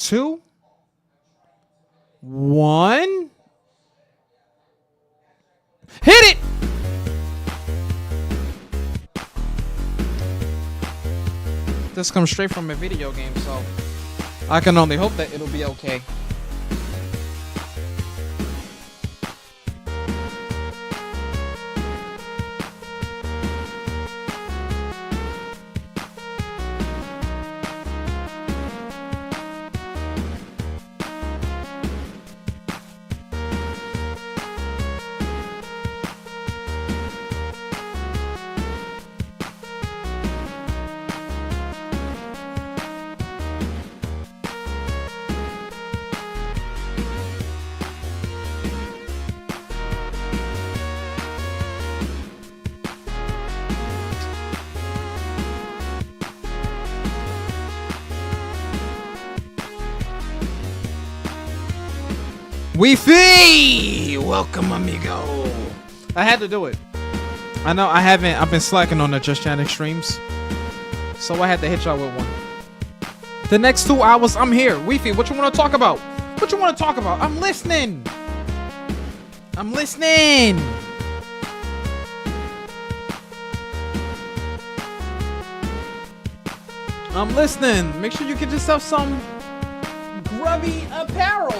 2, 1. Hit it! This comes straight from a video game, so I can only hope that it'll be okay. Wi-Fi! Welcome, amigo. I had to do it. I know I've been slacking on the Just Chatting streams, so I had to hit y'all with one. The next 2 hours, I'm here. Wi-Fi, what you want to talk about? What you want to talk about? I'm listening. I'm listening. I'm listening. Make sure you get yourself some grubby apparel.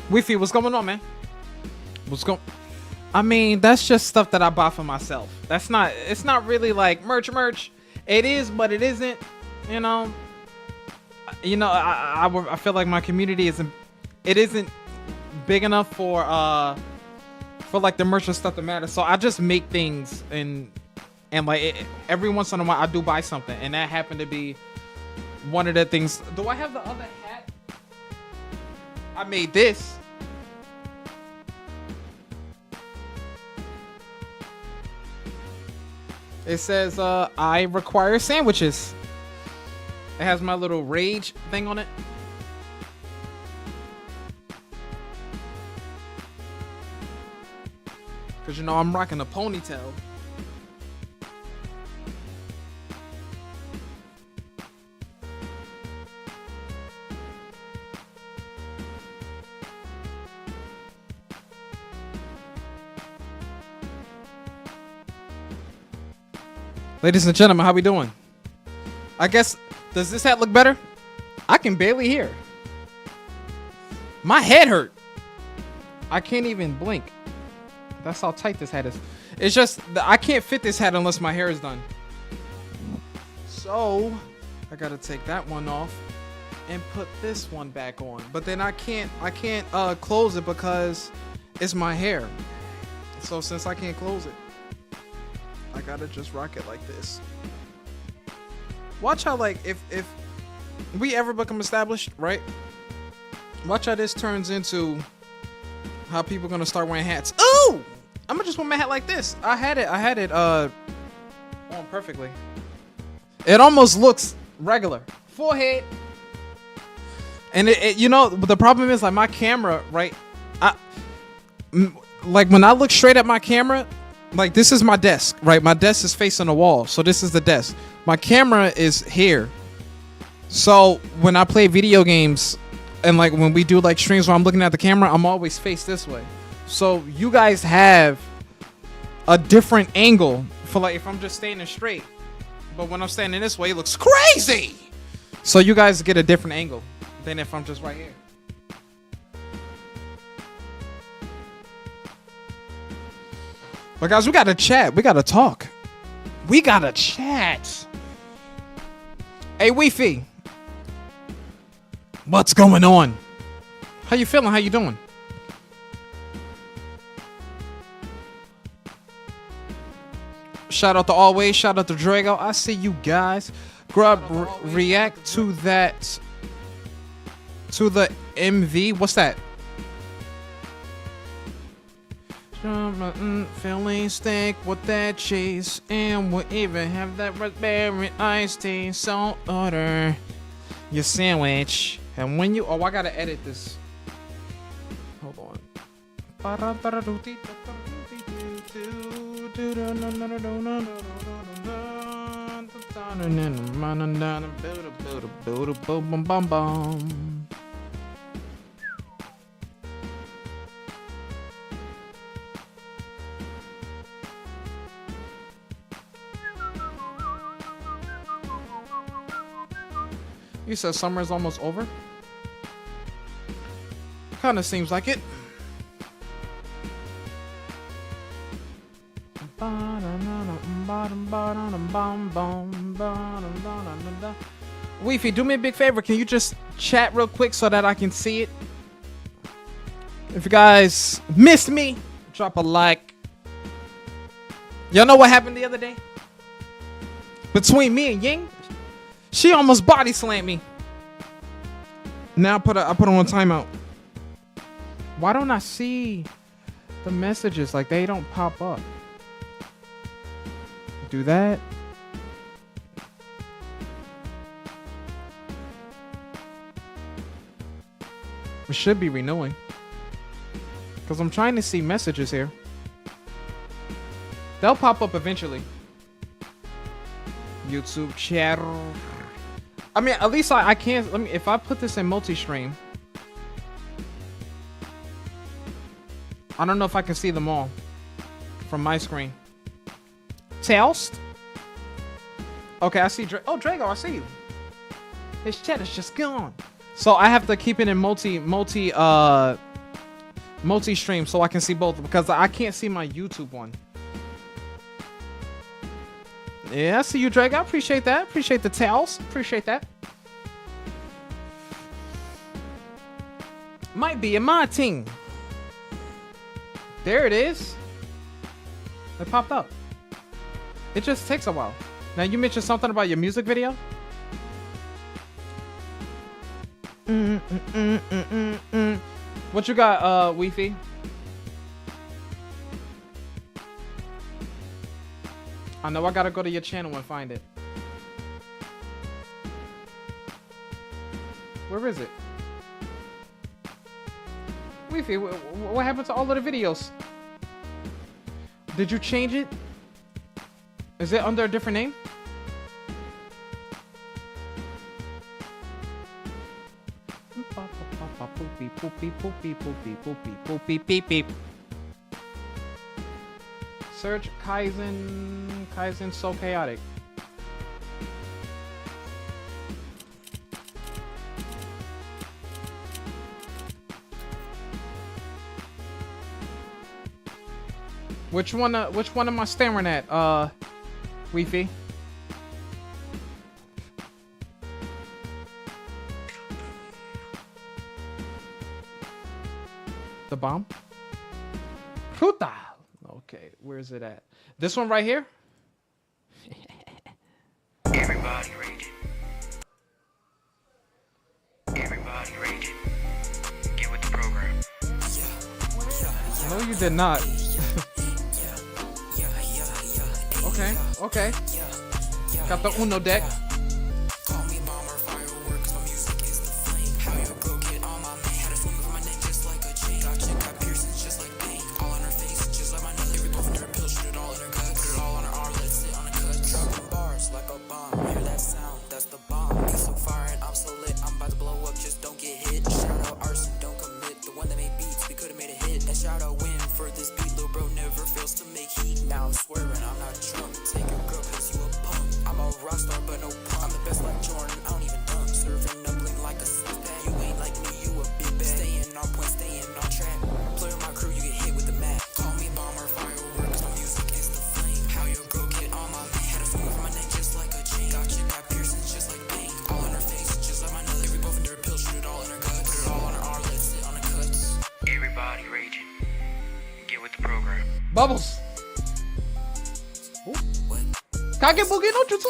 Wi-Fi, what's going on, man? I mean, that's just stuff that I buy for myself. It's not really like merch. It is, but it isn't, you know. I feel like my community isn't big enough for like the merch and stuff to matter. So I just make things and every once in a while I do buy something, and that happened to be one of the things. Do I have the other hat? I made this. It says, I require sandwiches. It has my little rage thing on it. Because, you know, I'm rocking a ponytail. Ladies and gentlemen, how we doing? I guess, does this hat look better? I can barely hear. My head hurt. I can't even blink. That's how tight this hat is. It's just, I can't fit this hat unless my hair is done. So, I gotta take that one off and put this one back on. But then I can't close it because it's my hair. So since I can't close it, I gotta just rock it like this. Watch how, like, if we ever become established, right? Watch how this turns into how people are gonna start wearing hats. Ooh! I'm gonna just wear my hat like this. I had it on perfectly. It almost looks regular. Forehead. And it you know, but the problem is, like, my camera, right? Like, when I look straight at my camera, like, this is my desk, right? My desk is facing the wall, so this is the desk. My camera is here. So when I play video games and, like, when we do, like, streams where I'm looking at the camera, I'm always faced this way. So you guys have a different angle for, like, if I'm just standing straight. But when I'm standing this way, it looks crazy. So you guys get a different angle than if I'm just right here. But guys, we gotta chat. We gotta talk. We gotta chat. Hey, Wi-Fi. What's going on? How you feeling? How you doing? Shout out to Always. Shout out to Drago. I see you guys. Grub, react to that. To the MV. What's that? Filling steak with that cheese, and we'll even have that raspberry iced tea. So order your sandwich, and when you I gotta edit this. Hold on. You said summer's almost over? Kinda seems like it. Weefy, do me a big favor. Can you just chat real quick so that I can see it? If you guys missed me, drop a like. Y'all know what happened the other day? Between me and Ying, she almost body slammed me. Now I put her on timeout. Why don't I see the messages? Like, they don't pop up. Do that. We should be renewing. Because I'm trying to see messages here. They'll pop up eventually. YouTube channel. I mean, at least I can't. Let me. If I put this in multi-stream, I don't know if I can see them all from my screen. Tails? Okay, I see. Oh, Drago, I see you. His chat is just gone. So I have to keep it in multi-stream so I can see both, because I can't see my YouTube one. Yeah, I see you, Drake. I appreciate that. Appreciate the tails. Appreciate that. Might be in my team. There it is. It popped up. It just takes a while. Now, you mentioned something about your music video. What you got, Weefy? I know I gotta go to your channel and find it. Where is it? Weefy, what happened to all of the videos? Did you change it? Is it under a different name? Search Kaizen So Chaotic. Which one am I staring at, Weefy? The bomb? Puta! Okay, where is it at? This one right here? Everybody raging. Everybody raging. Get with the program. No, you did not. Okay, okay. Got the Uno deck. Bubbles. Kage Boogie no Jutsu.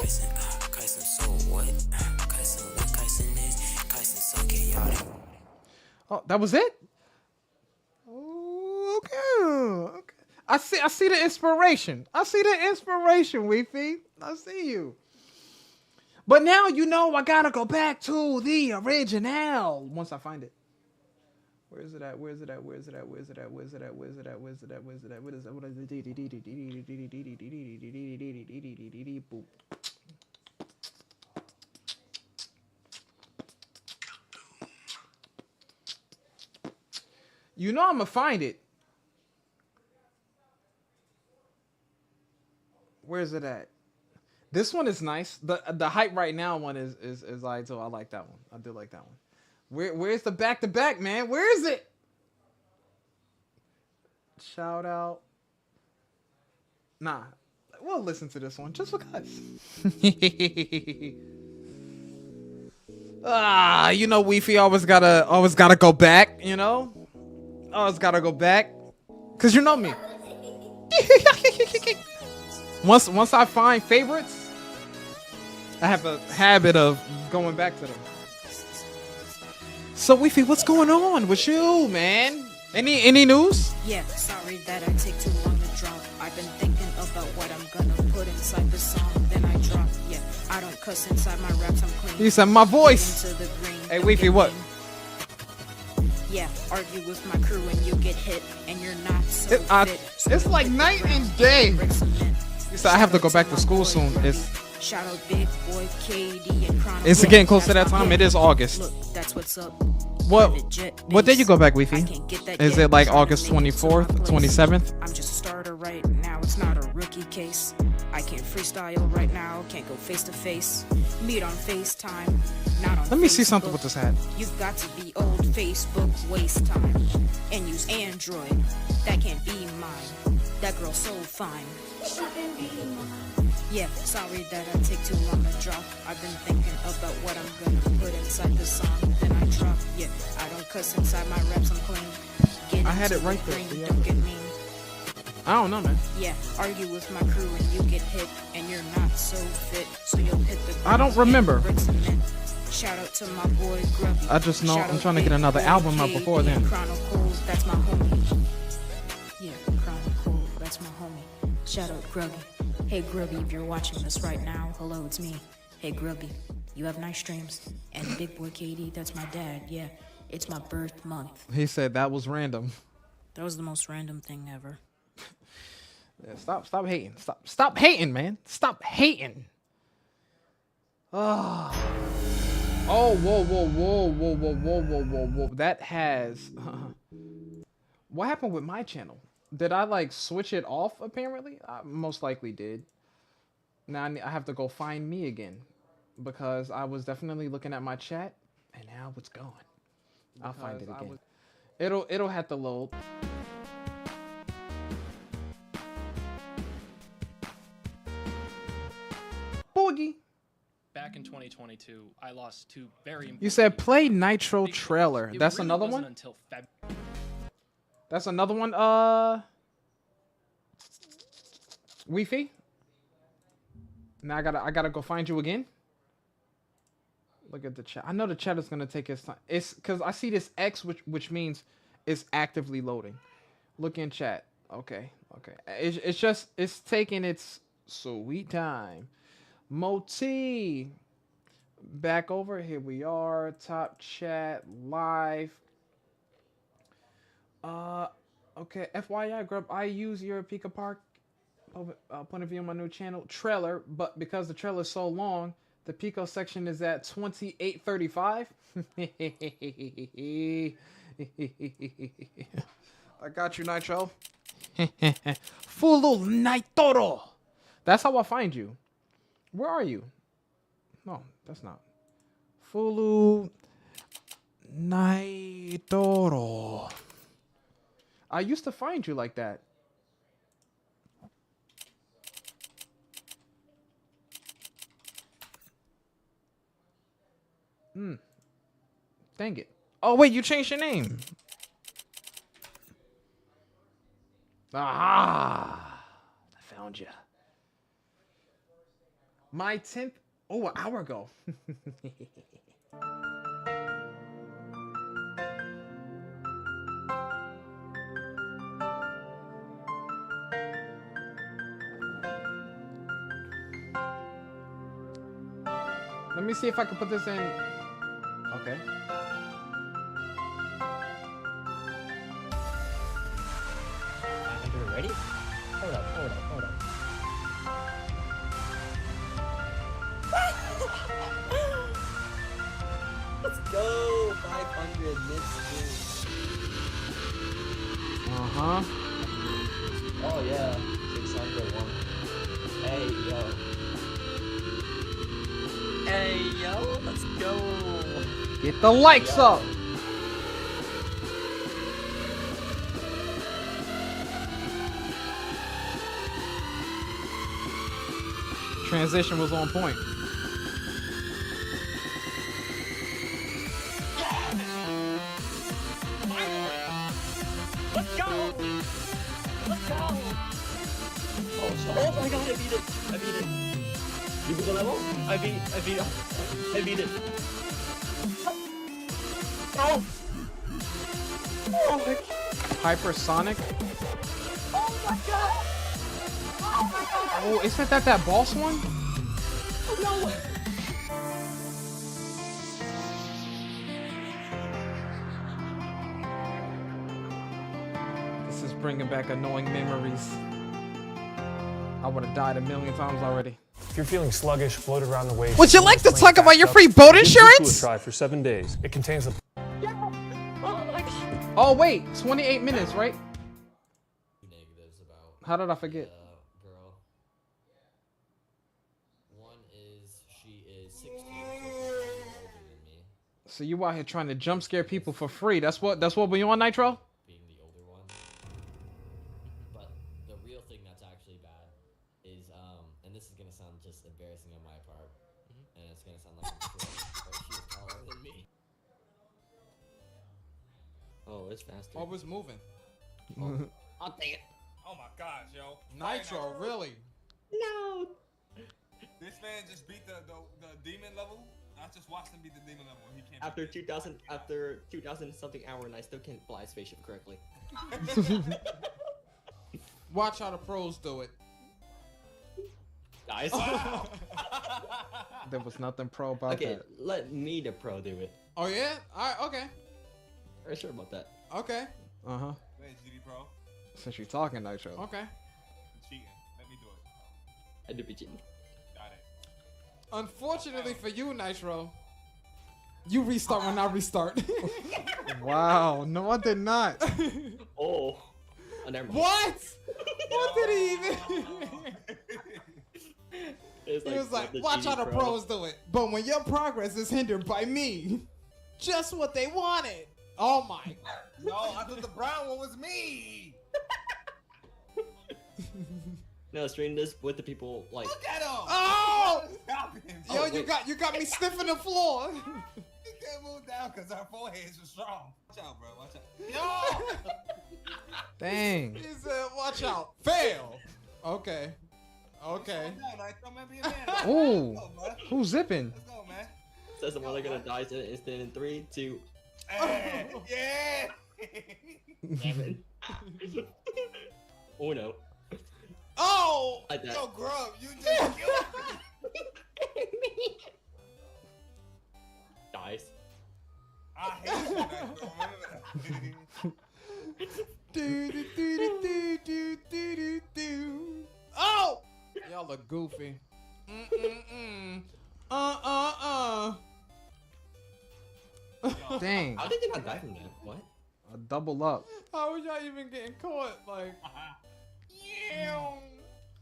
Oh, that was it? Okay. I see the inspiration. I see the inspiration, Weefy. I see you. But now you know I gotta go back to the original once I find it. Where's it at? Where's it at? Where's it at? Where's it at? Where's it at? Where's it at? Where's it at? Where's it at? What is that? What is it? Boop. You know I'm gonna find it. Where's it at? This one is nice. The hype right now one is like, so I like that one. I do like that one. Where's the back to back, man? Where is it? Shout out. Nah, we'll listen to this one just because. You know, Weefy always gotta go back. You know, always gotta go back, cause you know me. Once I find favorites, I have a habit of going back to them. So Weefy, what's going on with you, man? Any news? Yeah, sorry that I take too long to drop. I've been thinking about what I'm gonna put inside the song, then I drop. Yeah, I don't cuss inside my raps, I'm clean. You said my voice. Into the green, Hey don't Weefy, get what? mean. Yeah, argue with my crew and you get hit, and you're not so fit. So It's you like hit the night ground, and day. break cement. You said I have to go back to Shout school out soon. my boy It's Grubby. Shout out Big Boy KD and Chrono. It's getting close to that That's my time. boy. It is August. Look, that's what's up. What day you go back, Weefy? Is it like August 24th, 27th? I'm just a starter right now, it's not a rookie case. I can't freestyle right now, can't go face to face. Meet on FaceTime, not on Let me see Facebook. something with this hat. You've got to be old Facebook, waste time. And use Android, that can't be mine. That girl's so fine. Yeah, sorry that I take too long to drop. I've been thinking about what I'm gonna put inside the song, then I drop. Yeah, I don't cuss inside my raps, I'm clean. Get I had into it right the there, green, yeah. don't get mean. I don't know, man. Yeah, argue with my crew and you get hit, and you're not so fit, so you'll hit the I don't ground remember. and break cement. Shout out to my boy Grubby. I just know Shout I'm out trying to get Big another Boy album out KD before and then. Chronicles, that's my homie. Yeah, Chronicle, that's my homie. Shout out Grubby. Hey Grubby, if you're watching this right now, hello, it's me. Hey Grubby, you have nice dreams. And Big Boy KD, that's my dad. Yeah, it's my birth month. He said that was random. That was the most random thing ever. Yeah, stop hating. Stop hating, man. Stop hating. Oh, whoa. That has what happened with my channel? Did I like switch it off apparently? I most likely did. Now I have to go find me again because I was definitely looking at my chat and now it's gone. I'll find it again. It'll have to load. Boogie. Back in 2022, I lost two very important. You said play Nitro trailer. It That's really another wasn't one? Until That's another one. Weefy. Now I gotta go find you again. Look at the chat. I know the chat is gonna take its time. It's because I see this X, which means it's actively loading. Look in chat. Okay. It's taking its sweet time. Moti. Back over. Here we are. Top chat live. Okay. FYI, Grub. I use your Pika Park point of view on my new channel trailer, but because the trailer is so long, the Pico section is at 28:35. I got you, Nitro. Fulu Naitoro. That's how I find you. Where are you? No, that's not. Fulu Naitoro. I used to find you like that. Dang it. Oh, wait, you changed your name. Ah, I found you. My 10th. Oh, an hour ago. Let me see if I can put this in. Okay. ready? Hold up. Let's go! 500 mid-stream. Uh-huh. Oh yeah, 601. Hey yo, let's go. Get the likes up. Transition was on point. Let's go. Oh my god, I beat it. You beat the level? I beat it. Oh! Oh my god! Hypersonic. Oh my god! Oh, isn't that boss one? Oh no! This is bringing back annoying memories. I would have died a million times already. If you're feeling sluggish, floated around the waist, Would you like to feeling talk about your backed free up, boat give insurance? Grubbi3 a try for 7 days. It contains a Oh my god! Oh wait, 28 minutes, right? Negatives about How did I forget? girl. One is she is 16, so she's older than me, So you out here trying to jump scare people for free? That's what we on, Nitro? being the older one. But the real thing that's actually bad is and this is gonna sound just embarrassing on my part, and it's gonna sound like I'm short, but she's taller than me. Oh, it's faster. Oh, it's moving. I'll take it. Oh my gosh, yo. Nitro, really? No! This man just beat the demon level. I just watched him beat the demon level. He can't. After 2000 something hour and I still can't fly a spaceship correctly. Watch how the pros do it. Guys. There was nothing pro about Okay, that. let me the pro do it. Oh yeah? Alright, okay. Are you sure about that? Okay. Uh-huh. Wait, GD Pro. Since you're talking Nitro. Okay. I'm cheating. Let me do it. I do be cheating. Got it. Unfortunately for you, Nitro, you restart when I restart. Wow, no I did not. Oh. Oh, never mind. What? What did he even? It's He was like, the watch how GD the pros do it. But when your progress is hindered by me, just what they wanted. Oh my. No, I thought the brown one was me. No, stream this with the people like. Look at him. Oh! Stop him. Yo, wait. you got me sniffing the floor. He can't move down because our foreheads are strong. Watch out, bro. Watch out. Yo! Dang. He said, watch out. Fail. Okay. Okay. Ooh. Who's zipping? Let's go, man. Says the one they're gonna die instant in 3, 2. Hey, yeah. Damn it. Oh no. Oh! Like that. Yo, Grub, you just killed me. Dies. I hate you, man. Do, do, do, do, do, do, do, do. Oh! Y'all look goofy. Dang. How did they not die from that? What? A double up. How was y'all even getting caught? Like,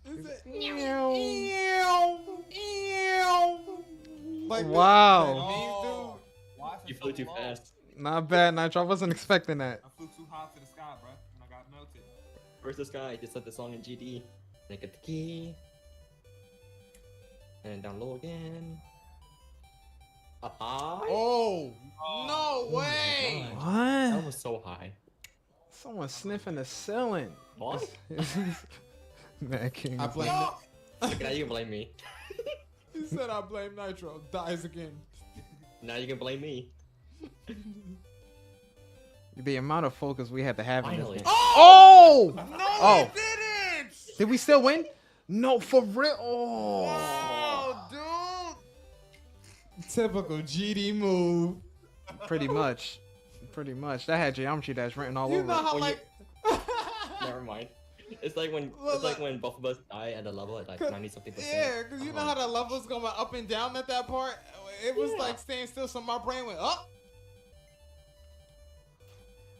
is it? Like wow. You flew too fast. Not bad, Nitro. I wasn't expecting that. I flew too high to the sky, bro, and I got melted. Where's this guy? Just set the song in GD. And I get the key. And down low again. High? Oh, no my way. God. What? That was so high. Someone sniffing the ceiling. What? Man, King. I blame Look, now you can blame me. He said I blame Nitro. Dies again. Now you can blame me. The amount of focus we had to have in this Finally. game. Oh! No, Oh. we didn't! Did we still win? No, for real. Oh. Oh, dude! Typical GD move. Pretty much. Pretty much. That had geometry dash written all over it. When Never mind. It's like when both of us die at a level at like 90 something percent. Yeah, because you know how the level's going up and down at that part? It was like staying still, so my brain went up.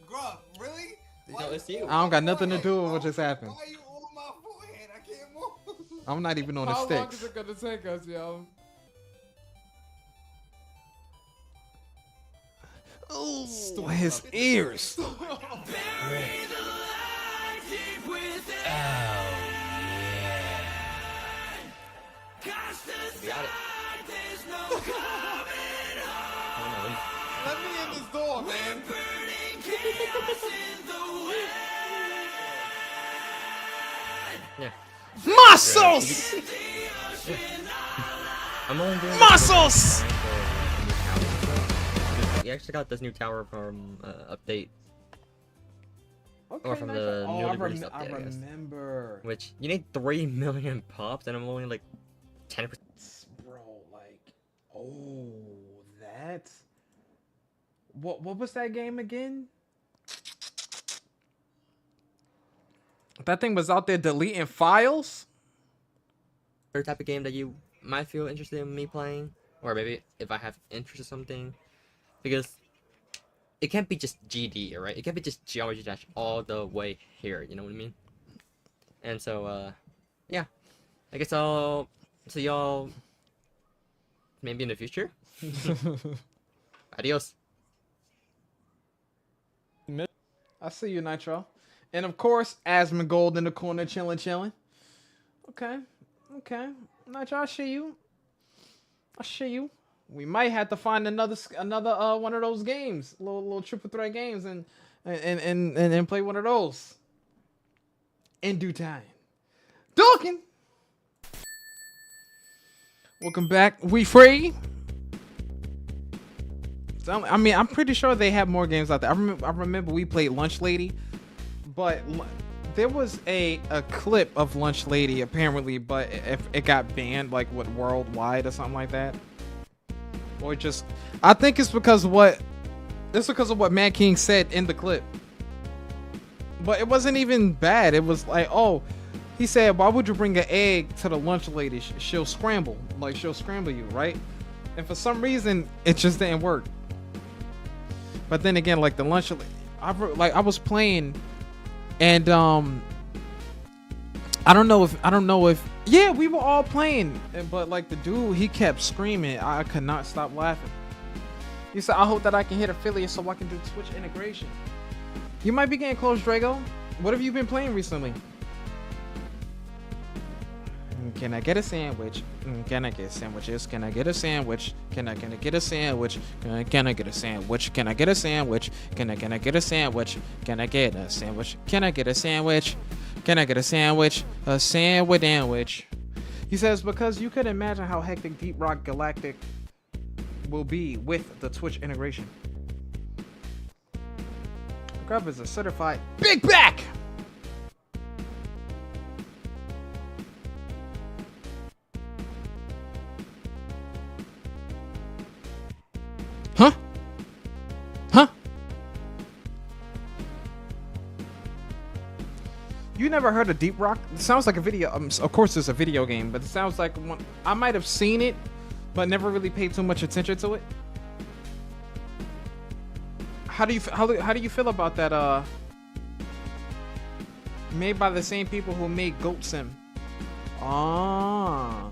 Grub, really? No, it's you. I don't got nothing to do with what just happened. Why are you on my forehead? I can't move. I'm not even on the How long is sticks. it gonna take us, yo? Ooh, his ears. We got it. Let me in this door, man. Yeah. Muscles! I'm only doing Muscles! We actually got this new tower from update, Okay, or from nice. the Oh, newly I released update, I guess. remember. Which you need 3 million pops, and I'm only like 10%. Bro, like, oh, that's... What was that game again? That thing was out there deleting files? Or type of game that you might feel interested in me playing, or maybe if I have interest in something, because it can't be just GD, right? It can't be just Geometry Dash all the way here. You know what I mean? And so, yeah, I guess I'll see y'all maybe in the future. Adios. I see you, Nitro. And of course, Asmongold in the corner chilling. Okay. Nitro, I see you. We might have to find another one of those games, little triple threat games, and play one of those in due time. Dawkins, welcome back. We free. I mean, I'm pretty sure they have more games out there. I remember we played Lunch Lady, but there was a clip of Lunch Lady apparently, but if it got banned, like what, worldwide or something like that, or just, I think it's because of what Mad King said in the clip. But it wasn't even bad. It was like, oh, he said, why would you bring an egg to the Lunch Lady? She'll scramble you, right? And for some reason, it just didn't work. But then again, like the Lunch, I was playing, and I don't know if yeah, we were all playing, but like the dude, he kept screaming. I could not stop laughing. He said, I hope that I can hit affiliate so I can do Twitch integration. You might be getting close, Drago. What have you been playing recently? Can I get a sandwich? Can I get sandwiches? Can I get a sandwich? Can I get a sandwich? Can I get a sandwich? Can I get a sandwich? Can I get a sandwich? Can I get a sandwich? Can I get a sandwich? Can I get a sandwich? A sandwich. He says, because you could imagine how hectic Deep Rock Galactic will be with the Twitch integration. Grub is a certified big back. Huh? You never heard of Deep Rock? It sounds like a video. Of course, it's a video game, but it sounds like one. I might have seen it, but never really paid too much attention to it. How do you feel about that? Made by the same people who made Goat Sim. Ah.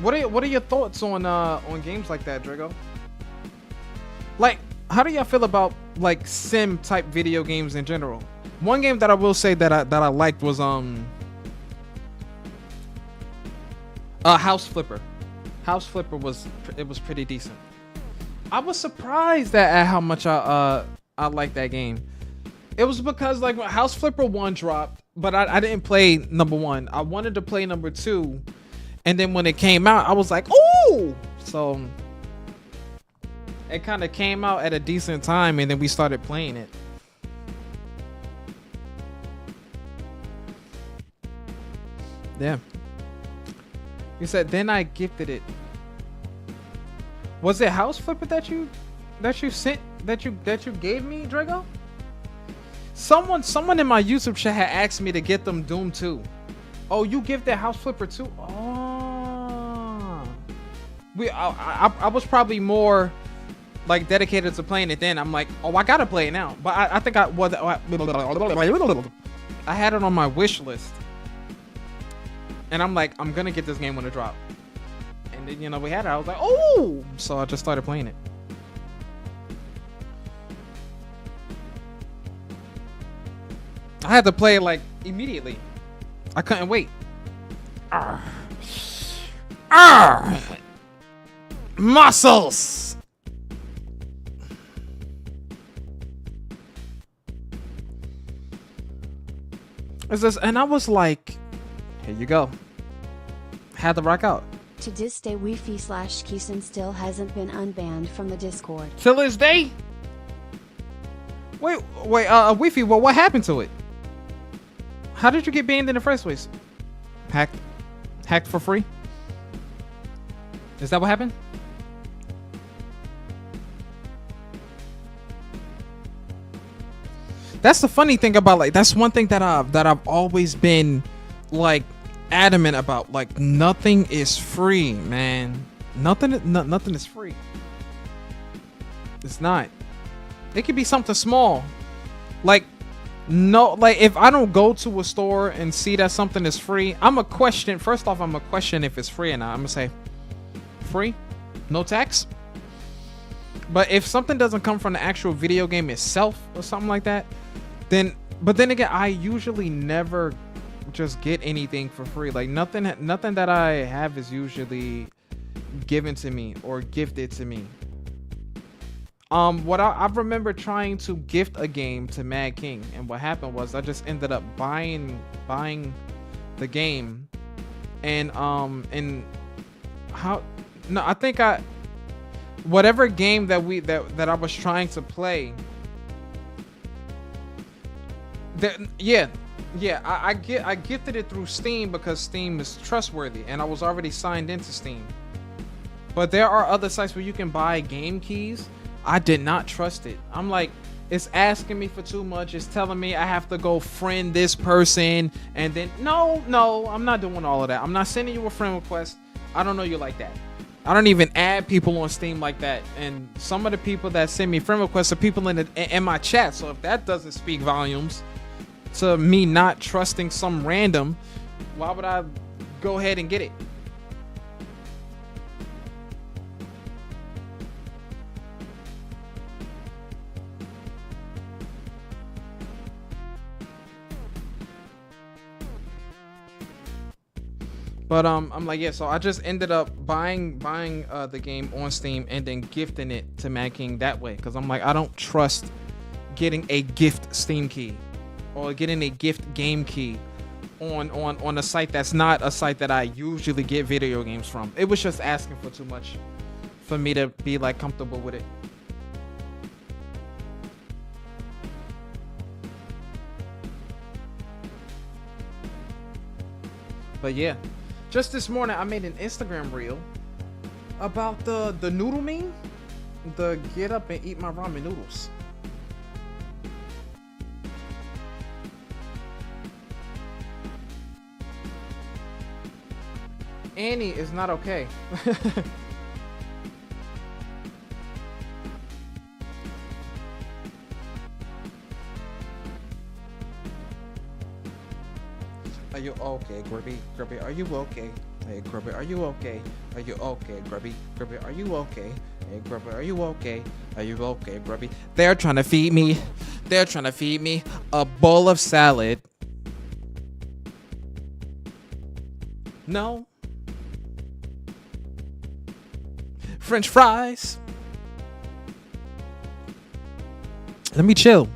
What are your thoughts on games like that, Drago? Like, how do y'all feel about like sim type video games in general? One game that I will say that I liked was House Flipper. House Flipper was pretty decent. I was surprised at how much I liked that game. It was because like when House Flipper 1 dropped, but I didn't play number 1. I wanted to play number 2. And then when it came out, I was like, ooh! So it kind of came out at a decent time, and then we started playing it. Yeah. You said, then I gifted it. Was it House Flipper that you that you sent that you gave me, Drago? Someone in my YouTube chat had asked me to get them Doom 2. Oh, you give that House Flipper too? Oh. I was probably more like dedicated to playing it then. I'm like, oh, I gotta play it now. But I think I had it on my wish list. And I'm like, I'm gonna get this game when it drops. And then, you know, we had it. I was like, oh! So I just started playing it. I had to play it like immediately. I couldn't wait. Arr. Arr. Muscles! Is this? And I was like, here you go. Had to rock out. To this day, Wi-Fi/Kison still hasn't been unbanned from the Discord. Till this day? Wait, Wi-Fi, well, what happened to it? How did you get banned in the first place? Hacked for free? Is that what happened? That's the funny thing about, like, that's one thing that I've always been like adamant about. Like, nothing is free, man. Nothing is free. It's not. It could be something small. Like, no, like if I don't go to a store and see that something is free, I'm a question. First off, I'm a question if it's free or not. I'm gonna say free, no tax. But if something doesn't come from the actual video game itself or something like that, then, but then again, I usually never just get anything for free. Like nothing that I have is usually given to me or gifted to me. What I remember trying to gift a game to Mad King, and what happened was I just ended up buying the game, and I think whatever game that I was trying to play. I gifted it through Steam because Steam is trustworthy, and I was already signed into Steam. But there are other sites where you can buy game keys. I did not trust it. I'm like, it's asking me for too much. It's telling me I have to go friend this person, and then no, I'm not doing all of that. I'm not sending you a friend request. I don't know you like that. I don't even add people on Steam like that. And some of the people that send me friend requests are people in my chat. So if that doesn't speak volumes to me not trusting some random, why would I go ahead and get it? But I'm like, yeah, so I just ended up buying the game on Steam and then gifting it to Mad King that way, because I'm like, I don't trust getting a gift Steam key or getting a gift game key on a site that's not a site that I usually get video games from. It was just asking for too much for me to be like comfortable with it. But yeah, just this morning I made an Instagram reel about the noodle meme, the get up and eat my ramen noodles. Annie is not okay. Are you okay, Grubby? Grubby, are you okay? Hey, Grubby, are you okay? Are you okay, Grubby? Grubby, are you okay? Hey, Grubby, are you okay? Are you okay, Grubby? They're trying to feed me. They're trying to feed me a bowl of salad. No. French fries. Let me chill.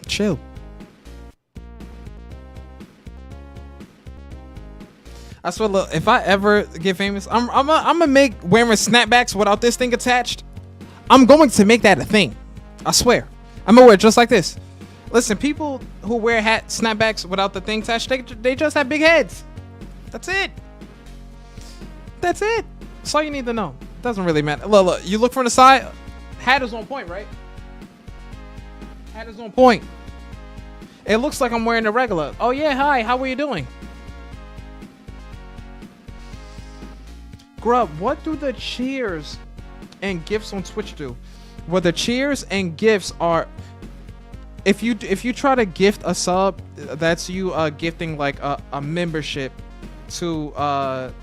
Chill. I swear, look, if I ever get famous, I'm gonna make wearing snapbacks without this thing attached. I'm going to make that a thing. I swear. I'm gonna wear it just like this. Listen, people who wear snapbacks without the thing attached, they just have big heads. That's it. That's it. That's all you need to know. Doesn't really matter. Look, you look from the side. Hat is on point, right? Hat is on point. It looks like I'm wearing a regular. Oh yeah, hi. How are you doing? Grub, what do the cheers and gifts on Twitch do? Well, the cheers and gifts are, if you try to gift a sub, that's you gifting like a membership to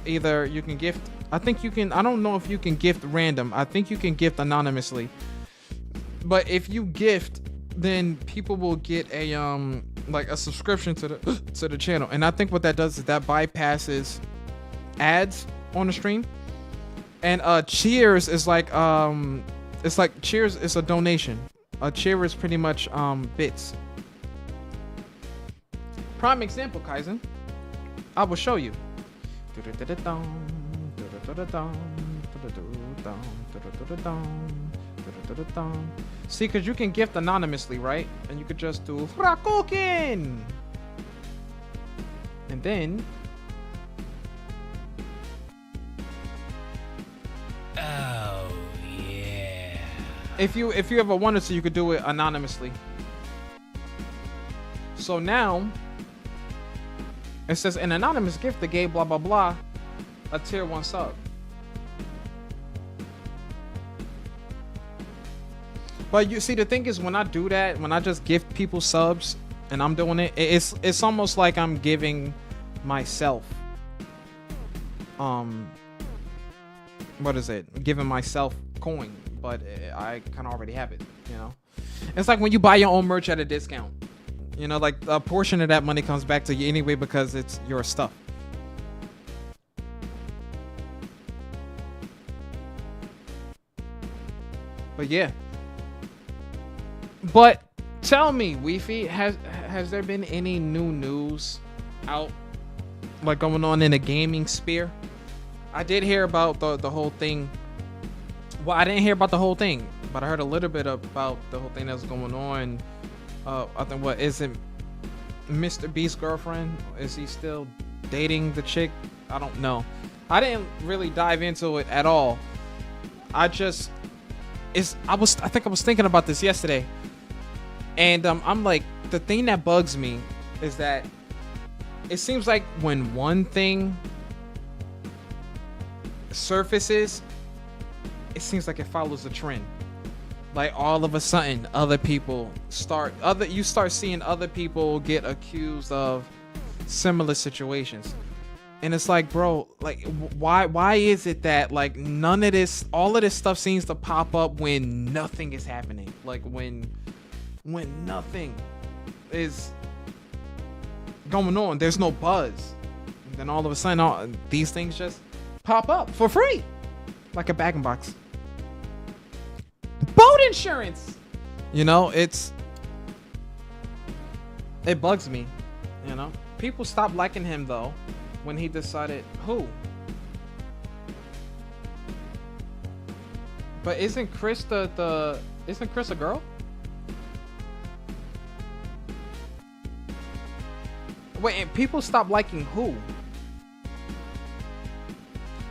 either you can gift. I think you can. I don't know if you can gift random. I think you can gift anonymously. But if you gift, then people will get a like a subscription to the channel. And I think what that does is that bypasses ads on the stream. And cheers is like it's like cheers is a donation. A cheer is pretty much bits. Prime example, Kaizen. I will show you. See, because you can gift anonymously, right? And you could just do Frakokin! And then Oh yeah. if you ever wanted to, you could do it anonymously. So now it says an anonymous gift that gave blah blah blah a tier 1 sub. But you see, the thing is, when I do that, when I just gift people subs and I'm doing it, it's almost like I'm giving myself what is it? Giving myself coin, but I kind of already have it, you know? It's like when you buy your own merch at a discount. You know, like a portion of that money comes back to you anyway because it's your stuff. But yeah. But tell me, Weefy, has there been any new news out, like going on in the gaming sphere? I did hear about the whole thing. Well, I didn't hear about the whole thing, but I heard a little bit about the whole thing that's going on. I think, what is it, Mr. Beast's girlfriend? Is he still dating the chick? I don't know. I didn't really dive into it at all. I think I was thinking about this yesterday, and I'm like, the thing that bugs me is that it seems like when one thing surfaces, it seems like it follows a trend. Like all of a sudden, you start seeing other people get accused of similar situations, and it's like, bro, like why is it that like all of this stuff seems to pop up when nothing is happening? Like when nothing is going on, there's no buzz, and then all of a sudden these things just pop up for free, like a bag-in-box. Boat insurance, you know, it bugs me, you know. People stopped liking him though when he decided who. But isn't Chris isn't Chris a girl? Wait, and people stop liking who?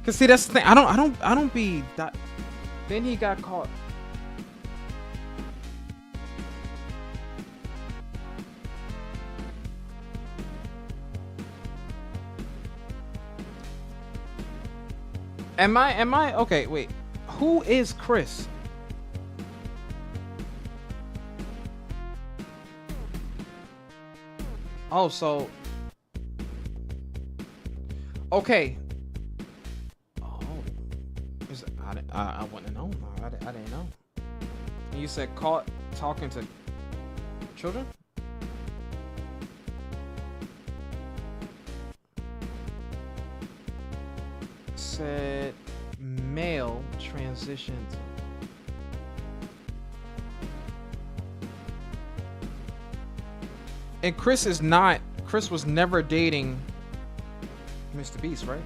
Cause see, that's the thing. I don't be that. Then he got caught. Am I okay? Wait, who is Chris? Oh, so okay. Oh, I wouldn't know. I didn't know. You said caught talking to children? Said male transitioned. And Chris was never dating Mr. Beast, right?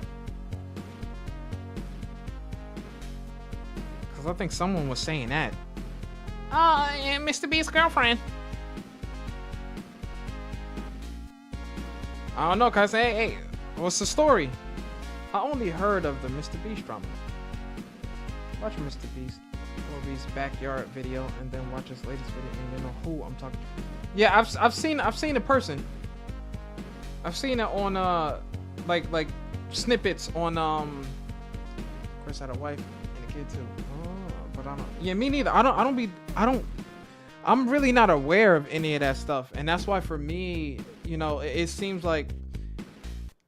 Because I think someone was saying that. Oh, yeah, Mr. Beast's girlfriend. I don't know, cause hey, what's the story? I only heard of the Mr. Beast drama. Watch Mr. Beast or Beast's backyard video, and then watch his latest video, and you know who I'm talking. Yeah, I've seen a person. I've seen it on like snippets on Chris had a wife and a kid too. But I don't. Yeah, me neither. I'm really not aware of any of that stuff, and that's why for me, you know, it seems like,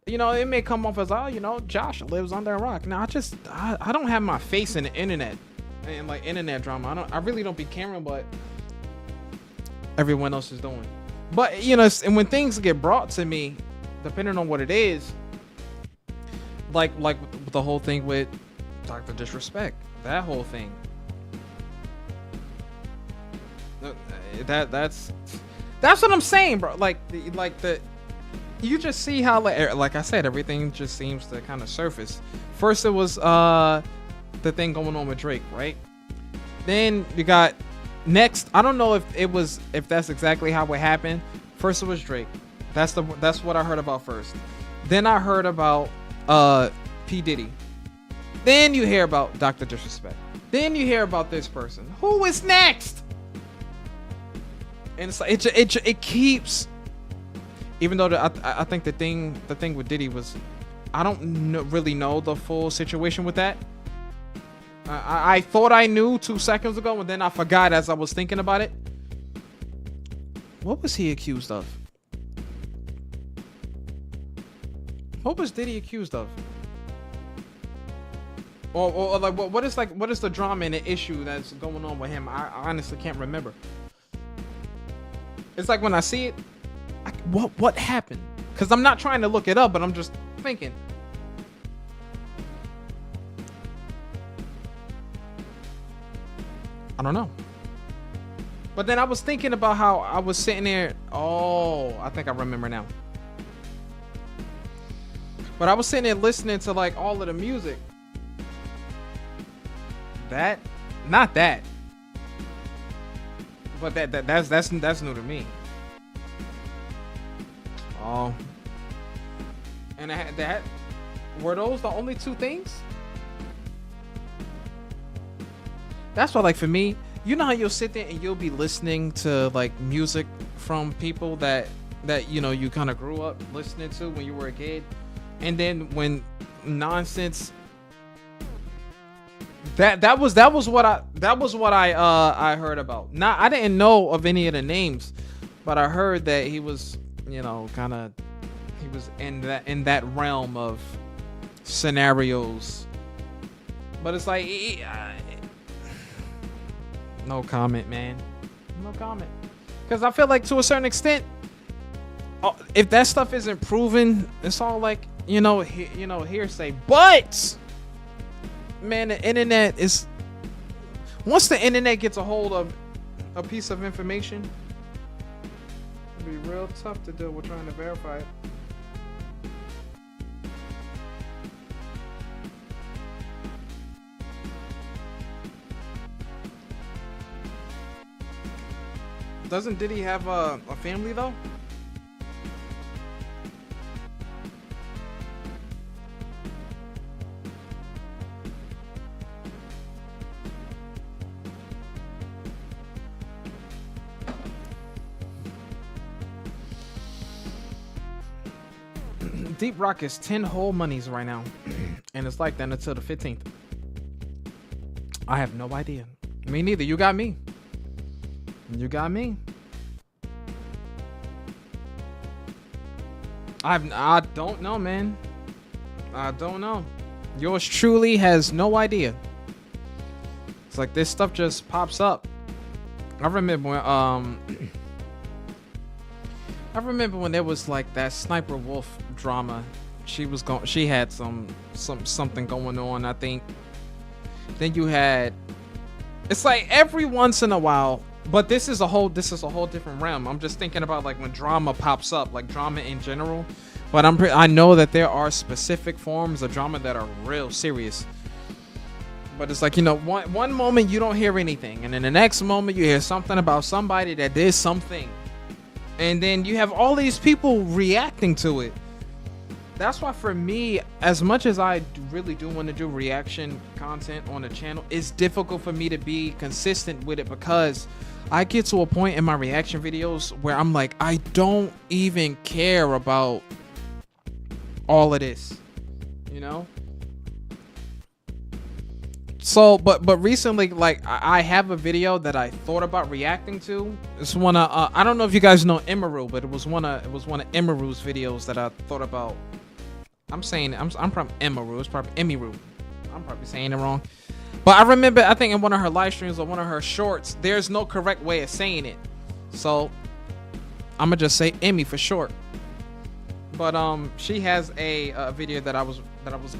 you know, it may come off as, oh, you know, Josh lives under a rock. Now I don't have my face in the internet and like internet drama. I really don't be caring what everyone else is doing. But you know, and when things get brought to me, depending on what it is, like the whole thing with Dr. Disrespect, that whole thing. That's what I'm saying, bro. Like you just see how like I said, everything just seems to kind of surface. First it was the thing going on with Drake, right? Then you got next, I don't know if that's exactly how it happened. First it was Drake. That's what I heard about first. Then I heard about P. Diddy. Then you hear about Dr. Disrespect. Then you hear about this person. Who is next? And it's like it keeps, even though I think the thing with Diddy was, I don't really know the full situation with that. I thought I knew 2 seconds ago, and then I forgot as I was thinking about it. What was he accused of? What was Diddy accused of? Or like what is the drama and the issue that's going on with him? I honestly can't remember. It's like when I see it, what happened? Because I'm not trying to look it up, but I'm just thinking. I don't know. But then I was thinking about how I was sitting there. Oh, I think I remember now. But I was sitting there listening to like all of the music. Not that. But that's new to me. Oh. And that were those the only two things? That's why, like, for me, you know how you'll sit there and you'll be listening to like music from people that you know you kind of grew up listening to when you were a kid, and then when nonsense. That was what I heard about. I didn't know of any of the names, but I heard that he was, you know, he was in that realm of scenarios. But it's like no comment, man. No comment. Because I feel like to a certain extent, if that stuff isn't proven, it's all like, hearsay. But man, the internet is, once the internet gets a hold of a piece of information, it'll be real tough to deal with trying to verify it. Doesn't Diddy have a family though? Deep Rock is 10 whole monies right now, and it's like that until the 15th. I have no idea. Me neither. You got me. You got me. I don't know, man. I don't know. Yours truly has no idea. It's like this stuff just pops up. I remember when there was like that Sniper Wolf drama. She had something going on, I think. Then you had, it's like every once in a while, but this is a whole different realm. I'm just thinking about like when drama pops up, like drama in general. But I know that there are specific forms of drama that are real serious. But it's like, one moment you don't hear anything, and then the next moment you hear something about somebody that did something. And then you have all these people reacting to it. that's why for me, as much as I really do want to do reaction content on the channel, it's difficult for me to be consistent with it because I get to a point in my reaction videos where I'm like, I don't even care about all of this, you know? So, but recently, like, I have a video that I thought about reacting to. It's one of I don't know if you guys know Emeru, but it was one of Emeru's videos that I thought about. I'm saying I'm from Emeru. It's probably Emiru. I'm probably saying it wrong. But I remember, I think in one of her live streams or one of her shorts, there's no correct way of saying it. So I'm gonna just say Emmy for short. But she has a video that I was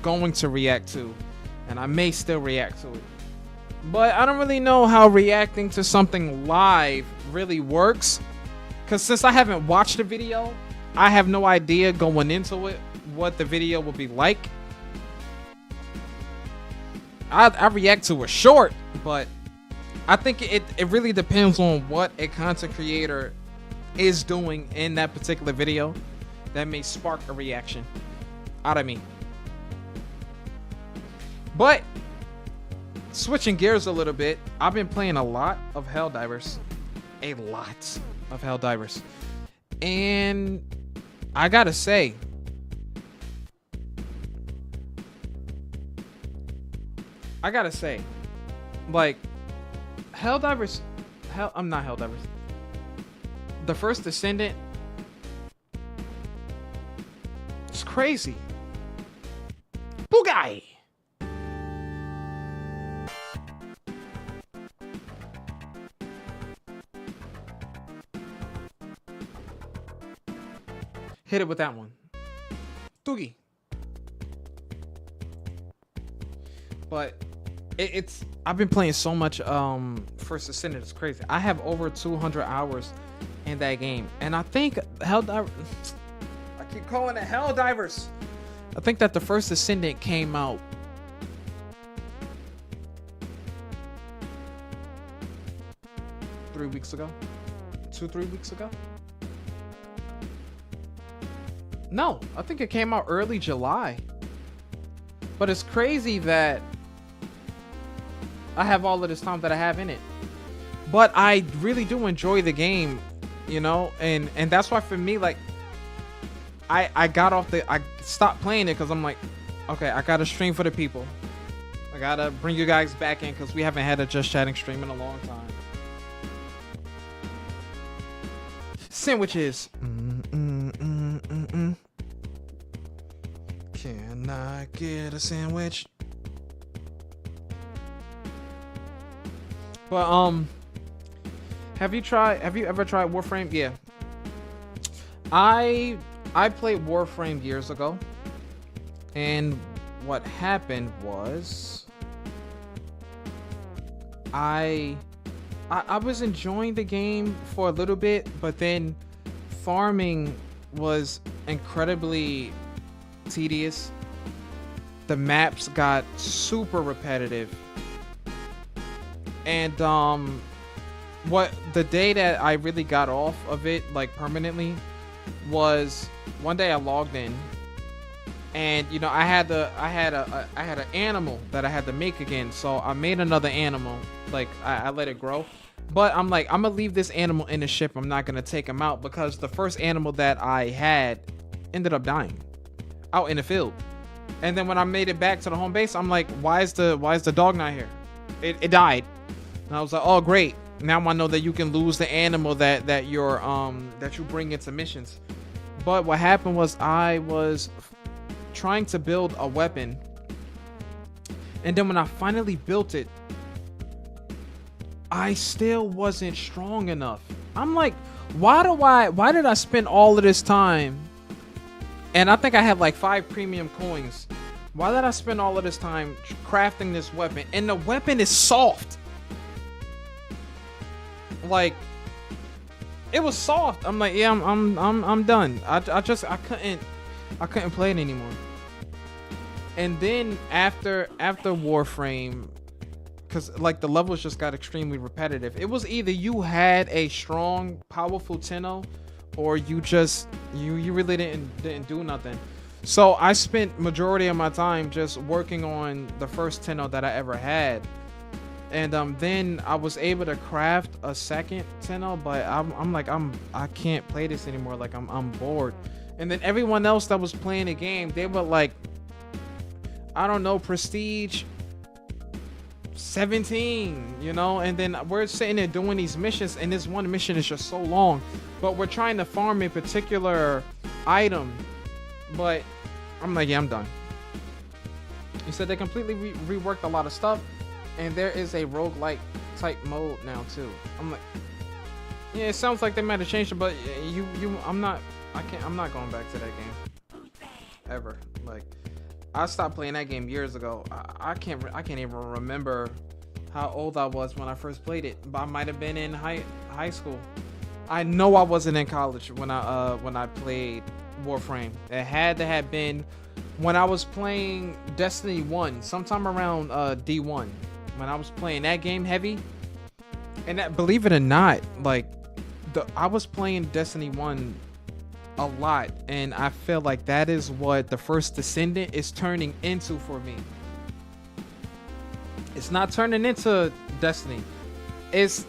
going to react to, and I may still react to it. But I don't really know how reacting to something live really works, because since I haven't watched the video, I have no idea going into it what the video will be like. I react to a short, but I think it really depends on what a content creator is doing in that particular video that may spark a reaction out of me. But switching gears a little bit, I've been playing a lot of Helldivers. A lot of Helldivers. And I gotta say, like, Helldivers, I'm not Helldivers. The First Descendant, it's crazy. Boogie! Hit it with that one. Doogie. But it's I've been playing so much First Descendant, it's crazy. I have over 200 hours in that game, and I think Helldivers, I keep calling it Helldivers. I think that the First Descendant came out three weeks ago. 2-3 weeks ago. No, I think it came out early July. But it's crazy that I have all of this time that I have in it. But I really do enjoy the game, you know, and that's why for me, like, I stopped playing it because I'm like, okay, I gotta stream for the people. I gotta bring you guys back in because we haven't had a Just Chatting stream in a long time. Sandwiches. Can I get a sandwich? But have you ever tried Warframe? Yeah. I played Warframe years ago, and what happened was I was enjoying the game for a little bit, but then farming was incredibly tedious. The maps got super repetitive, and what the day that I really got off of it, like, permanently, was one day I logged in, and you know, I had an animal that I had to make again, so I made another animal. Like, I let it grow, but I'm like, I'm gonna leave this animal in the ship. I'm not gonna take him out because the first animal that I had ended up dying out in the field. And then when I made it back to the home base, I'm like, why is the dog not here? It died. And I was like, oh great, now I know that you can lose the animal that you bring into missions. But what happened was I was trying to build a weapon, and then when I finally built it, I still wasn't strong enough. I'm like, why did I spend all of this time? And I think I had like 5 premium coins. Why did I spend all of this time crafting this weapon? And the weapon is soft. Like, it was soft. I'm like, yeah, I'm done. I couldn't play it anymore. And then after Warframe, because like the levels just got extremely repetitive. It was either you had a strong, powerful Tenno, or you just you really didn't do nothing. So I spent majority of my time just working on the first Tenno that I ever had. And then I was able to craft a second Tenno, but I can't play this anymore. Like I'm bored. And then everyone else that was playing the game, they were like, I don't know, prestige 17, you know. And then we're sitting there doing these missions, and this one mission is just so long, but we're trying to farm a particular item. But I'm like, yeah, I'm done. He said they completely reworked a lot of stuff, and there is a roguelike type mode now too. I'm like, yeah, it sounds like they might have changed it, but I'm not going back to that game ever. Like, I stopped playing that game years ago. I can't even remember how old I was when I first played it, but I might have been in high school. I know I wasn't in college when I played Warframe. It had to have been when I was playing Destiny 1, sometime around D1, when I was playing that game heavy. And that, believe it or not, like I was playing Destiny 1 a lot, and I feel like that is what the First Descendant is turning into for me. It's not turning into Destiny. It's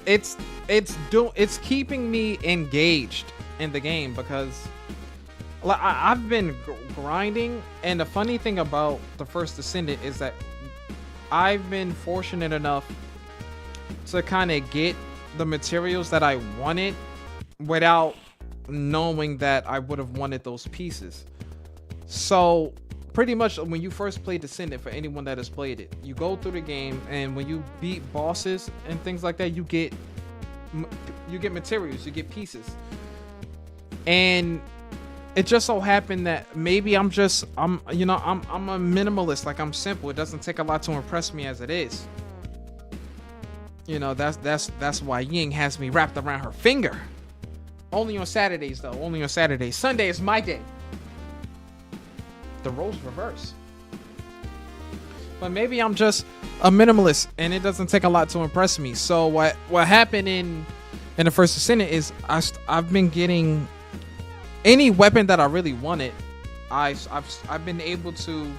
keeping me engaged in the game, because like I've been grinding, and the funny thing about the First Descendant is that I've been fortunate enough to kind of get the materials that I wanted without knowing that I would have wanted those pieces. So pretty much when you first play Descendant, for anyone that has played it, you go through the game, and when you beat bosses and things like that, you get materials, you get pieces. And it just so happened that maybe I'm a minimalist. Like, I'm simple. It doesn't take a lot to impress me as it is. You know, that's why Ying has me wrapped around her finger. Only on Saturdays, though. Only on Saturdays. Sunday is my day. The roles reverse. But maybe I'm just a minimalist, and it doesn't take a lot to impress me. So what happened in the First Descendant is I've been getting any weapon that I really wanted. I've been able to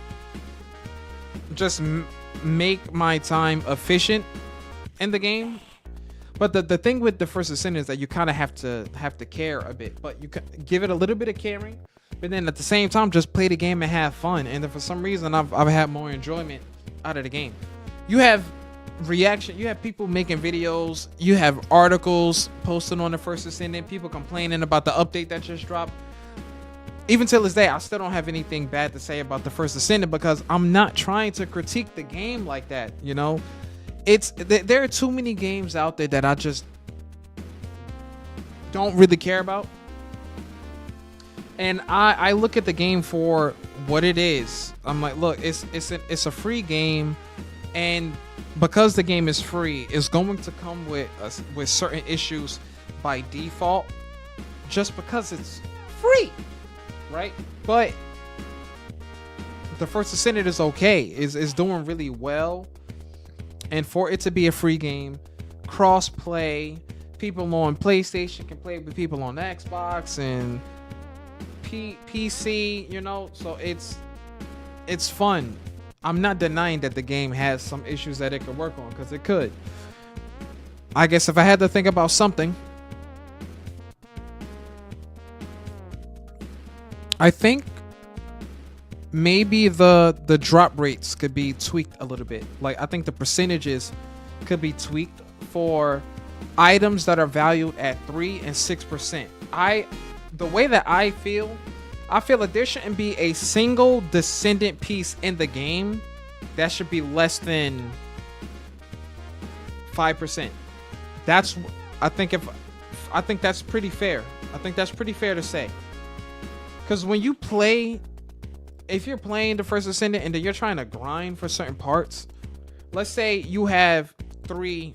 just make my time efficient in the game. But the thing with the First Descendant is that you kind of have to care a bit, but you can give it a little bit of caring, but then at the same time just play the game and have fun. And for some reason I've had more enjoyment out of the game. You have reaction, you have people making videos, you have articles posted on the First Descendant, people complaining about the update that just dropped. Even till this day, I still don't have anything bad to say about the First Descendant, because I'm not trying to critique the game like that, you know. There are too many games out there that I just don't really care about, and I look at the game for what it is. I'm like, look, it's a free game, and because the game is free, it's going to come with certain issues by default, just because it's free, right? But the First Descendant is okay, is doing really well. And for it to be a free game, cross-play, people on PlayStation can play with people on Xbox and PC, you know, so it's fun. I'm not denying that the game has some issues that it could work on, because it could. I guess if I had to think about something, I think maybe the drop rates could be tweaked a little bit. Like, I think the percentages could be tweaked for items that are valued at 3 and 6%. The way that I feel like there shouldn't be a single Descendant piece in the game that should be less than 5%. I think that's pretty fair. I think that's pretty fair to say. Because when you play, if you're playing the First Descendant and then you're trying to grind for certain parts, let's say you have 3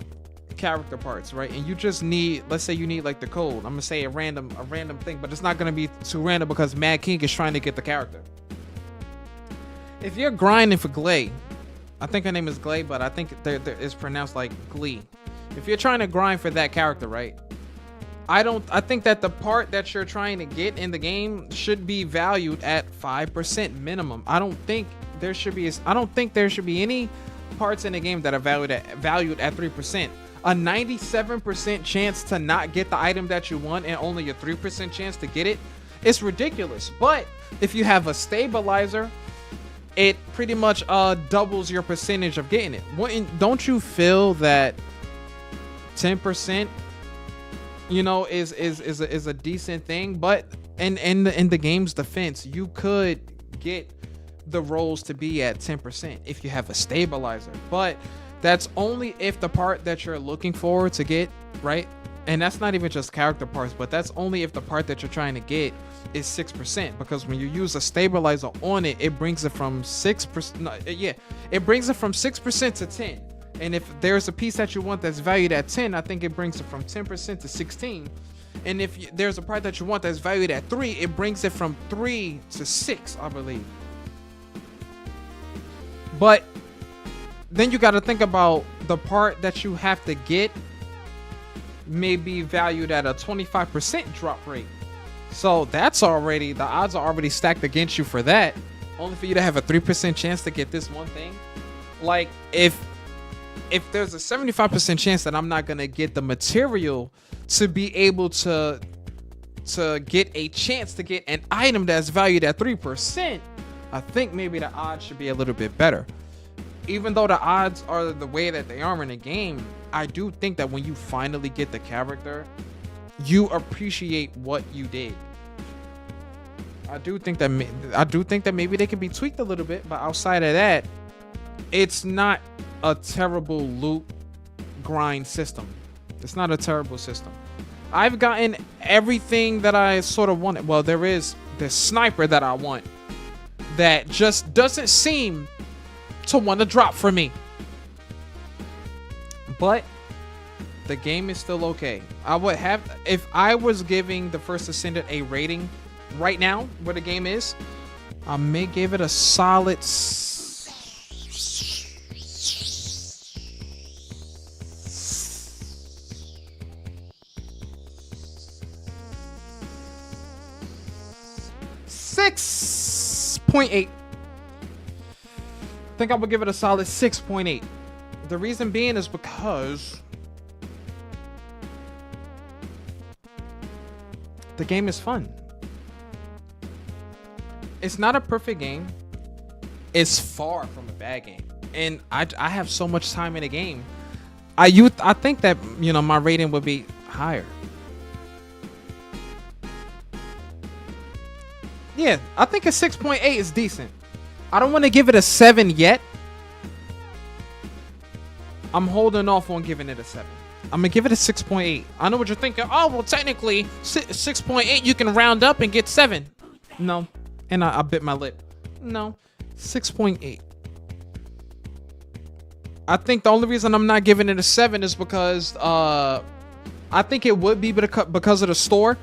character parts, right? And you just need, let's say you need like the code. I'm gonna say a random thing, but it's not gonna be too random because Mad King is trying to get the character. If you're grinding for Glay, I think her name is Glay, but I think it's pronounced like Glee. If you're trying to grind for that character, right? I think that the part that you're trying to get in the game should be valued at 5% minimum. I don't think there should be any parts in the game that are valued at 3%. A 97% chance to not get the item that you want and only a 3% chance to get it, it's ridiculous. But if you have a stabilizer, it pretty much doubles your percentage of getting it. Don't you feel that 10%, you know, is a decent thing? But in the game's defense, you could get the rolls to be at 10% if you have a stabilizer, but that's only if the part that you're looking for to get, right? And that's not even just character parts, but that's only if the part that you're trying to get is 6%, because when you use a stabilizer on it, it brings it from 6%. It brings it from 6% to 10. And if there's a piece that you want that's valued at 10, I think it brings it from 10% to 16. And if there's a part that you want that's valued at 3, it brings it from 3 to 6, I believe. But then you got to think about the part that you have to get may be valued at a 25% drop rate. So that's already, the odds are already stacked against you for that. Only for you to have a 3% chance to get this one thing. Like, if there's a 75% chance that I'm not going to get the material to be able to get a chance to get an item that's valued at 3%, I think maybe the odds should be a little bit better. Even though the odds are the way that they are in the game, I do think that when you finally get the character, you appreciate what you did. I do think that maybe they can be tweaked a little bit, but outside of that, it's not a terrible loot grind system. It's not a terrible system. I've gotten everything that I sort of wanted. Well, there is this sniper that I want that just doesn't seem to want to drop for me. But the game is still okay. I would have, if I was giving the First Ascendant a rating right now, where the game is, I may give it a solid 6.8. I think I would give it a solid 6.8. The reason being is because the game is fun. It's not a perfect game. It's far from a bad game. And I have so much time in the game. I think that, you know, my rating would be higher. Yeah, I think a 6.8 is decent. I don't want to give it a 7 yet. I'm holding off on giving it a 7. I'm gonna give it a 6.8. I know what you're thinking. Oh, well, technically 6.8 you can round up and get 7. No, and I bit my lip. No, 6.8. I think the only reason I'm not giving it a 7 is because I think it would be because of the store.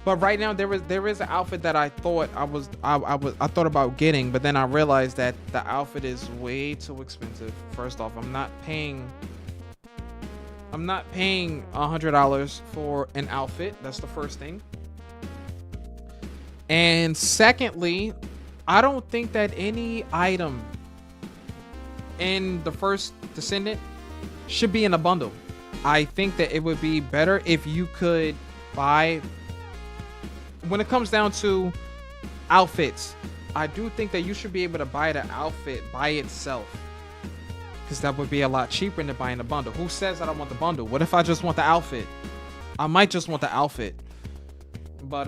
But right now there is an outfit that I thought I thought about getting, but then I realized that the outfit is way too expensive. First off, I'm not paying $100 for an outfit. That's the first thing. And secondly, I don't think that any item in the First Descendant should be in a bundle. I think that it would be better if you could buy. When it comes down to outfits, I do think that you should be able to buy the outfit by itself, because that would be a lot cheaper than buying a bundle. Who says that I want the bundle? What if I just want the outfit? I might just want the outfit. But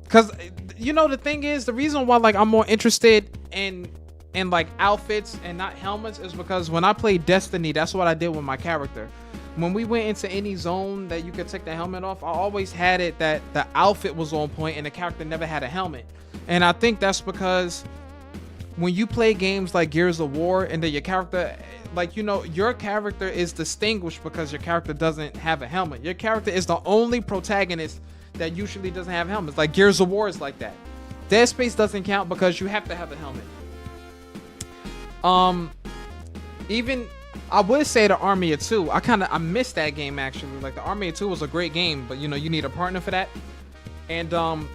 because, you know, the thing is, the reason why like I'm more interested in like outfits and not helmets is because when I played Destiny, that's what I did with my character. When we went into any zone that you could take the helmet off, I always had it that the outfit was on point and the character never had a helmet. And I think that's because when you play games like Gears of War and then your character, like, you know, your character is distinguished because your character doesn't have a helmet. Your character is the only protagonist that usually doesn't have helmets. Like Gears of War is like that. Dead Space doesn't count because you have to have a helmet. I would say the Army of Two. I missed that game actually. Like the Army of Two was a great game, but you know you need a partner for that. And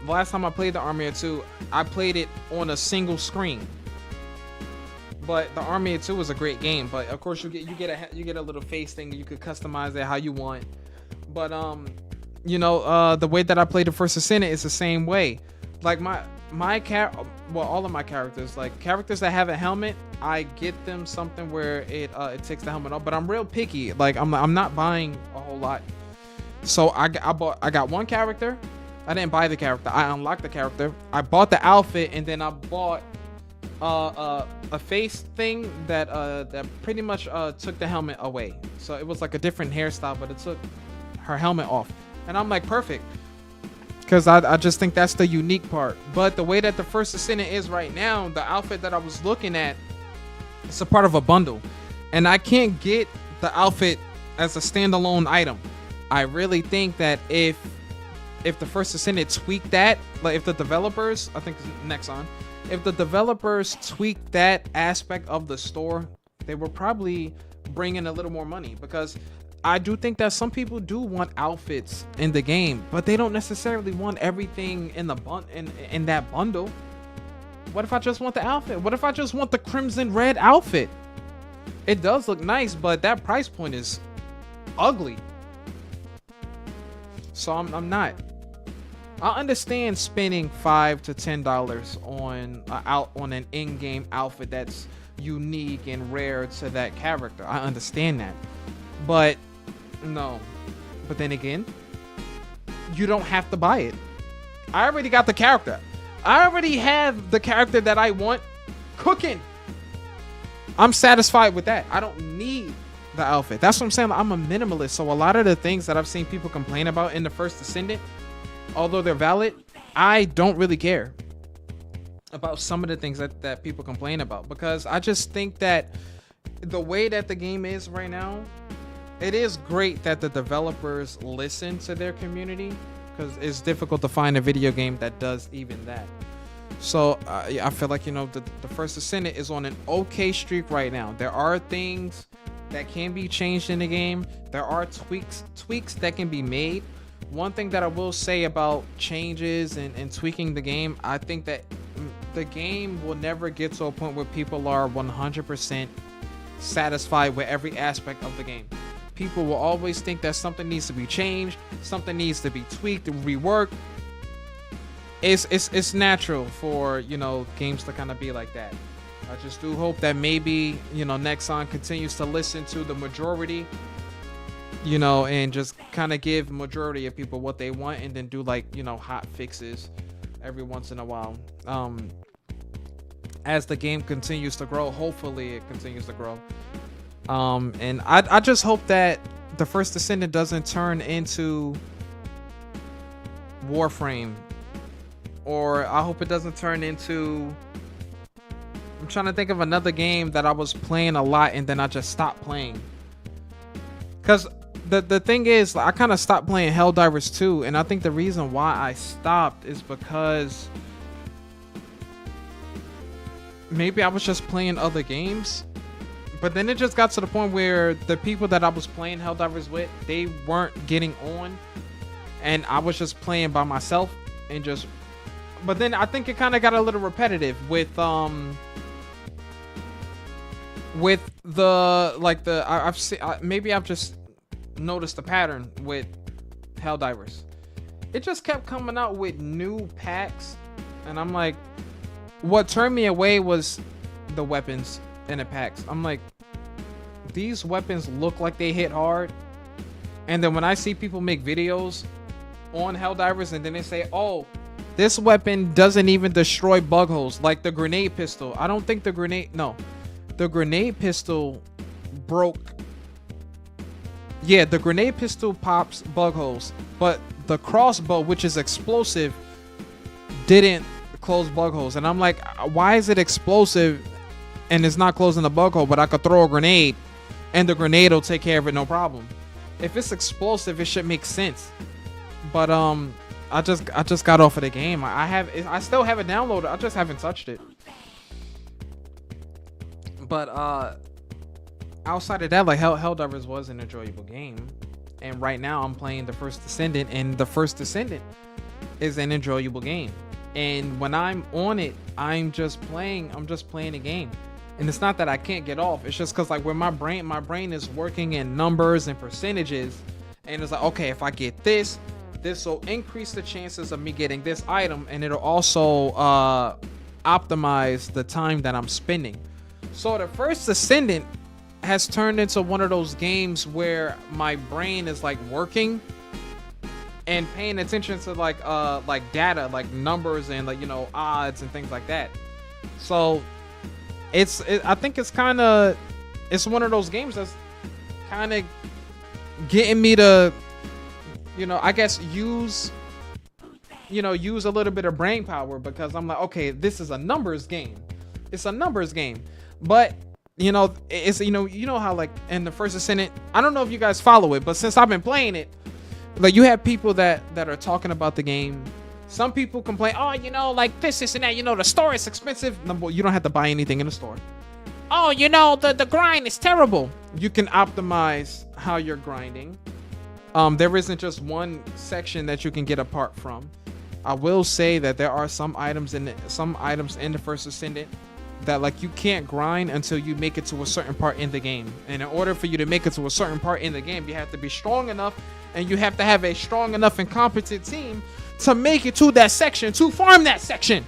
last time I played the Army of Two, I played it on a single screen. But the Army of Two was a great game. But of course you get a little face thing. You could customize it how you want. But you know, the way that I played the First Ascendant is the same way. Like all of my characters, like characters that have a helmet, I get them something where it takes the helmet off. But I'm real picky. Like I'm not buying a whole lot. So I got one character. I didn't buy the character. I unlocked the character. I bought the outfit, and then I bought a face thing that pretty much took the helmet away. So it was like a different hairstyle, but it took her helmet off. And I'm like, perfect. Because I just think that's the unique part. But the way that the First Ascendant is right now, the outfit that I was looking at, it's a part of a bundle. And I can't get the outfit as a standalone item. I really think that if the First Ascendant tweaked that, like if the developers, I think next on, if the developers tweak that aspect of the store, they will probably bring in a little more money. Because I do think that some people do want outfits in the game, but they don't necessarily want everything in the in that bundle. What if I just want the outfit? What if I just want the crimson red outfit? It does look nice, but that price point is ugly. So I'm not. I understand spending $5 to $10 on an in-game outfit that's unique and rare to that character. I understand that, but no. But then again, you don't have to buy it. I already got the character. I already have the character that I want cooking. I'm satisfied with that. I don't need the outfit. That's what I'm saying. I'm a minimalist. So a lot of the things that I've seen people complain about in the First Ascendant, although they're valid, I don't really care about some of the things that people complain about, because I just think that the way that the game is right now, it is great that the developers listen to their community, because it's difficult to find a video game that does even that. So I feel like, you know, the First Ascendant is on an okay streak right now. There are things that can be changed in the game. There are tweaks that can be made. One thing that I will say about changes and tweaking the game, I think that the game will never get to a point where people are 100% satisfied with every aspect of the game. People will always think that something needs to be changed, something needs to be tweaked and reworked. It's natural for, you know, games to kind of be like that. I just do hope that maybe, you know, Nexon continues to listen to the majority, you know, and just kind of give majority of people what they want, and then do, like, you know, hot fixes every once in a while. As the game continues to grow, hopefully it continues to grow. And I just hope that the First Ascendant doesn't turn into Warframe, or I hope it doesn't turn into, I'm trying to think of another game that I was playing a lot and then I just stopped playing. Because the thing is, I kind of stopped playing Helldivers 2, and I think the reason why I stopped is because maybe I was just playing other games. But then it just got to the point where the people that I was playing Helldivers with, they weren't getting on, and I was just playing by myself and just. But then I think it kind of got a little repetitive with the, like, the I've seen, maybe I've just noticed the pattern with Helldivers. It just kept coming out with new packs, and I'm like, what turned me away was the weapons in the packs. I'm like, these weapons look like they hit hard, and then when I see people make videos on Helldivers and then they say, oh, this weapon doesn't even destroy bug holes, like the grenade pistol. I don't think the grenade pistol broke. Yeah, the grenade pistol pops bug holes, but the crossbow, which is explosive, didn't close bug holes. And I'm like, why is it explosive and it's not closing the bug hole, but I could throw a grenade and the grenade will take care of it, no problem? If it's explosive, it should make sense. But I just got off of the game. I still have it downloaded. I just haven't touched it. But outside of that, like Helldivers was an enjoyable game, and right now I'm playing the First Descendant, and the First Descendant is an enjoyable game. And when I'm on it, I'm just playing a game. And it's not that I can't get off. It's just because like when my brain is working in numbers and percentages, and it's like, okay, if I get this will increase the chances of me getting this item, and it'll also optimize the time that I'm spending. So the First Ascendant has turned into one of those games where my brain is like working and paying attention to like data, like numbers and like, you know, odds and things like that. So I think it's one of those games that's kind of getting me to, you know, I guess use a little bit of brain power, because I'm like, okay, this is a numbers game. It's a numbers game. But you know, it's you know how like in the First Ascendant, I don't know if you guys follow it, but since I've been playing it, like you have people that are talking about the game. Some people complain, oh, you know, like this and that, you know, the store is expensive. No, you don't have to buy anything in the store. Oh, you know, the grind is terrible. You can optimize how you're grinding. There isn't just one section that you can get apart from. I will say that there are some items in the First Ascendant that like you can't grind until you make it to a certain part in the game. And in order for you to make it to a certain part in the game, you have to be strong enough, and you have to have a strong enough and competent team to make it to that section, to farm that section.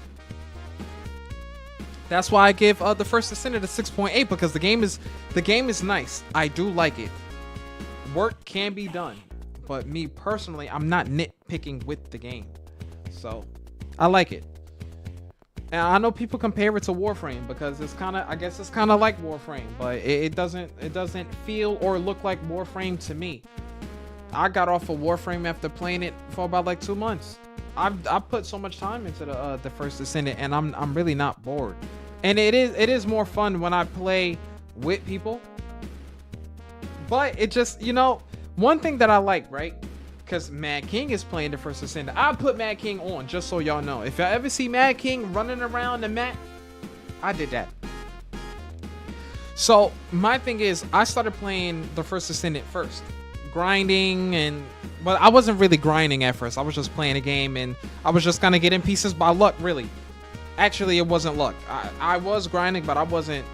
That's why I give the First Ascendant a 6.8, because the game is nice. I do like it. Work can be done, but me personally, I'm not nitpicking with the game. So I like it. And I know people compare it to Warframe because it's kind of like Warframe, but it doesn't feel or look like Warframe to me. I got off of Warframe after playing it for about like 2 months. I put so much time into the First Ascendant, and I'm really not bored. And it is more fun when I play with people. But it just, you know, one thing that I like, right? Because Mad King is playing the First Ascendant. I put Mad King on, just so y'all know. If y'all ever see Mad King running around the map, I did that. So my thing is, I started playing the First Ascendant first, grinding, but I wasn't really grinding at first. I was just playing a game, and I was just kind of getting pieces by luck, really. Actually, it wasn't luck. I was grinding, but I wasn't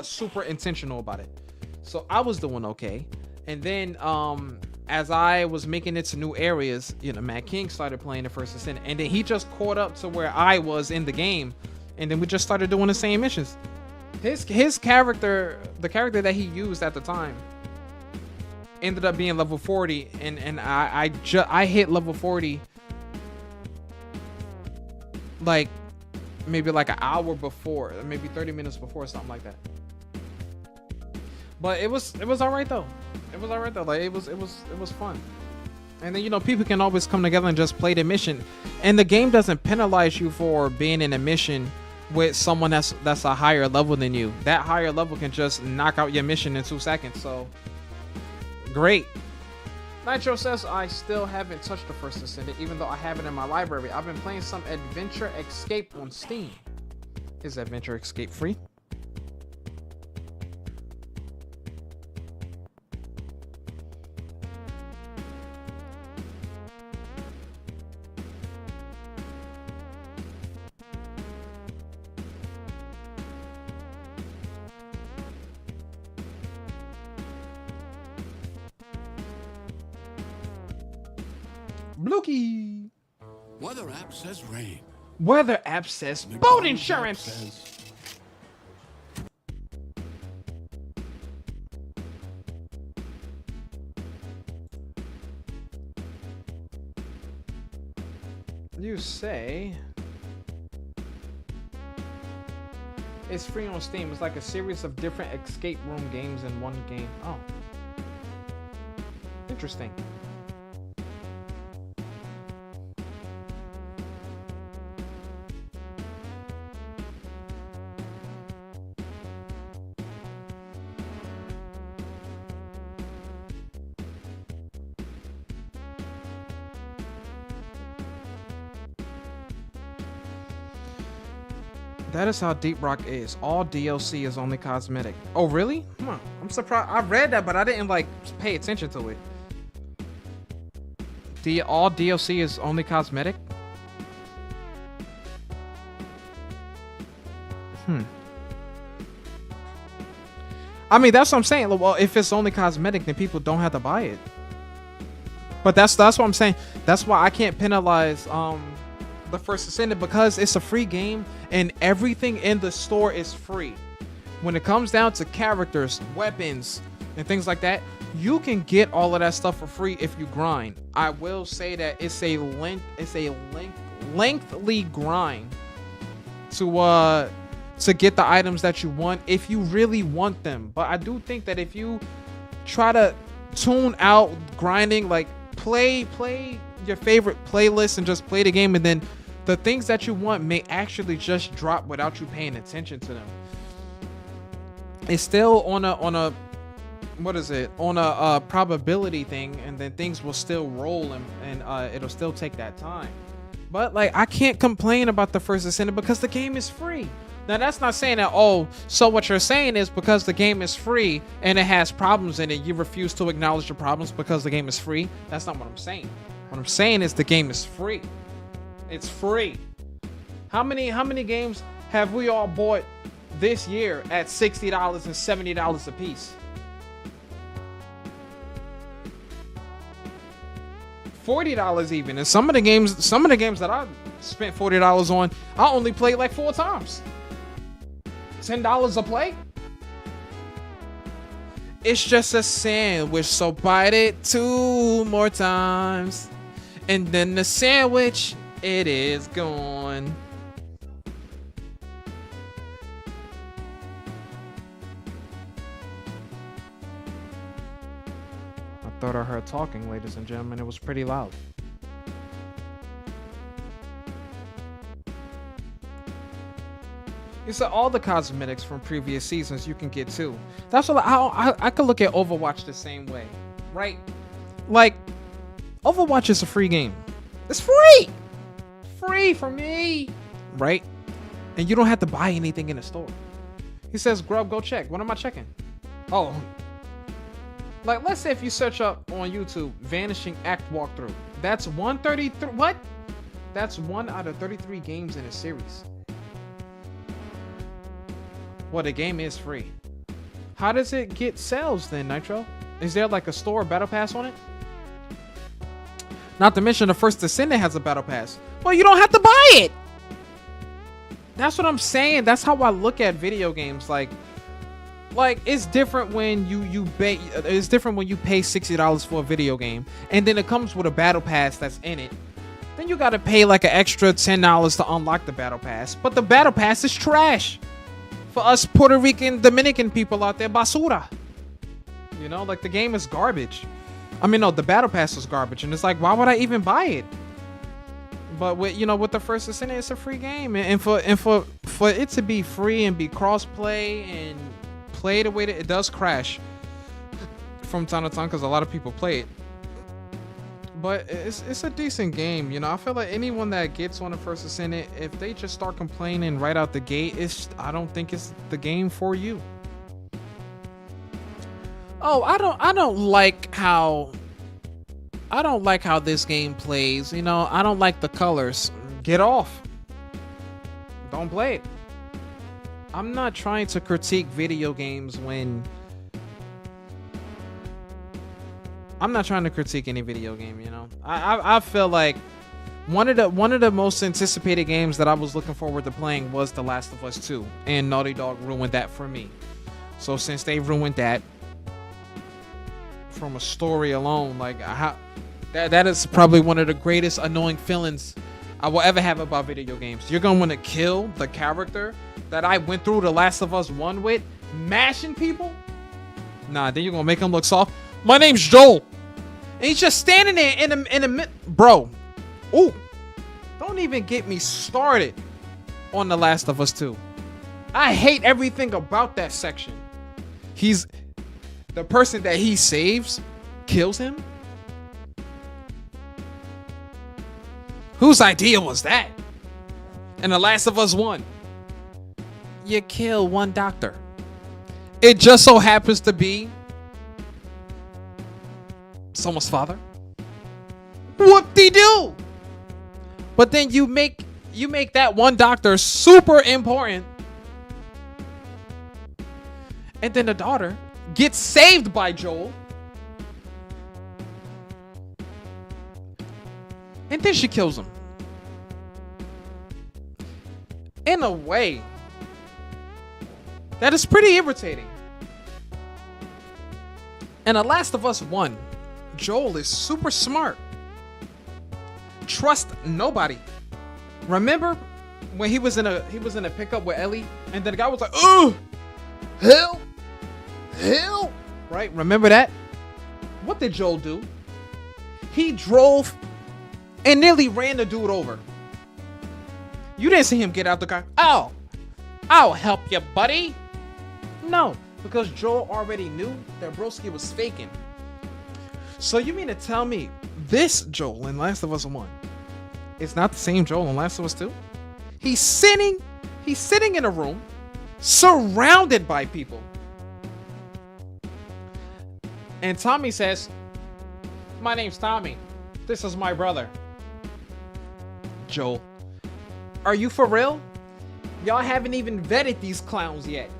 super intentional about it. So I was doing okay. And then as I was making it to new areas, you know, Mad King started playing the First Ascendant, and then he just caught up to where I was in the game, and then we just started doing the same missions. His character, the character that he used at the time, ended up being level 40, and I hit level 40 like maybe like an hour before, maybe 30 minutes before, something like that. But it was all right though. It was all right though. Like it was fun. And then, you know, people can always come together and just play the mission, and the game doesn't penalize you for being in a mission with someone that's a higher level than you. That higher level can just knock out your mission in 2 seconds. So great. Nitro says, I still haven't touched the First Ascendant, even though I have it in my library. I've been playing some Adventure Escape on Steam. Is Adventure Escape free? Blookie. Weather app says rain. Weather app says boat insurance. You say it's free on Steam. It's like a series of different escape room games in one game. Oh, interesting. That is how Deep Rock is. All DLC is only cosmetic. Oh, really? I'm surprised. I read that, but I didn't like pay attention to it. All DLC is only cosmetic? I mean, that's what I'm saying. Well, if it's only cosmetic, then people don't have to buy it. But that's what I'm saying. That's why I can't penalize the First Ascendant, because it's a free game and everything in the store is free. When it comes down to characters, weapons, and things like that, you can get all of that stuff for free if you grind. I will say that it's a lengthy grind to get the items that you want if you really want them. But I do think that if you try to tune out grinding, like play your favorite playlist and just play the game, and then the things that you want may actually just drop without you paying attention to them. It's still on a probability thing, and then things will still roll, and it'll still take that time. But like, I can't complain about the First Ascendant because the game is free. Now, that's not saying that, oh, so what you're saying is because the game is free and it has problems in it, you refuse to acknowledge the problems because the game is free. That's not what I'm saying. What I'm saying is the game is free. It's free. How many games have we all bought this year at $60 and $70 a piece? $40 even. And some of the games that I spent $40 on, I only played like 4 times. $10 a play? It's just a sandwich, so bite it 2 more times. And then the sandwich, it is gone. I thought I heard talking, ladies and gentlemen. It was pretty loud. You said all the cosmetics from previous seasons you can get too. That's what I could look at Overwatch the same way, right? Like, Overwatch is a free game. It's free! Free for me! Right? And you don't have to buy anything in the store. He says, Grub, go check. What am I checking? Oh. Like, let's say if you search up on YouTube, Vanishing Act Walkthrough. That's 133. What? That's 1 out of 33 games in a series. Well, the game is free. How does it get sales then, Nitro? Is there like a store battle pass on it? Not to mention the First Descendant has a battle pass. Well, you don't have to buy it. That's what I'm saying. That's how I look at video games. Like it's different when it's different when you pay $60 for a video game and then it comes with a battle pass that's in it. Then you gotta pay like an extra $10 to unlock the battle pass. But the battle pass is trash. For us Puerto Rican, Dominican people out there, basura. You know, like the game is garbage. I mean, no, the battle pass is garbage, and it's like, why would I even buy it? But with the First Ascendant, it's a free game, and for it to be free and be cross-play and play the way that it does crash from time to time because a lot of people play it. But it's a decent game, you know. I feel like anyone that gets on the First Ascendant, if they just start complaining right out the gate, I don't think it's the game for you. Oh, I don't like how this game plays. You know, I don't like the colors. Get off. Don't play it. I'm not trying to critique video games when I'm not trying to critique any video game, you know. I feel like one of the most anticipated games that I was looking forward to playing was The Last of Us 2, and Naughty Dog ruined that for me. So since they ruined that from a story alone, like that is probably one of the greatest annoying feelings I will ever have about video games. You're gonna want to kill the character that I went through The Last of Us 1 with, mashing people? Nah, then you're gonna make him look soft. My name's Joel. And he's just standing there in the bro. Ooh. Don't even get me started on The Last of Us 2. I hate everything about that section. The person that he saves kills him. Whose idea was that? And The Last of Us 1. you kill one doctor. It just so happens to be someone's father. Whoop-de-doo. But then you make that one doctor super important. And then the daughter gets saved by Joel. And then she kills him. In a way that is pretty irritating. And The Last of Us 1, Joel is super smart. Trust nobody. Remember when he was in a pickup with Ellie, and then the guy was like, "Oh, hell, right? Remember that? What did Joel do? He drove and nearly ran the dude over. You didn't see him get out the car. Oh, I'll help you, buddy. No, because Joel already knew that Broski was faking. So you mean to tell me this Joel in Last of Us 1 is not the same Joel in Last of Us 2? He's sitting in a room surrounded by people. And Tommy says, "My name's Tommy. This is my brother." Joel, are you for real? Y'all haven't even vetted these clowns yet.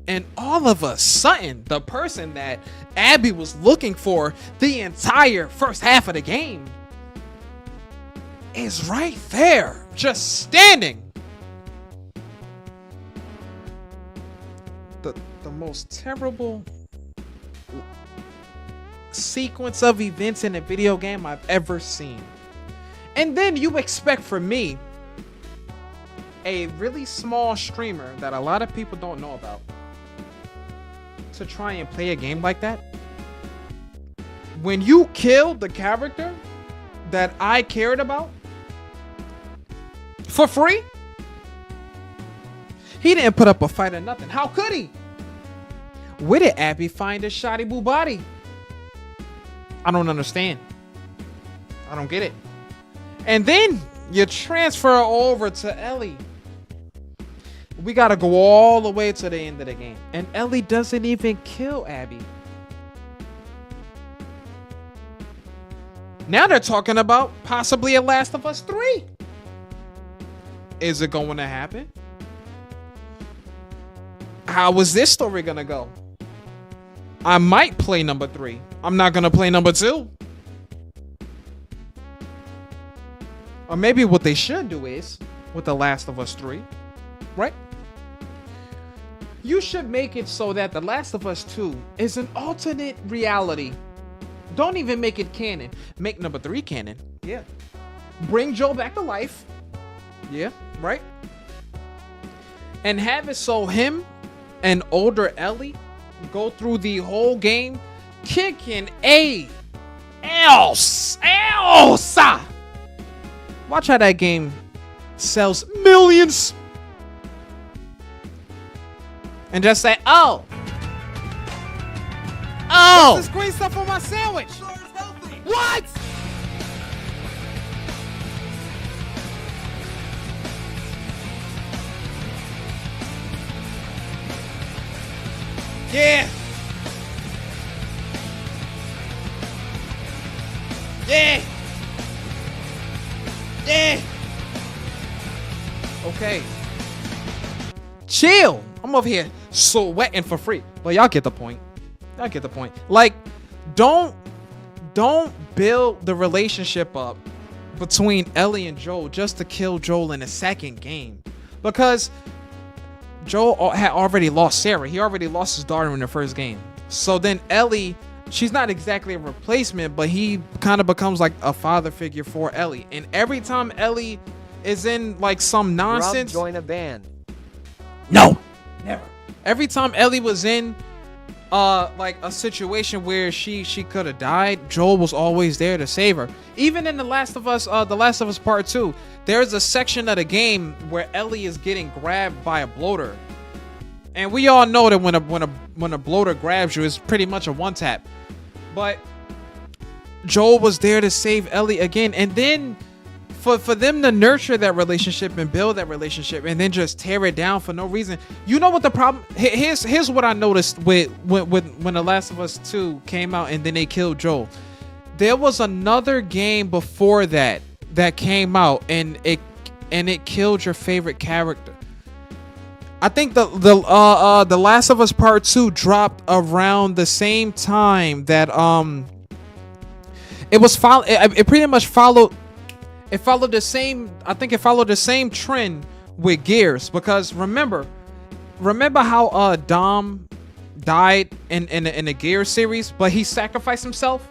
And all of a sudden, the person that Abby was looking for the entire first half of the game is right there, just standing. The most terrible sequence of events in a video game I've ever seen. And then you expect from me, a really small streamer that a lot of people don't know about, to try and play a game like that? When you killed the character that I cared about for free? He didn't put up a fight or nothing. How could he? Where did Abby find a shoddy boo body? I don't understand. I don't get it. And then you transfer over to Ellie. We gotta go all the way to the end of the game. And Ellie doesn't even kill Abby. Now they're talking about possibly a Last of Us 3. Is it going to happen? How is this story gonna go? I might play number 3. I'm not gonna play number 2. Or maybe what they should do is, with The Last of Us 3, right? You should make it so that The Last of Us 2 is an alternate reality. Don't even make it canon. Make number 3 canon. Yeah. Bring Joel back to life. Yeah, right? And have it so him and older Ellie go through the whole game kicking Elsa. Watch how that game sells millions. And just say, oh. What's this green stuff on my sandwich? What? Yeah. Yeah. Yeah. Okay. Chill. I'm over here sweating for free. But y'all get the point. Y'all get the point. Like, don't build the relationship up between Ellie and Joel just to kill Joel in the second game. Because Joel had already lost Sarah. He already lost his daughter in the first game. So then Ellie, she's not exactly a replacement, but he kind of becomes like a father figure for Ellie. And every time Ellie is in like some nonsense, join a band. No, never. Every time Ellie was in like a situation where she could have died, Joel was always there to save her. Even in The Last of Us Part 2, there's a section of the game where Ellie is getting grabbed by a bloater. And we all know that when a bloater grabs you, it's pretty much a one tap. But Joel was there to save Ellie again. And then for them to nurture that relationship and build that relationship and then just tear it down for no reason. You know what the problem? Here's what I noticed with when The Last of Us 2 came out and then they killed Joel. There was another game before that came out and it killed your favorite character. I think the Last of Us Part 2 dropped around the same time that it pretty much followed the same. I think it followed the same trend with Gears, because remember how Dom died in the Gears series, but he sacrificed himself.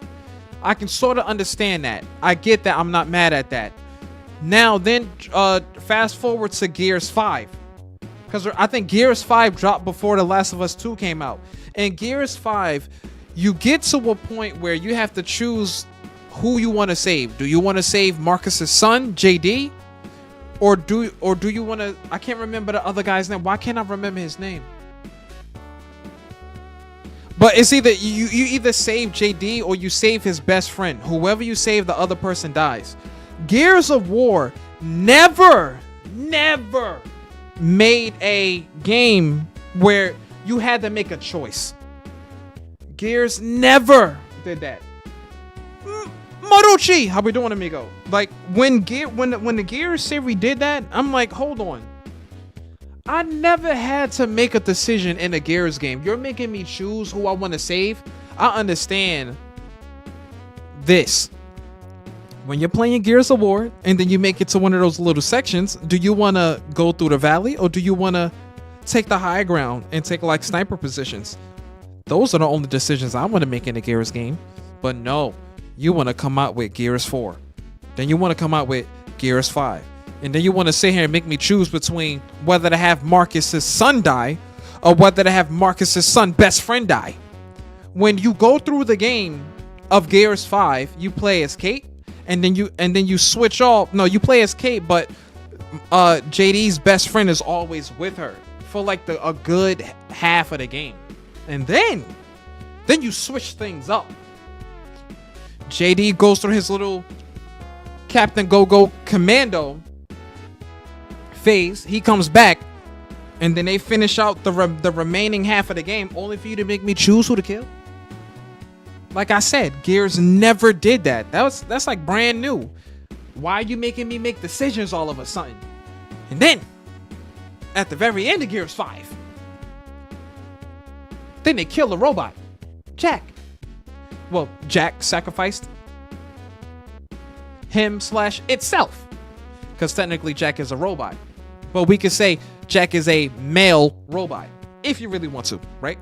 I can sort of understand that. I get that. I'm not mad at that. Now then, fast forward to Gears 5, because I think Gears 5 dropped before The Last of Us 2 came out. And Gears 5, you get to a point where you have to choose who you want to save. Do you want to save Marcus's son, JD? Or do you want to... I can't remember the other guy's name. Why can't I remember his name? But it's either you either save JD or you save his best friend. Whoever you save, the other person dies. Gears of War never made a game where you had to make a choice. Gears never did that. Marucci, how we doing, amigo? Like when the Gears series did that, I'm like, hold on. I never had to make a decision in a Gears game. You're making me choose who I want to save. I understand this. When you're playing Gears of War and then you make it to one of those little sections, do you want to go through the valley or do you want to take the high ground and take like sniper positions? Those are the only decisions I want to make in a Gears game. But no, you want to come out with Gears 4. Then you want to come out with Gears 5. And then you want to sit here and make me choose between whether to have Marcus's son die or whether to have Marcus's son best friend die. When you go through the game of Gears 5, you play as Kate, and then you switch off. No, you play as Kate, but JD's best friend is always with her for like a good half of the game. And then you switch things up. JD goes through his little Captain Go-Go Commando phase. He comes back, and then they finish out the remaining half of the game, only for you to make me choose who to kill. Like I said, Gears never did that. That's like brand new. Why are you making me make decisions all of a sudden? And then, at the very end of Gears 5, then they kill the robot, Jack. Well, Jack sacrificed him/itself, because technically Jack is a robot. But we could say Jack is a male robot, if you really want to, right?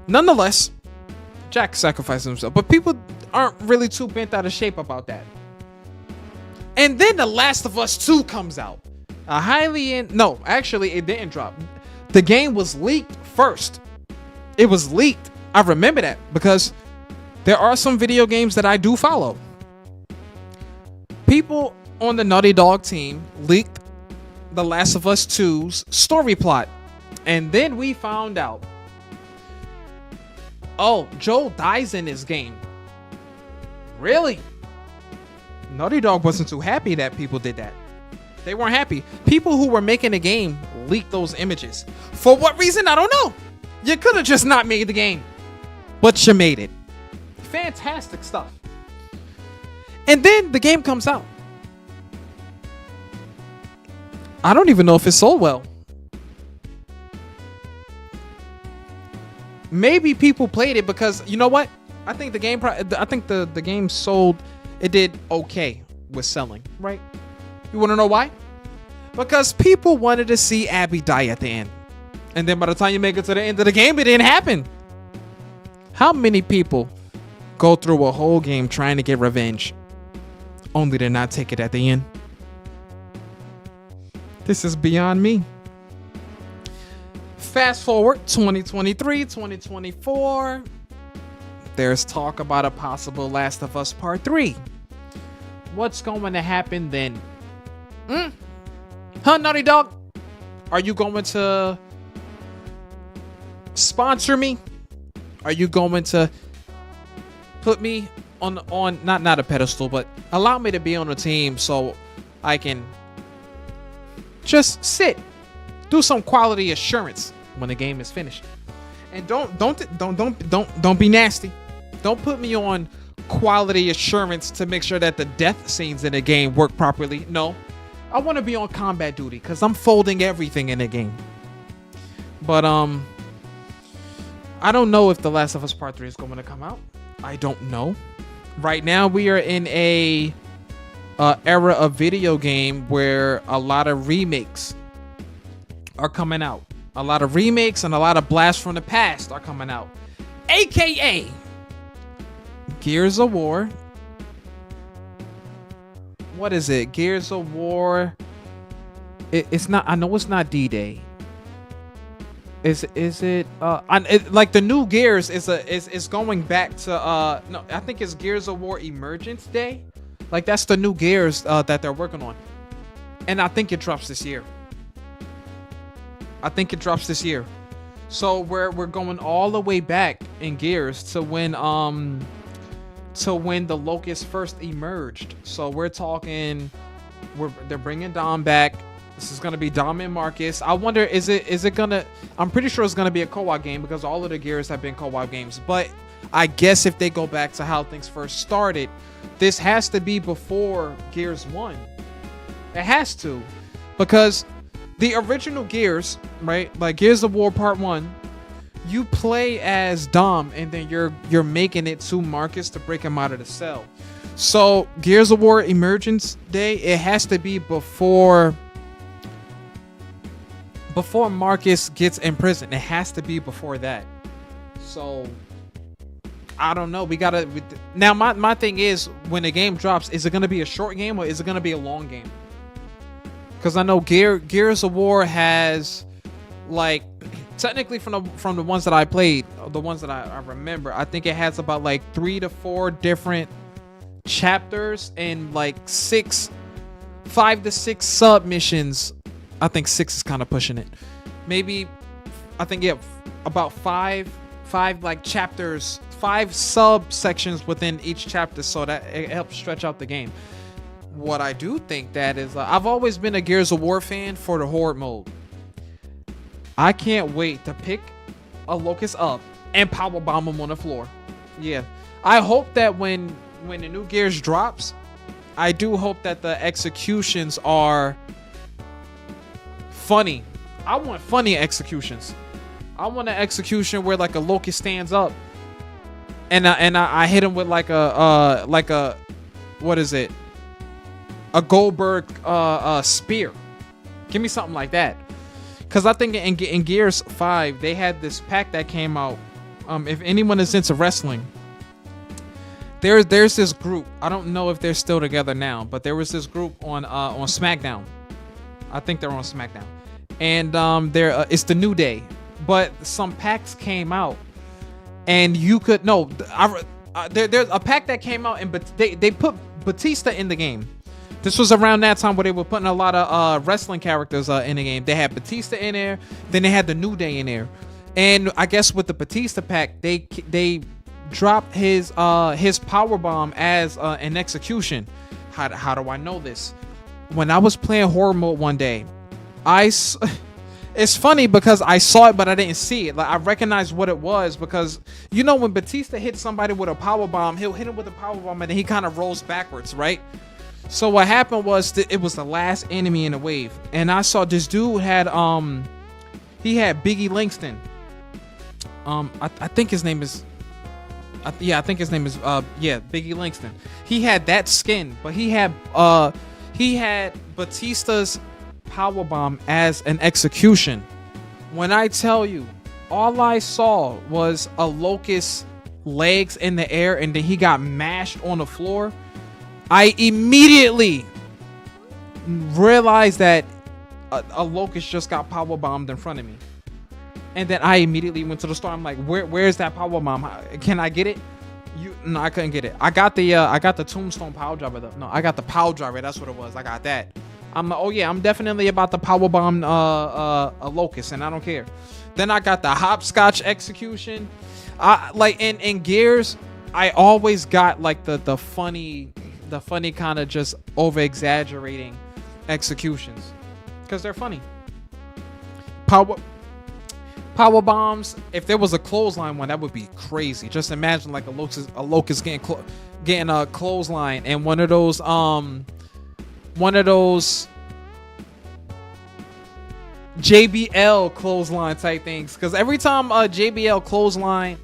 Nonetheless, Jack sacrificed himself. But people aren't really too bent out of shape about that. And then The Last of Us 2 comes out. No, actually, it didn't drop. The game was leaked first. It was leaked. I remember that because there are some video games that I do follow. People on the Naughty Dog team leaked The Last of Us 2's story plot. And then we found out, oh, Joel dies in this game. Really? Naughty Dog wasn't too happy that people did that. They weren't happy. People who were making the game leaked those images. For what reason? I don't know. You could have just not made the game, but you made it. Fantastic stuff. And then the game comes out. I don't even know if it sold well. Maybe people played it because, you know what? I think the game sold. It did okay with selling, right? You want to know why? Because people wanted to see Abby die at the end. And then by the time you make it to the end of the game, it didn't happen. How many people go through a whole game trying to get revenge, only to not take it at the end? This is beyond me. Fast forward 2023, 2024. There's talk about a possible Last of Us Part 3. What's going to happen then? Huh, Naughty Dog? Are you going to sponsor me? Are you going to put me on not a pedestal, but allow me to be on a team so I can just sit, do some quality assurance when the game is finished. And don't be nasty. Don't put me on quality assurance to make sure that the death scenes in the game work properly. No, I want to be on combat duty because I'm folding everything in the game. But I don't know if The Last of Us Part 3 is going to come out. I don't know. Right now we are in a era of video game where a lot of remakes are coming out. A lot of remakes and a lot of blasts from the past are coming out. AKA Gears of War. What is it? Gears of War. It's not. I know it's not D-Day. Is it? Like the new Gears is going back to no. I think it's Gears of War Emergence Day. Like that's the new Gears that they're working on, and I think it drops this year. So we're going all the way back in Gears to when the Locusts first emerged. So we're talking, they're bringing Dom back. This is gonna be Dom and Marcus. I wonder, is it gonna? I'm pretty sure it's gonna be a co-op game because all of the Gears have been co-op games. But I guess if they go back to how things first started, this has to be before Gears 1. It has to, because the original Gears, right? Like Gears of War Part 1, you play as Dom and then you're making it to Marcus to break him out of the cell. So Gears of War Emergence Day, it has to be before Marcus gets in prison. It has to be before that. So I don't know. Now my thing is, when the game drops, is it going to be a short game or is it going to be a long game? Because I know Gears of War has, like, technically from the ones that I played, the ones that I remember, I think it has about like 3 to 4 different chapters and like 5 to 6 submissions. I think 6 is kind of pushing it. Maybe, I think, yeah, about 5 like chapters, 5 subsections within each chapter, so that it helps stretch out the game. What I do think that is, I've always been a Gears of War fan for the horde mode. I can't wait to pick a Locust up and power bomb him on the floor. Yeah, I hope that when the new Gears drops, I do hope that the executions are funny. I want funny executions. I want an execution where like a Locust stands up and I hit him with like a what is it? A Goldberg spear. Give me something like that. Because I think in Gears 5, they had this pack that came out. If anyone is into wrestling, there's this group. I don't know if they're still together now, but there was this group on SmackDown. I think they're on SmackDown. And it's the New Day. But some packs came out. And you could... No, there's a pack that came out, and they put Batista in the game. This was around that time where they were putting a lot of wrestling characters in the game. They had Batista in there, then they had the New Day in there, and I guess with the Batista pack, they dropped his power bomb as an execution. How do I know this? When I was playing horror mode one day, it's funny because I saw it but I didn't see it. Like, I recognized what it was because, you know, when Batista hits somebody with a power bomb, he'll hit him with a power bomb and then he kind of rolls backwards, right? So what happened was it was the last enemy in the wave, and I saw this dude had he had Biggie Langston. I think his name is Biggie Langston. He had that skin, but he had Batista's power bomb as an execution. When I tell you, all I saw was a Locust legs in the air, and then he got mashed on the floor. I immediately realized that a Locust just got power bombed in front of me, and then I immediately went to the store. I'm like, where's that power bomb? Can I get it? No, I couldn't get it. I got the Tombstone power driver though. No, I got the power driver. That's what it was. I got that. I'm like, oh yeah, I'm definitely about to power bomb a Locust, and I don't care. Then I got the hopscotch execution. Like in Gears, I always got like the funny kind of just over exaggerating executions because they're funny. Power bombs. If there was a clothesline one, that would be crazy. Just imagine like a locust getting a clothesline and one of those JBL clothesline type things. Because every time a JBL clothesline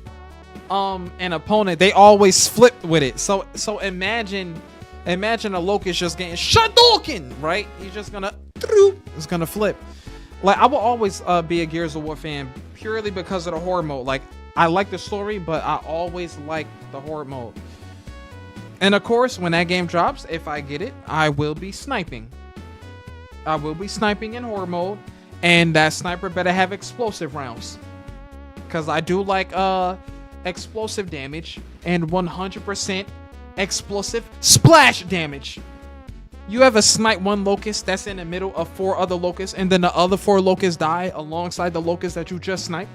an opponent, they always flip with it. So imagine a locust just getting Shadouken, right? He's just gonna it's gonna flip. Like I will always be a Gears of War fan purely because of the horde mode. Like I like the story, but I always like the horde mode. And of course, when that game drops, if I get it, I will be sniping. I will be sniping in horde mode, and that sniper better have explosive rounds, because I do like explosive damage and 100% explosive splash damage. You ever snipe one locust that's in the middle of 4 other locusts, and then the other 4 locusts die alongside the locust that you just sniped?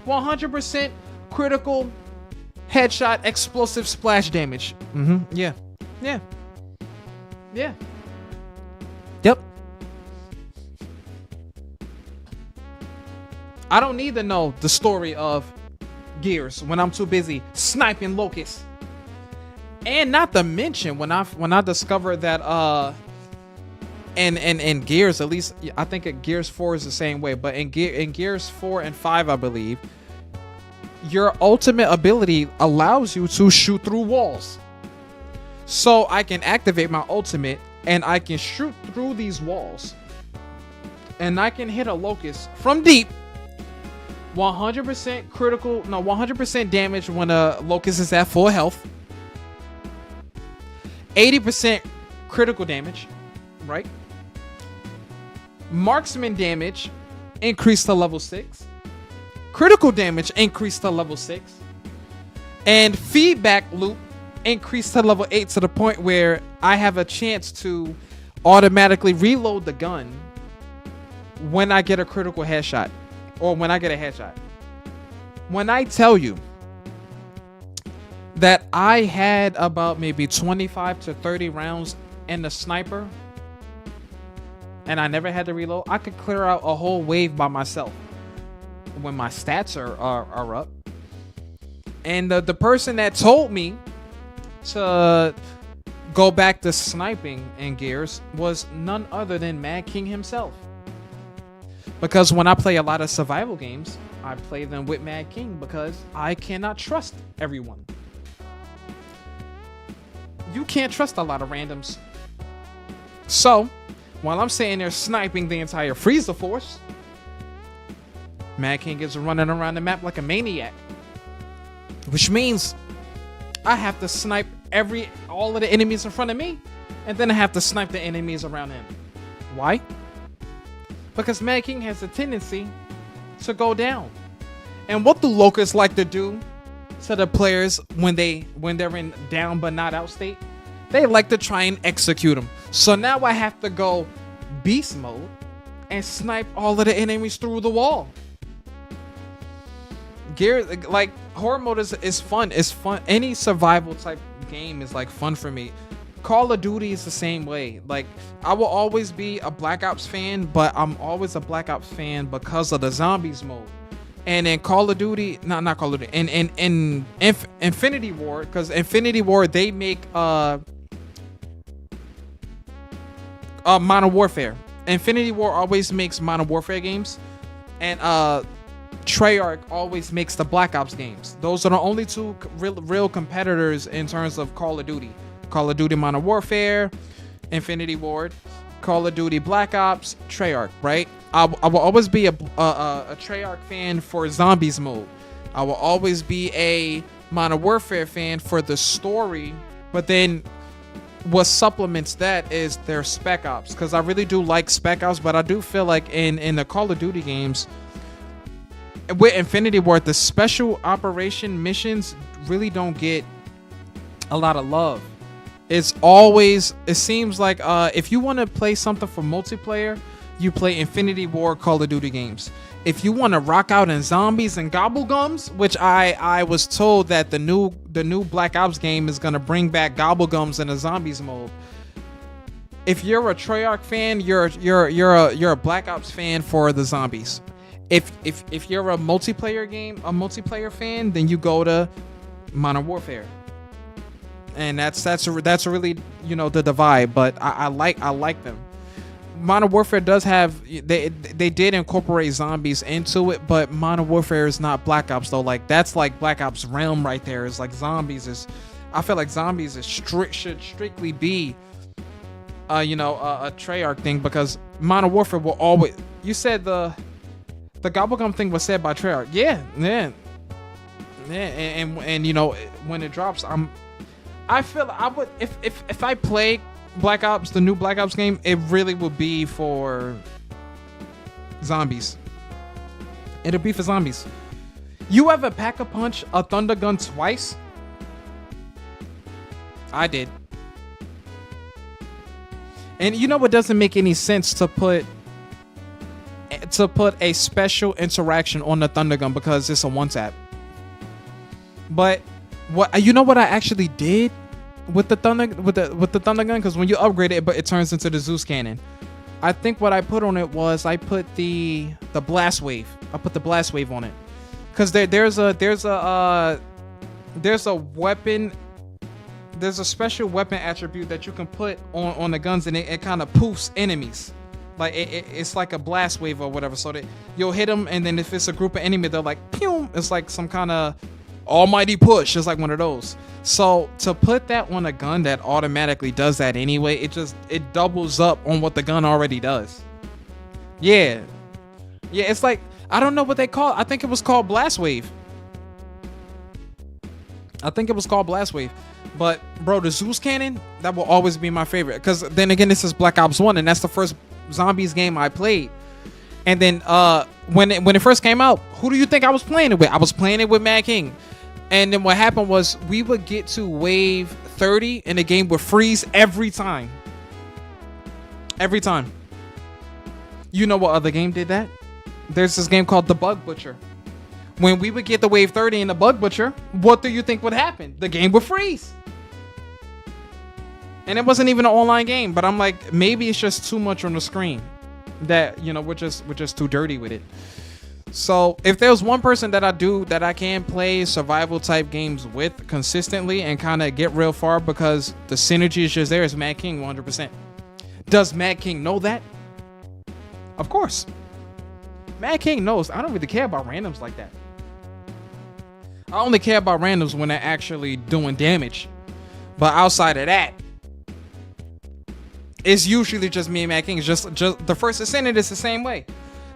100% critical headshot explosive splash damage. Yeah. Yep. I don't need to know the story of Gears when I'm too busy sniping locusts. And not to mention when I discovered that in Gears, at least I think Gears 4 is the same way, but in Gears 4 and 5, I believe, your ultimate ability allows you to shoot through walls. So I can activate my ultimate and I can shoot through these walls. And I can hit a locust from deep. 100% critical, no, 100% damage when a locust is at full health. 80% critical damage, right? Marksman damage increased to level 6. Critical damage increased to level 6. And feedback loop increased to level 8 to the point where I have a chance to automatically reload the gun when I get a critical headshot. Or when I get a headshot. When I tell you that I had about maybe 25 to 30 rounds in the sniper and I never had to reload, I could clear out a whole wave by myself when my stats are up. And the person that told me to go back to sniping in Gears was none other than Mad King himself. Because when I play a lot of survival games, I play them with Mad King because I cannot trust everyone. You can't trust a lot of randoms. So, while I'm sitting there sniping the entire Freezer Force, Mad King is running around the map like a maniac. Which means I have to snipe all of the enemies in front of me, and then I have to snipe the enemies around him. Why? Because Mad King has a tendency to go down. And what do locusts like to do to the players when they're in down but not out state? They like to try and execute them. So now I have to go beast mode and snipe all of the enemies through the wall. Gear, like horde mode is fun. It's fun. Any survival type game is like fun for me. Call of Duty is the same way. Like I will always be a Black Ops fan, but I'm always a Black Ops fan because of the zombies mode. And in Call of Duty, not Call of Duty, in Infinity War, because Infinity War they make Modern Warfare. Infinity War always makes Modern Warfare games, and Treyarch always makes the Black Ops games. Those are the only two real competitors in terms of Call of Duty. Call of Duty Modern Warfare, Infinity Ward, Call of Duty Black Ops, Treyarch, right? I will always be a Treyarch fan for zombies mode. I will always be a Modern Warfare fan for the story, but then what supplements that is their Spec Ops, because I really do like Spec Ops, but I do feel like in the Call of Duty games, with Infinity Ward, the special operation missions really don't get a lot of love. It seems like if you want to play something for multiplayer, you play Infinity War Call of Duty games. If you want to rock out in zombies and gobblegums, which I was told that the new Black Ops game is gonna bring back gobblegums in a zombies mode. If you're a Treyarch fan, you're a Black Ops fan for the zombies. If you're a multiplayer fan, then you go to Modern Warfare. And that's really, you know, the divide. But I like them. Modern Warfare does have they did incorporate zombies into it, but Modern Warfare is not Black Ops though. Like that's like Black Ops realm right there. It's like zombies is. I feel like zombies is should strictly be, a Treyarch thing, because Modern Warfare will always. You said the Gobblegum thing was said by Treyarch. Yeah, and you know when it drops, I feel I would if I play Black Ops, the new Black Ops game, it really would be for zombies. It'll be for zombies. You ever pack a punch a thunder gun twice? I did. And you know it doesn't make any sense to put a special interaction on the thunder gun because it's a one tap. But what you know what I actually did with the thunder gun, because when you upgrade it, but it turns into the Zeus cannon. I think what I put on it was I put the blast wave. I put the blast wave on it because there's a weapon. There's a special weapon attribute that you can put on the guns, and it kind of poofs enemies. Like it's like a blast wave or whatever, so that you'll hit them, and then if it's a group of enemies, they're like, pew! It's like some kind of almighty push. It's like one of those. So to put that on a gun that automatically does that anyway, it doubles up on what the gun already does. Yeah, it's like, I don't know what they call it. I think it was called blast wave. But bro, the Zeus cannon, that will always be my favorite, because then again, this is Black Ops 1, and that's the first zombies game I played. And then when it first came out, who do you think I was playing it with? I was playing it with Mad King. And then what happened was we would get to wave 30 and the game would freeze every time. Every time. You know what other game did that? There's this game called The Bug Butcher. When we would get the wave 30 in The Bug Butcher, what do you think would happen? The game would freeze. And it wasn't even an online game, but I'm like, maybe it's just too much on the screen that, you know, we're just too dirty with it. So if there's one person that I can play survival type games with consistently and kind of get real far because the synergy is just there, is Mad King 100%. Does Mad King know that? Of course. Mad King knows I don't really care about randoms like that. I only care about randoms when they're actually doing damage. But outside of that, it's usually just me and Mad King. It's just the First Ascendant is the same way.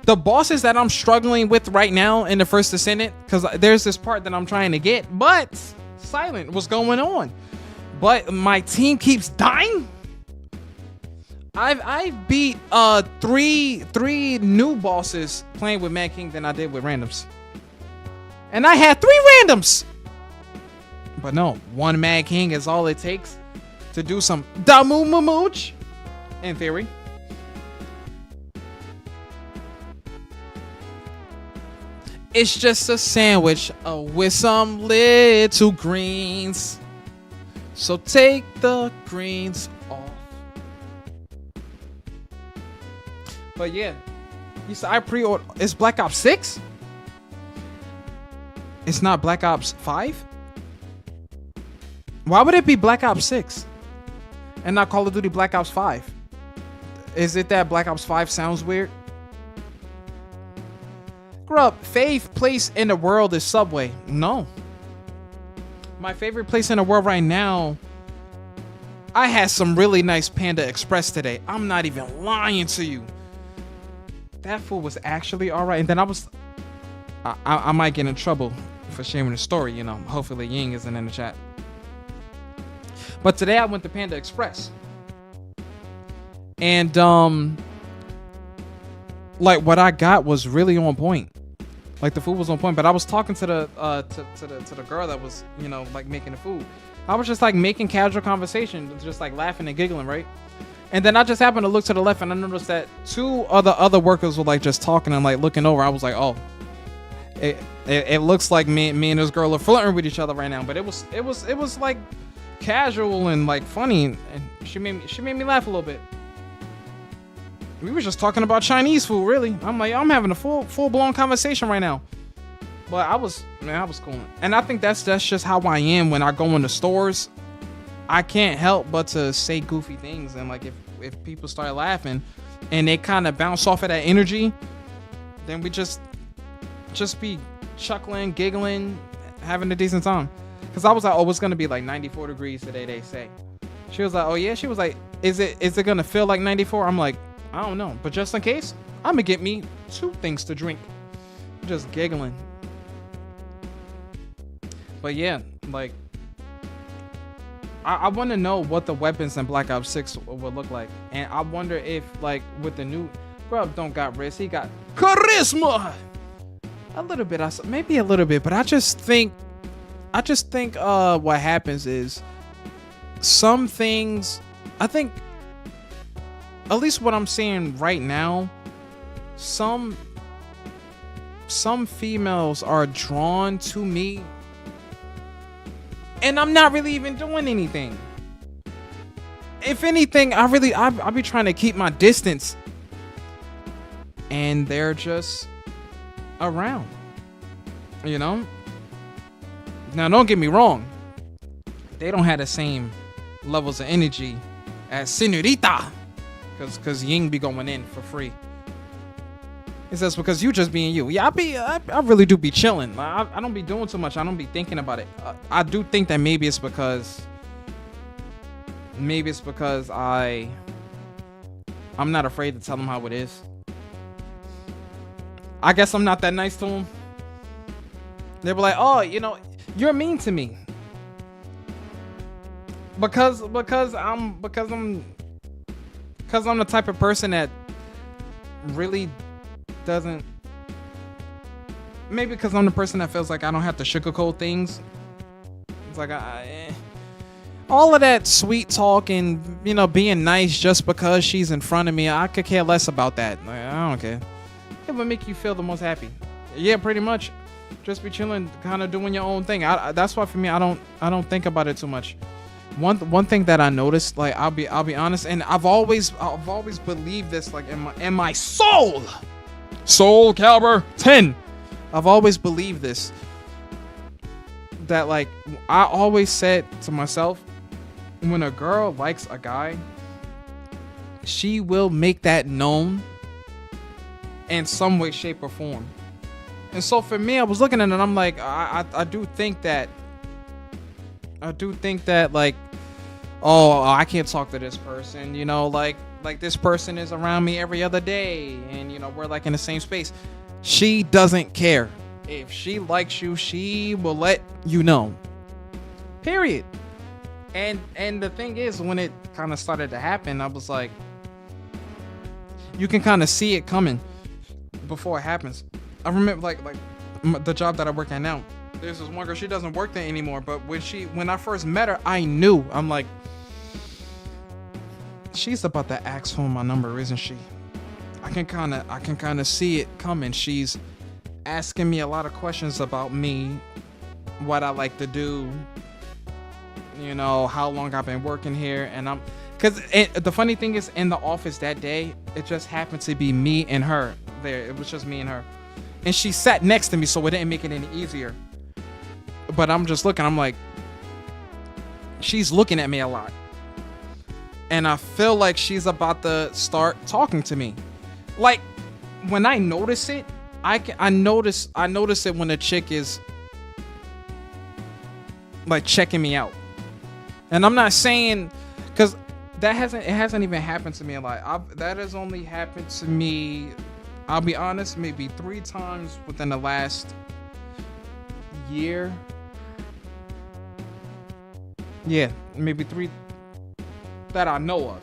The bosses that I'm struggling with right now in the First Ascendant, because there's this part that I'm trying to get, but silent, what's going on? But my team keeps dying. I've beat three new bosses playing with Mad King than I did with randoms. And I had 3 randoms. But no, one Mad King is all it takes to do some damooch, in theory. It's just a sandwich with some little greens. So take the greens off. But yeah, you said I pre-order. It's Black Ops 6? It's not Black Ops 5? Why would it be Black Ops 6 and not Call of Duty Black Ops 5? Is it that Black Ops 5 sounds weird? Grub, favorite place in the world is Subway. No. My favorite place in the world right now, I had some really nice Panda Express today. I'm not even lying to you. That food was actually all right. And then I might get in trouble for sharing the story, you know. Hopefully Ying isn't in the chat. But today I went to Panda Express. And like what I got was really on point. Like the food was on point, but I was talking to the girl that was, like making the food. I was just like making casual conversation, just like laughing and giggling, right? And then I just happened to look to the left, and I noticed that two other workers were like just talking and like looking over. I was like, oh, it looks like me and this girl are flirting with each other right now. But it was like casual and like funny, and she made me laugh a little bit. We were just talking about Chinese food, really. I'm like, I'm having a full blown conversation right now. But I was cool. And I think that's just how I am when I go into stores. I can't help but to say goofy things, and like if people start laughing and they kind of bounce off of that energy, then we just be chuckling, giggling, having a decent time. Cause I was like, oh, it's gonna be like 94 degrees today, they say. She was like, oh yeah. She was like, is it gonna feel like 94? I'm like, I don't know, but just in case, I'm gonna get me 2 things to drink. Just giggling. But yeah, like, I want to know what the weapons in Black Ops 6 would look like. And I wonder if, like, with the new... Bro, don't got wrist. He got charisma! A little bit. Maybe a little bit. But I just think what happens is some things... I think, at least what I'm seeing right now, some females are drawn to me, and I'm not really even doing anything. If anything, I'll be trying to keep my distance, and they're just around, you know? Now, don't get me wrong. They don't have the same levels of energy as Senorita, because Ying be going in for free. It says because you just being you. Yeah, I really do be chilling. I don't be doing too much. I don't be thinking about it. I do think that maybe it's because I'm not afraid to tell them how it is. I guess I'm not that nice to them. They were like, oh, you know, you're mean to me. Because I'm the type of person that really doesn't, maybe because I'm the person that feels like I don't have to sugarcoat things. It's like all of that sweet talk and, you know, being nice just because she's in front of me, I could care less about that. Like, I don't care. It would make you feel the most happy. Yeah, pretty much. Just be chilling, kind of doing your own thing. That's why for me, I don't think about it too much. One thing that I noticed, like, I'll be honest, and I've always believed this, like, in my soul caliber 10. I've always believed this, that, like, I always said to myself, when a girl likes a guy, she will make that known in some way, shape, or form. And so for me, I was looking at it and I'm like, I do think that, like, oh, I can't talk to this person, you know, like this person is around me every other day, and, you know, we're like in the same space. She doesn't care. If she likes you, she will let you know. Period. And the thing is, when it kind of started to happen, I was like, you can kind of see it coming before it happens. I remember like the job that I work at now. There's this one girl, she doesn't work there anymore, but when I first met her, I knew. I'm like, she's about to ask for my number, isn't she? I can kind of see it coming. She's asking me a lot of questions about me, what I like to do, you know, how long I've been working here, and because the funny thing is, in the office that day, it just happened to be me and her there. It was just me and her, and she sat next to me, so it didn't make it any easier. But I'm just looking, I'm like, she's looking at me a lot, and I feel like she's about to start talking to me. Like, when I notice it, I notice it when a chick is like checking me out. And I'm not saying, because it hasn't even happened to me a lot. That has only happened to me, I'll be honest, maybe 3 times within the last year. Yeah, maybe 3 that I know of.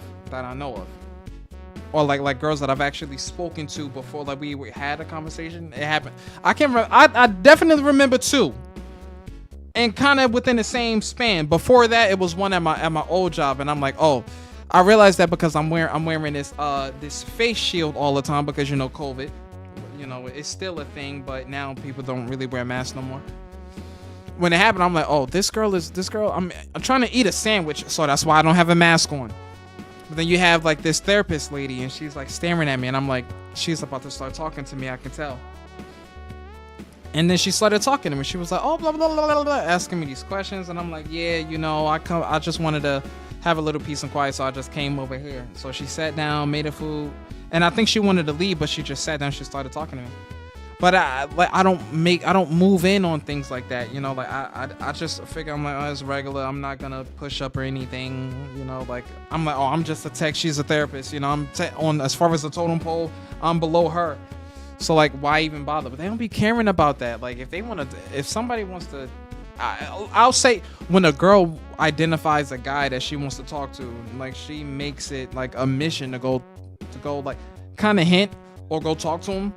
Or like girls that I've actually spoken to before, like we had a conversation. It happened. I can't remember. I definitely remember 2. And kind of within the same span. Before that, it was one at my old job, and I'm like, oh, I realized that because I'm wearing this face shield all the time because you know COVID. You know, it's still a thing, but now people don't really wear masks no more. When it happened, I'm like, oh, this girl. I'm trying to eat a sandwich, so that's why I don't have a mask on. But then you have like this therapist lady, and she's like staring at me, and I'm like, she's about to start talking to me. I can tell. And then she started talking to me. She was like, oh, blah blah blah blah blah, asking me these questions, and I'm like, yeah, you know, I just wanted to have a little peace and quiet, so I just came over here. So she sat down, made her food, and I think she wanted to leave, but she just sat down. She started talking to me. But I don't move in on things like that, you know. Like I just figure I'm like, oh, it's regular. I'm not gonna push up or anything, you know. Like I'm like, oh, I'm just a tech. She's a therapist, you know. I'm on as far as the totem pole, I'm below her. So like, why even bother? But they don't be caring about that. Like if somebody wants to, I'll say when a girl identifies a guy that she wants to talk to, like she makes it like a mission to go like kind of hint or go talk to him.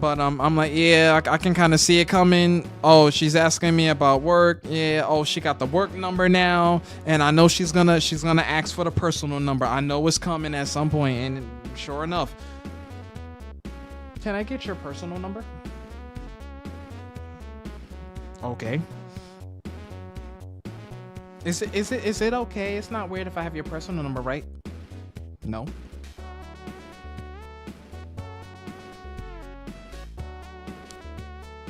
But I'm like, yeah, I can kind of see it coming. Oh, she's asking me about work. Yeah. Oh, she got the work number now, and I know she's gonna ask for the personal number. I know it's coming at some point, and sure enough. Can I get your personal number? Okay. Is it okay? It's not weird if I have your personal number, right? No.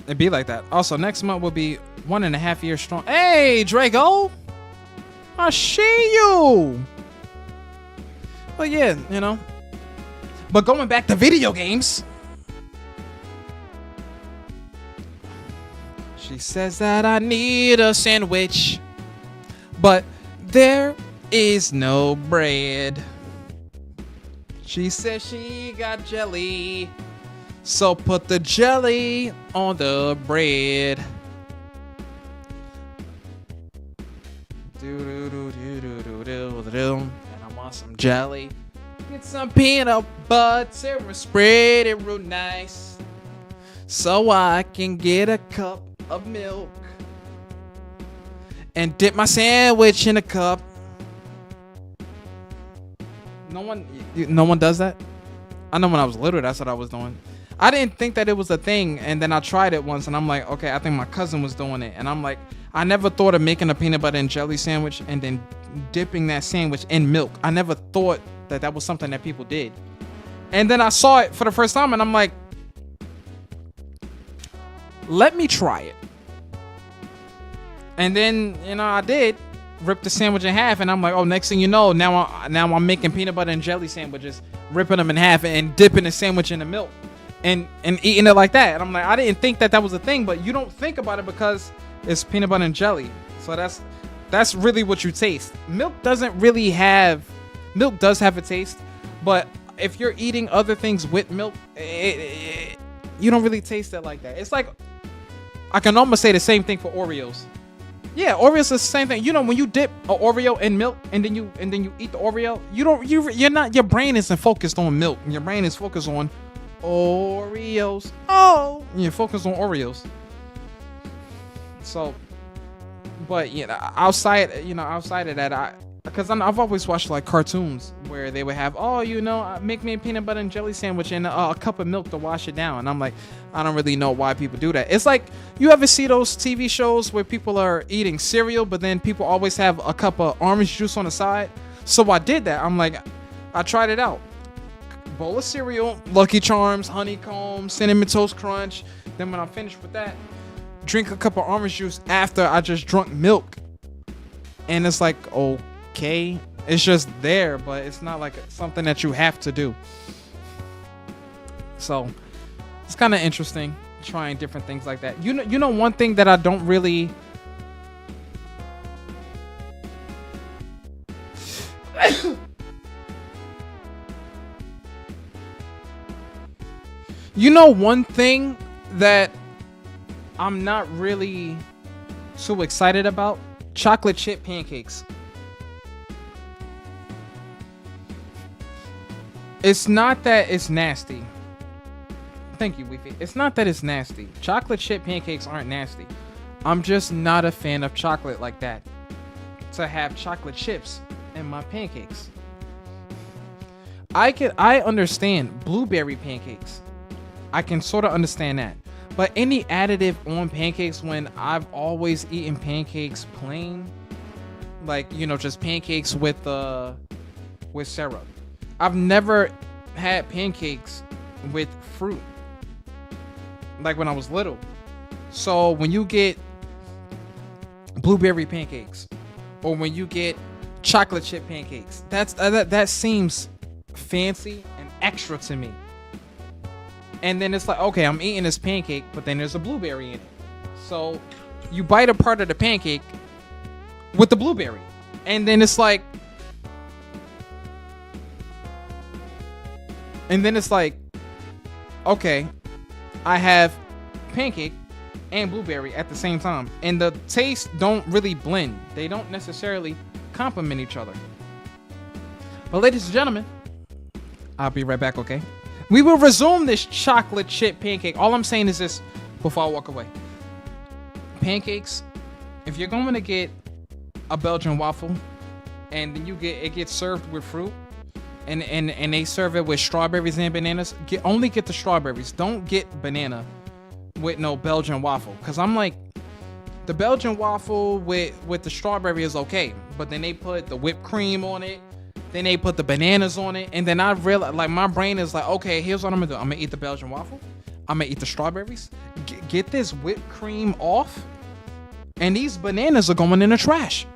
It'd be like that. Also, next month will be 1.5 years strong. Hey, Drago! I see you! But yeah, you know. But going back to video games. She says that I need a sandwich, but there is no bread. She says she got jelly, so put the jelly on the bread. And I want some jelly. Get some peanut butter and spread it real nice, so I can get a cup of milk and dip my sandwich in a cup. No one does that. I know when I was little, that's what I was doing. I didn't think that it was a thing, and then I tried it once, and I'm like, okay, I think my cousin was doing it, and I'm like, I never thought of making a peanut butter and jelly sandwich and then dipping that sandwich in milk. I never thought that was something that people did, and then I saw it for the first time, and I'm like, let me try it. And then, you know, I did rip the sandwich in half, and I'm like, oh, next thing you know, now I'm making peanut butter and jelly sandwiches, ripping them in half and dipping the sandwich in the milk and eating it like that. And I'm like, I didn't think that was a thing, but you don't think about it because it's peanut butter and jelly. So that's really what you taste. Milk does have a taste, but if you're eating other things with milk, you don't really taste it like that. It's like, I can almost say the same thing for Oreos. Yeah, Oreos is the same thing. You know, when you dip an Oreo in milk and then you eat the Oreo, your brain isn't focused on milk. Your brain is focused on Oreos. Oh, you're focused on Oreos. So, but you know, outside of that, because I've always watched like cartoons where they would have, oh, you know, make me a peanut butter and jelly sandwich and a cup of milk to wash it down. And I'm like, I don't really know why people do that. It's like, you ever see those TV shows where people are eating cereal, but then people always have a cup of orange juice on the side? So I did that. I'm like, I tried it out. Bowl of cereal, Lucky Charms, honeycomb, cinnamon toast crunch. Then when I'm finished with that, drink a cup of orange juice after I just drunk milk. And it's like, okay, it's just there, but it's not like something that you have to do. So it's kind of interesting trying different things like that. You know one thing that I don't really you know one thing that I'm not really so excited about? Chocolate chip pancakes. It's not that it's nasty. Thank you, Weefy. It's not that it's nasty. Chocolate chip pancakes aren't nasty. I'm just not a fan of chocolate like that. To have chocolate chips in my pancakes. I understand blueberry pancakes. I can sort of understand that. But any additive on pancakes when I've always eaten pancakes plain, like, you know, just pancakes with syrup. I've never had pancakes with fruit, like when I was little. So when you get blueberry pancakes, or when you get chocolate chip pancakes, that seems fancy and extra to me. And then it's like, okay, I'm eating this pancake, but then there's a blueberry in it. So you bite a part of the pancake with the blueberry, and then it's like, okay, I have pancake and blueberry at the same time, and the tastes don't really blend. They don't necessarily complement each other. But ladies and gentlemen, I'll be right back, okay? We will resume this chocolate chip pancake. All I'm saying is this before I walk away. Pancakes, if you're going to get a Belgian waffle and then it gets served with fruit, and they serve it with strawberries and bananas, only get the strawberries. Don't get banana with no Belgian waffle. Because I'm like, the Belgian waffle with the strawberry is okay, but then they put the whipped cream on it, then they put the bananas on it, and then I realized, like, my brain is like, okay, here's what I'm gonna do. I'm gonna eat the Belgian waffle, I'm gonna eat the strawberries, get this whipped cream off, and these bananas are going in the trash.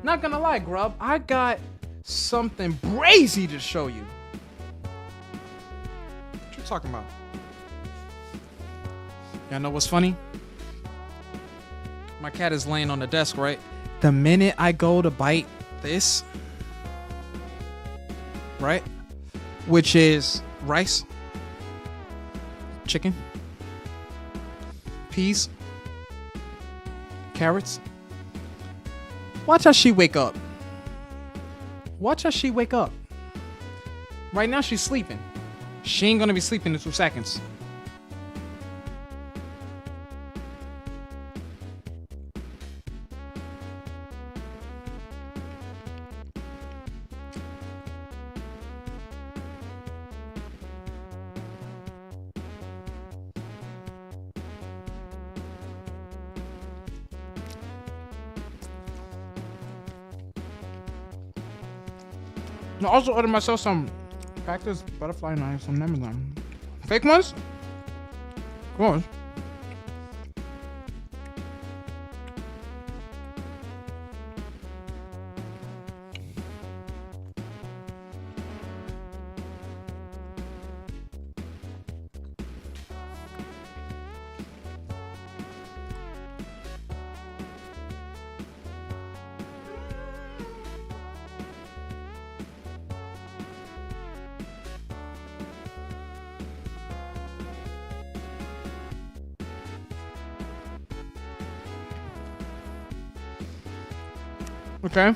Not gonna lie, Grub, I got something brazy to show you. What you talking about? Y'all know what's funny? My cat is laying on the desk, right? The minute I go to bite this, right? Which is rice, chicken, peas, carrots, Watch how she wake up. Watch how she wake up. Right now she's sleeping. She ain't gonna be sleeping in 2 seconds. I also ordered myself some cactus butterfly knives on Amazon. Fake ones? Of course. Okay.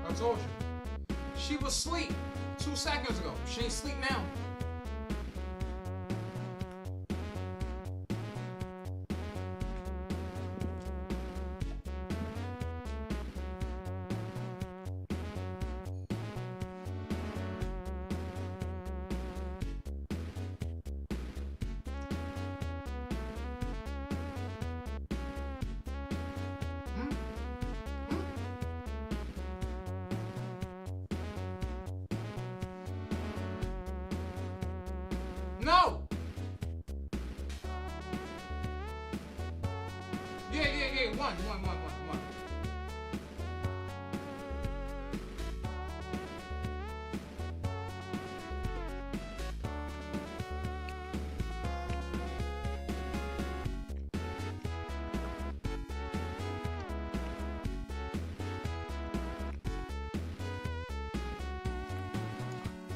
I told you. She was asleep 2 seconds ago. She ain't sleep now. No! Yeah. One.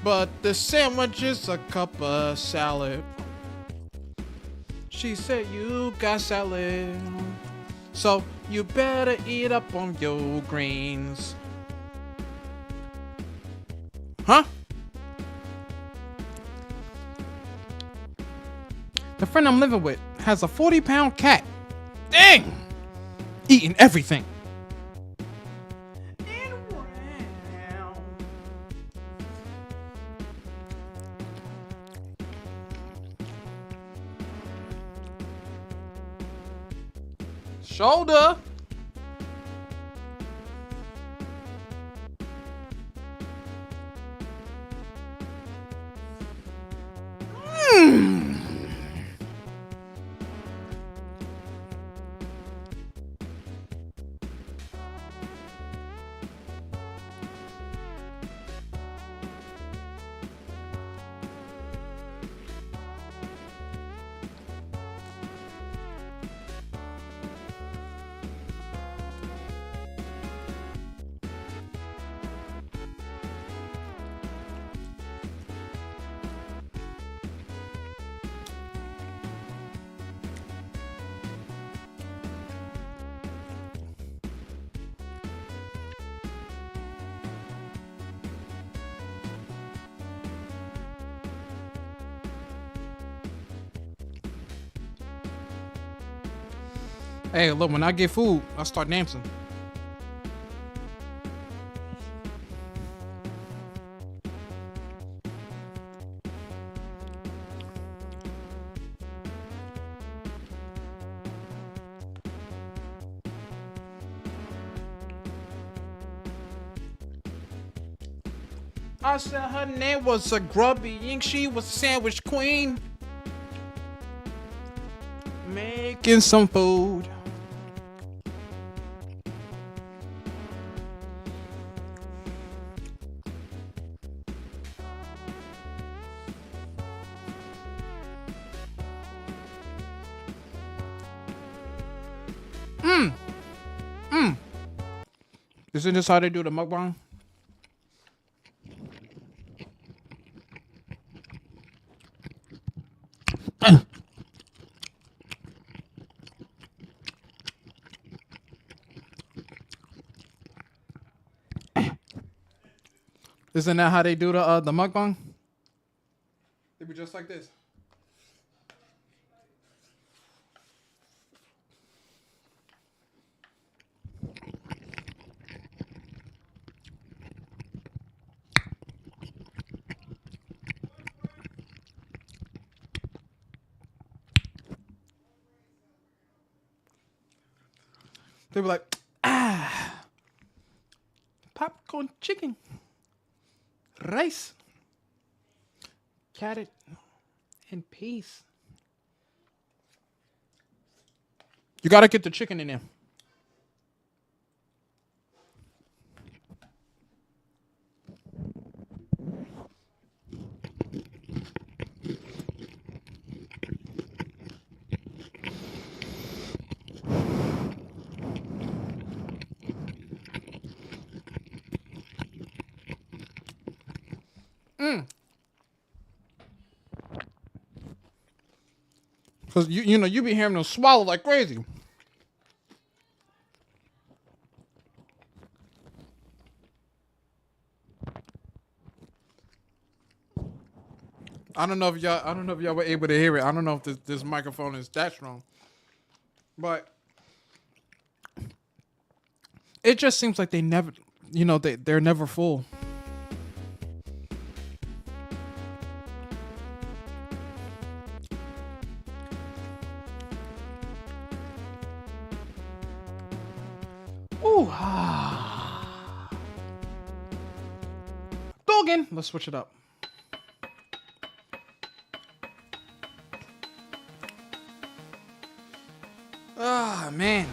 But the sandwich is a cup of salad. She said you got salad, so you better eat up on your greens. Huh? The friend I'm living with has a 40-pound cat. Dang! Eating everything. Shoulder. Hey, look, when I get food, I start dancing. I said her name was a grubby and she was a sandwich queen. Making some food. Isn't this how they do the mukbang? Isn't that how they do the mukbang? They be just like this. They be like, popcorn chicken, rice, carrot, and peas. You gotta get the chicken in there. Cause you know you be hearing them swallow like crazy. I don't know if y'all were able to hear it. I don't know if this microphone is that strong, but it just seems like they never, they're never full. Ooh. Doggin. Let's switch it up. Ah, man.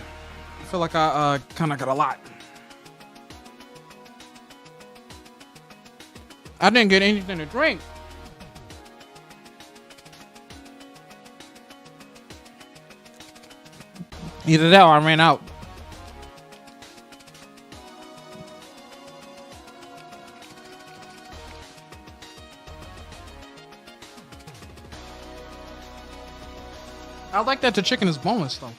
I feel like I kind of got a lot. I didn't get anything to drink. Either that or I ran out. I like that the chicken is boneless though.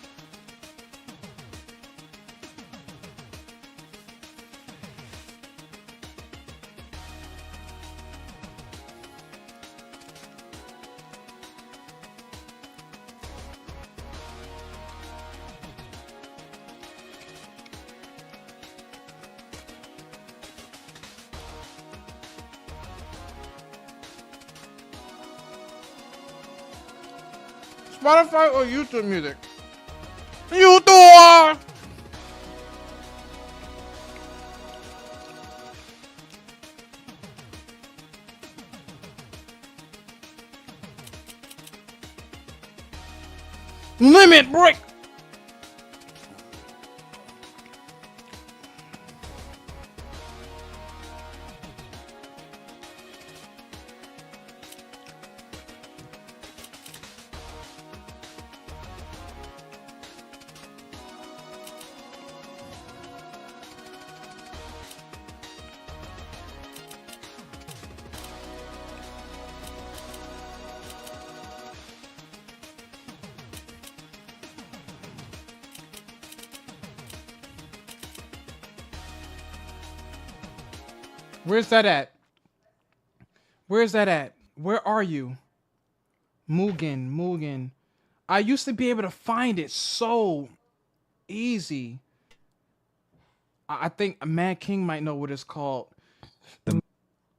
Spotify or YouTube music? YouTube! Limit break! Where's that at? Where's that at? Where are you? Mugen. I used to be able to find it so easy. I think Mad King might know what it's called.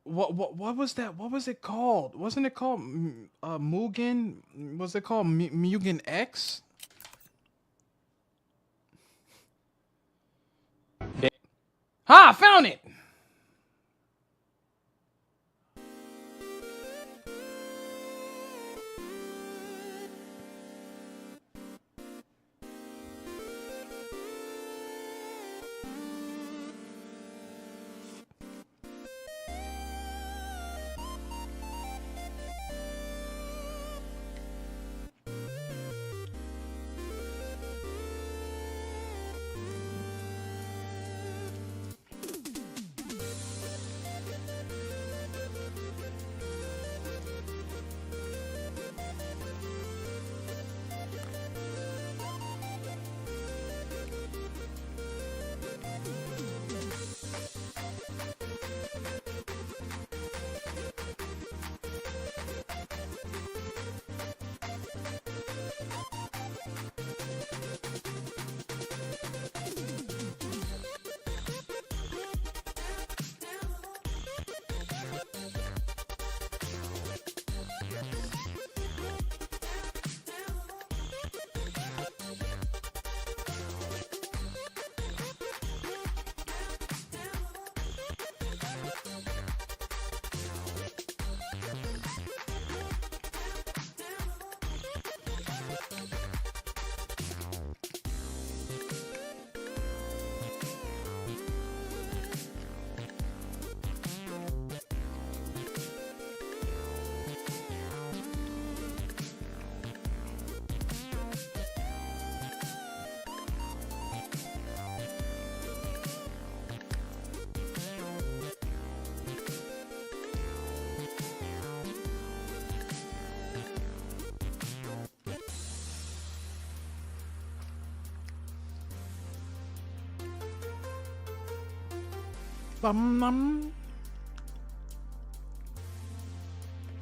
What was that? What was it called? Wasn't it called Mugen? Was it called Mugen X? Ha! I found it.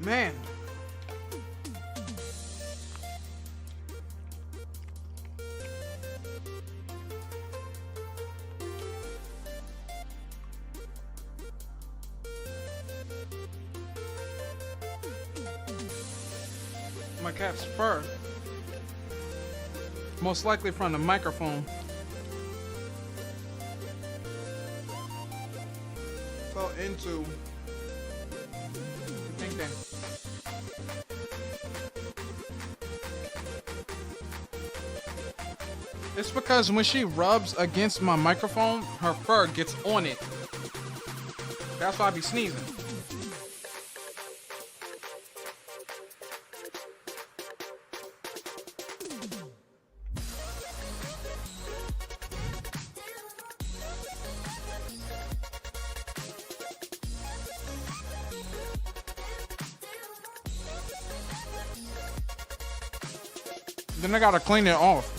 Man. My cat's fur. Most likely from the microphone. Fell into the pink thing. It's because when she rubs against my microphone, her fur gets on it. That's why I be sneezing. Then I gotta clean it off.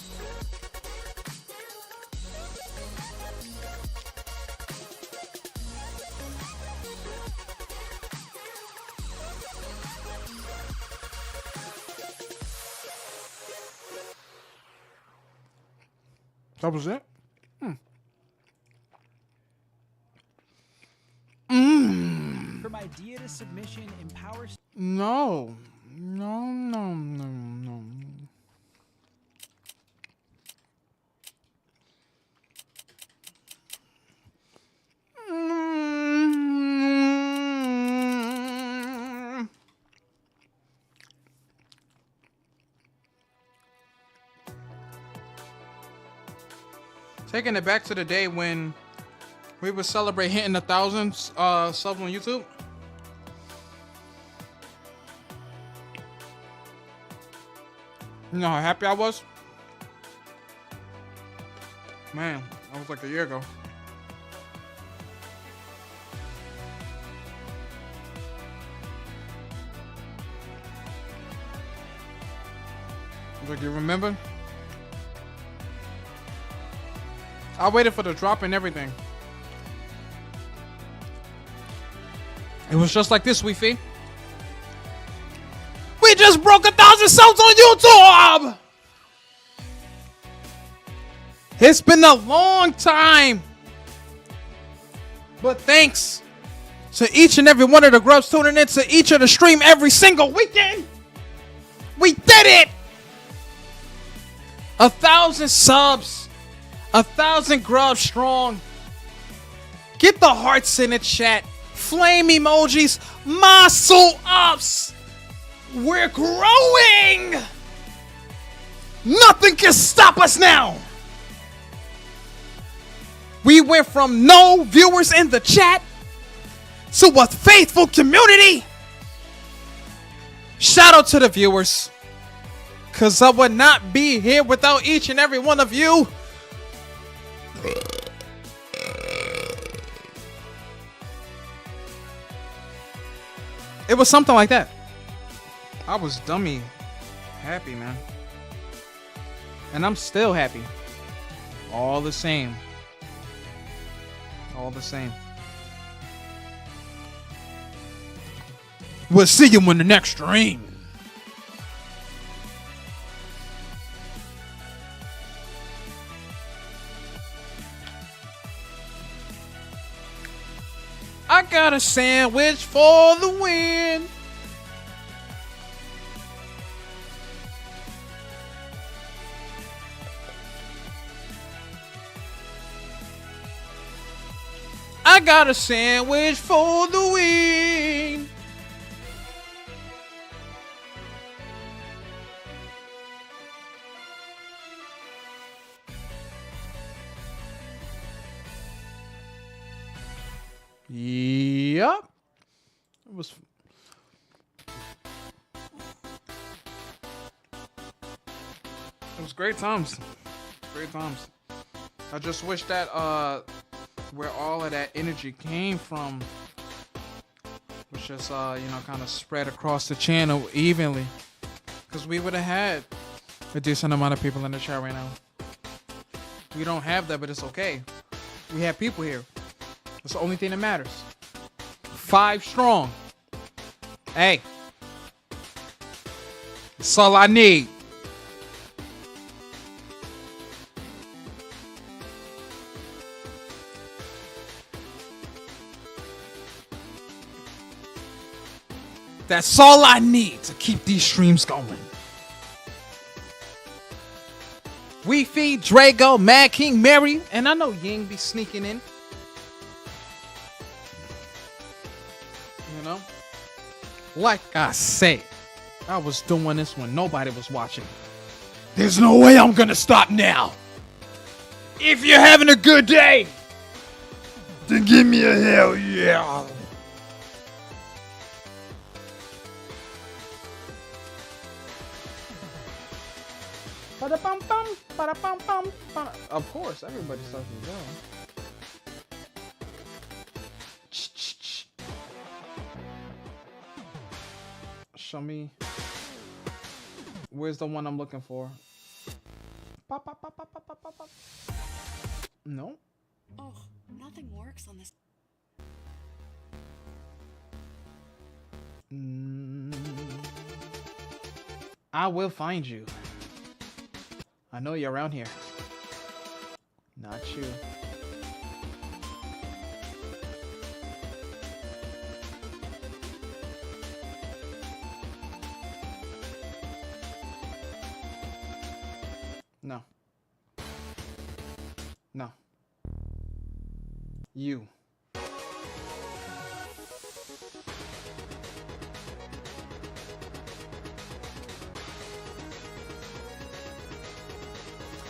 That was it? From idea to submission, empower. No. Taking it back to the day when we would celebrate hitting 1,000 subs on YouTube. You know how happy I was? Man, that was like a year ago. Like, you remember? I waited for the drop and everything. It was just like this, Weefy. We just broke 1,000 subs on YouTube! It's been a long time. But thanks to each and every one of the grubs tuning in to each of the stream every single weekend. We did it. 1,000 subs. 1,000 grubs strong. Get the hearts in the chat. Flame emojis. Muscle ups. We're growing. Nothing can stop us now. We went from no viewers in the chat to a faithful community. Shout out to the viewers. Because I would not be here without each and every one of you. It was something like that. I was dummy happy, man. And I'm still happy. All the same. All the same. We'll see you in the next stream. I got a sandwich for the win. I got a sandwich for the win. Yep. It was great times. Great times. I just wish that where all of that energy came from was just kind of spread across the channel evenly, because we would have had a decent amount of people in the chat right now. We don't have that, but it's okay. We have people here. That's the only thing that matters. 5 strong. Hey, that's all I need. That's all I need to keep these streams going. We feed Drago, Mad King, Mary, and I know Ying be sneaking in. You know? Like I said, I was doing this when nobody was watching. There's no way I'm gonna stop now. If you're having a good day, then give me a hell yeah. Ba-da-bum-bum, ba-da-bum-bum, ba-da. Of course, everybody starts with that. Show me. Where's the one I'm looking for? Pop, pop, pop, pop, pop, pop, pop. No. Oh, nothing works on this. I will find you. I know you're around here. Not you. No. No. You.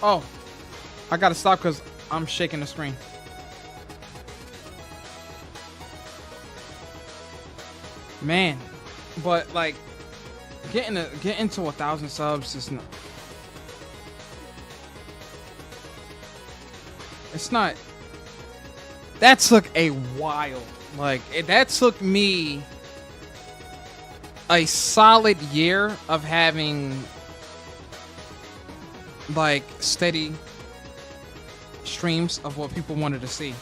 Oh, I gotta stop because I'm shaking the screen. Man, but like getting to 1,000 subs is not. It's not. That took a while. Like that took me a solid year of having like steady streams of what people wanted to see.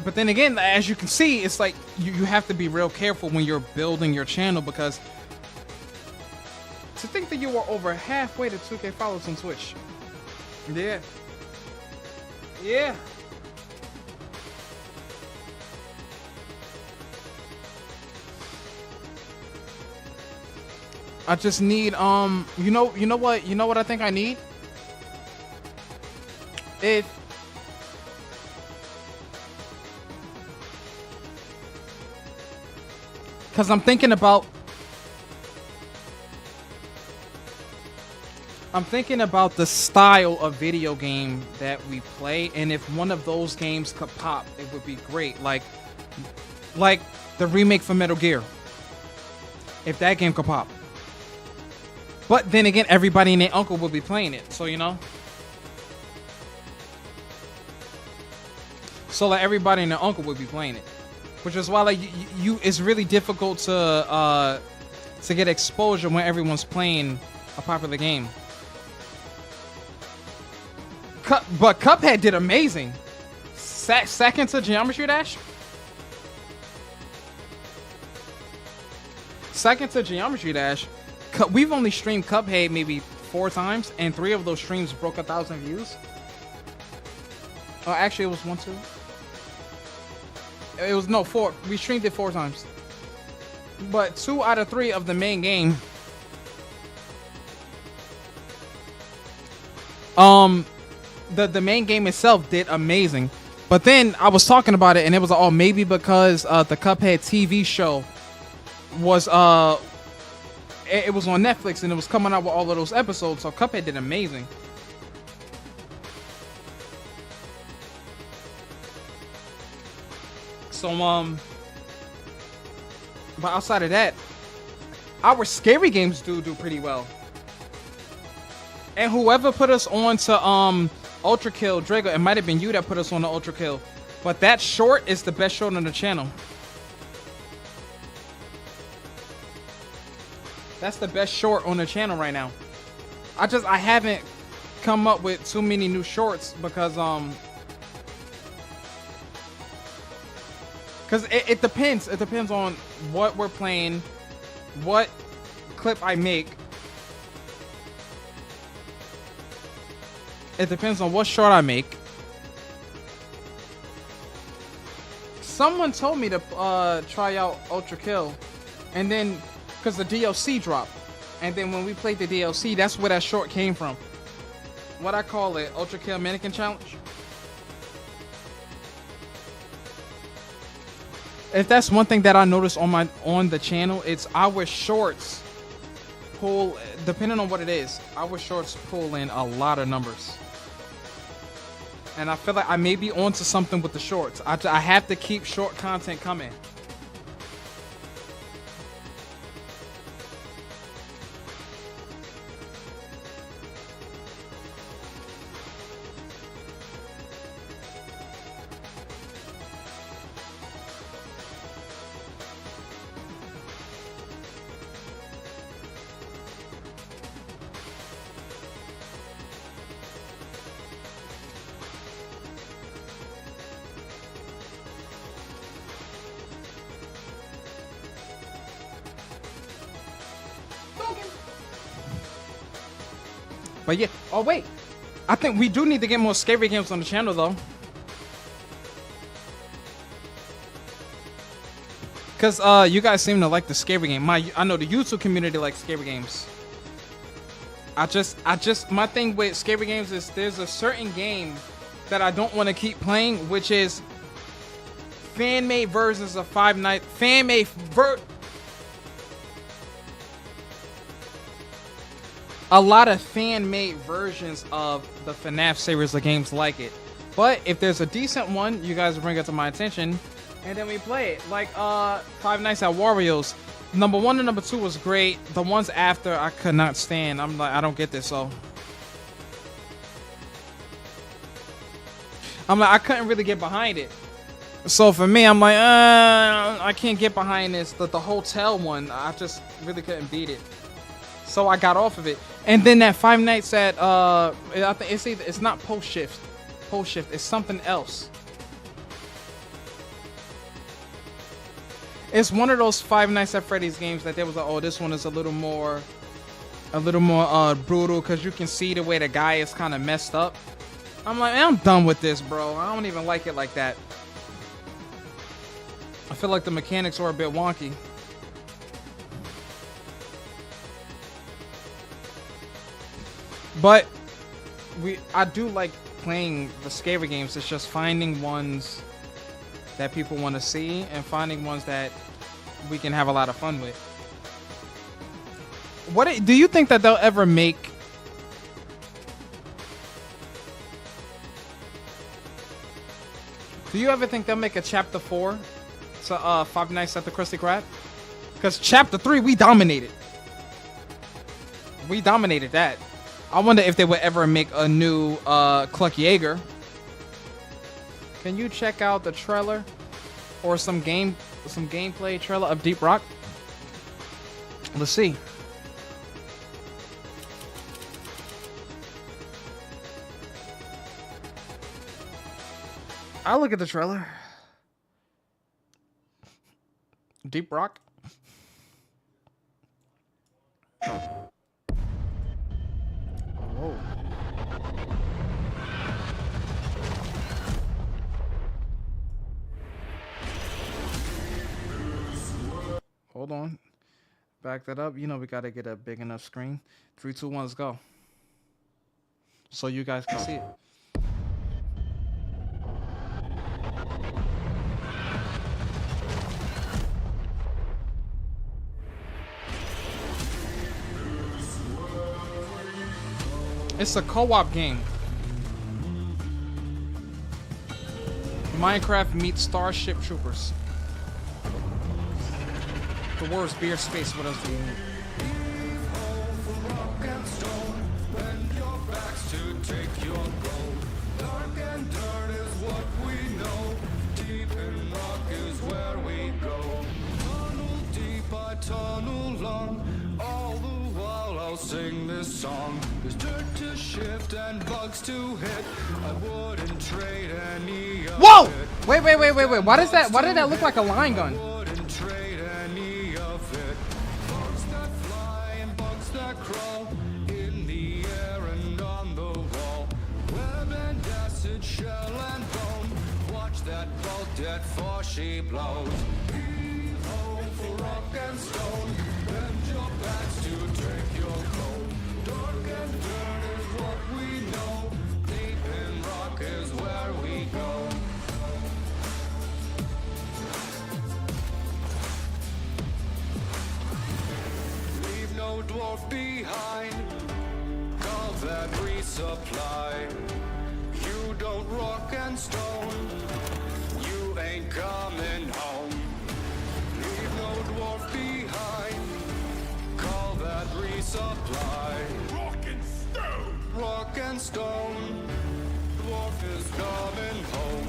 But then again, as you can see, it's like you have to be real careful when you're building your channel, because the that you were over halfway to 2K followers on Twitch. Yeah. Yeah. I just need you know what I think I need? Cause I'm thinking about the style of video game that we play, and if one of those games could pop, it would be great. Like the remake for Metal Gear. If that game could pop. But then again, everybody and their uncle will be playing it, so you know. So like everybody and their uncle would be playing it, which is why like you it's really difficult to get exposure when everyone's playing a popular game. But Cuphead did amazing. Second to Geometry Dash. Second to Geometry Dash. We've only streamed Cuphead maybe 4 times, and 3 of those streams broke 1,000 views. Oh, actually, it was 1, 2. It was 4. We streamed it 4 times, but 2 out of 3 of the main game. The main game itself did amazing, but then I was talking about it, and it was like, oh, maybe because the Cuphead TV show was it was on Netflix and it was coming out with all of those episodes, so Cuphead did amazing. So but outside of that, our scary games do pretty well. And whoever put us on to Ultra Kill, Drago, it might have been you that put us on the Ultra Kill, but that short is the best short on the channel. That's the best short on the channel right now. I haven't come up with too many new shorts because it depends. It depends on what we're playing, what clip I make. It depends on what short I make. Someone told me to try out Ultra Kill, and then because the DLC dropped, and then when we played the DLC, that's where that short came from. What I call it, Ultra Kill Mannequin Challenge. If that's one thing that I noticed on the channel, it's our shorts pull, depending on what it is, our shorts pull in a lot of numbers. And I feel like I may be onto something with the shorts. I have to keep short content coming. But yeah, oh wait, I think we do need to get more scary games on the channel though. Cause you guys seem to like the scary game. I know the YouTube community likes scary games. My thing with scary games is there's a certain game that I don't want to keep playing, which is fan-made versions of Five Nights. A lot of fan-made versions of the FNAF series of games like it. But if there's a decent one, you guys bring it to my attention, and then we play it. Like Five Nights at Wario's. Number 1 and number 2 was great. The ones after I could not stand. I'm like, I don't get this, so I'm like, I couldn't really get behind it. So for me, I'm like, I can't get behind this. The hotel one, I just really couldn't beat it. So I got off of it. And then that Five Nights at I think it's not Post Shift. It's something else. It's one of those Five Nights at Freddy's games that there was like, oh, this one is a little more a little more brutal because you can see the way the guy is kind of messed up. I'm like, man, I'm done with this, bro. I don't even like it like that. I feel like the mechanics are a bit wonky. But I do like playing the scary games. It's just finding ones that people want to see and finding ones that we can have a lot of fun with. What do you think that they'll ever make? Do you ever think they'll make a chapter 4 to Five Nights at the Krusty Krab? Because chapter 3 we dominated. We dominated that. I wonder if they would ever make a new Cluck Yeager. Can you check out the trailer or some gameplay trailer of Deep Rock? Let's see. I'll look at the trailer. Deep Rock. Whoa. Hold on. Back that up. You know we gotta get a big enough screen. 3, 2, 1, let's go. So you guys can see it. It's a co-op game. Minecraft meets Starship Troopers. The worst beer space. What else do you need? Sing this song. There's dirt to shift and bugs to hit. I wouldn't trade any of Whoa! it. Wait. Why did that look like a line gun? Wouldn't trade any of it. Bugs that fly and bugs that crawl in the air and on the wall. Web and acid, shell and bone. Watch that bolt dead for she blows. Be home for rock and stone. Bend your backs to take your coat. Dark and dirt is what we know. Deep in rock is where we go. Leave no dwarf behind. Call that resupply. You don't rock and stone. You ain't coming home. Leave no dwarf behind. Call that resupply. Rock and stone. Rock and stone. Dwarf is coming home.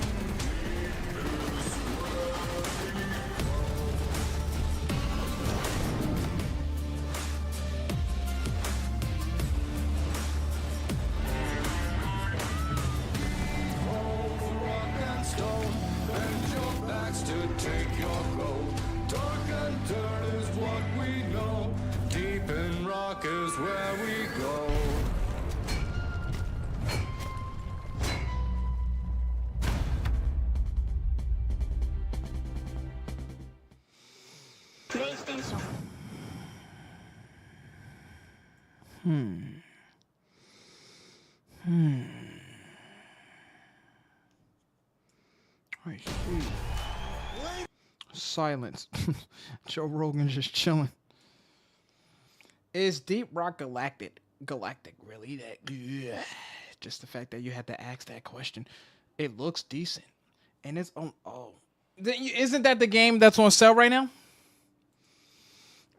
Rock and stone. Bend your backs to take your gold. Dark and dirt is what we know. Deep in rock is where we go. PlayStation. I see. Silence. Joe Rogan's just chilling. Is Deep Rock galactic? Galactic, really? That? Yeah. Just the fact that you had to ask that question. It looks decent, and it's on. Oh, isn't that the game that's on sale right now?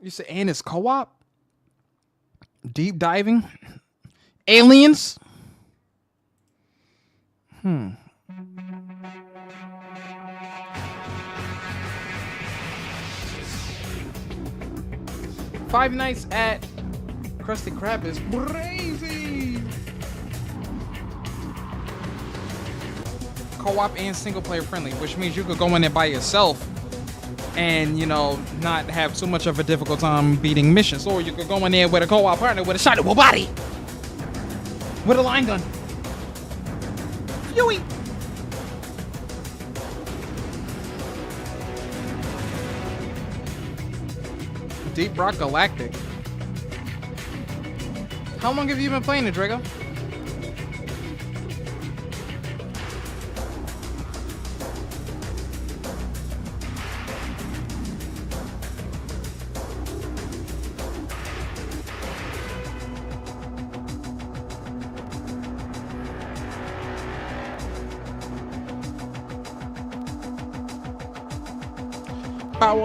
You said, and it's co-op. Deep diving. Aliens. Five Nights at Krusty Krab is crazy. Co-op and single player friendly, which means you could go in there by yourself and you know, not have too much of a difficult time beating missions. Or you could go in there with a co-op partner with a shotgun body, with a line gun. Yui. Deep Rock Galactic. How long have you been playing it, Drago? On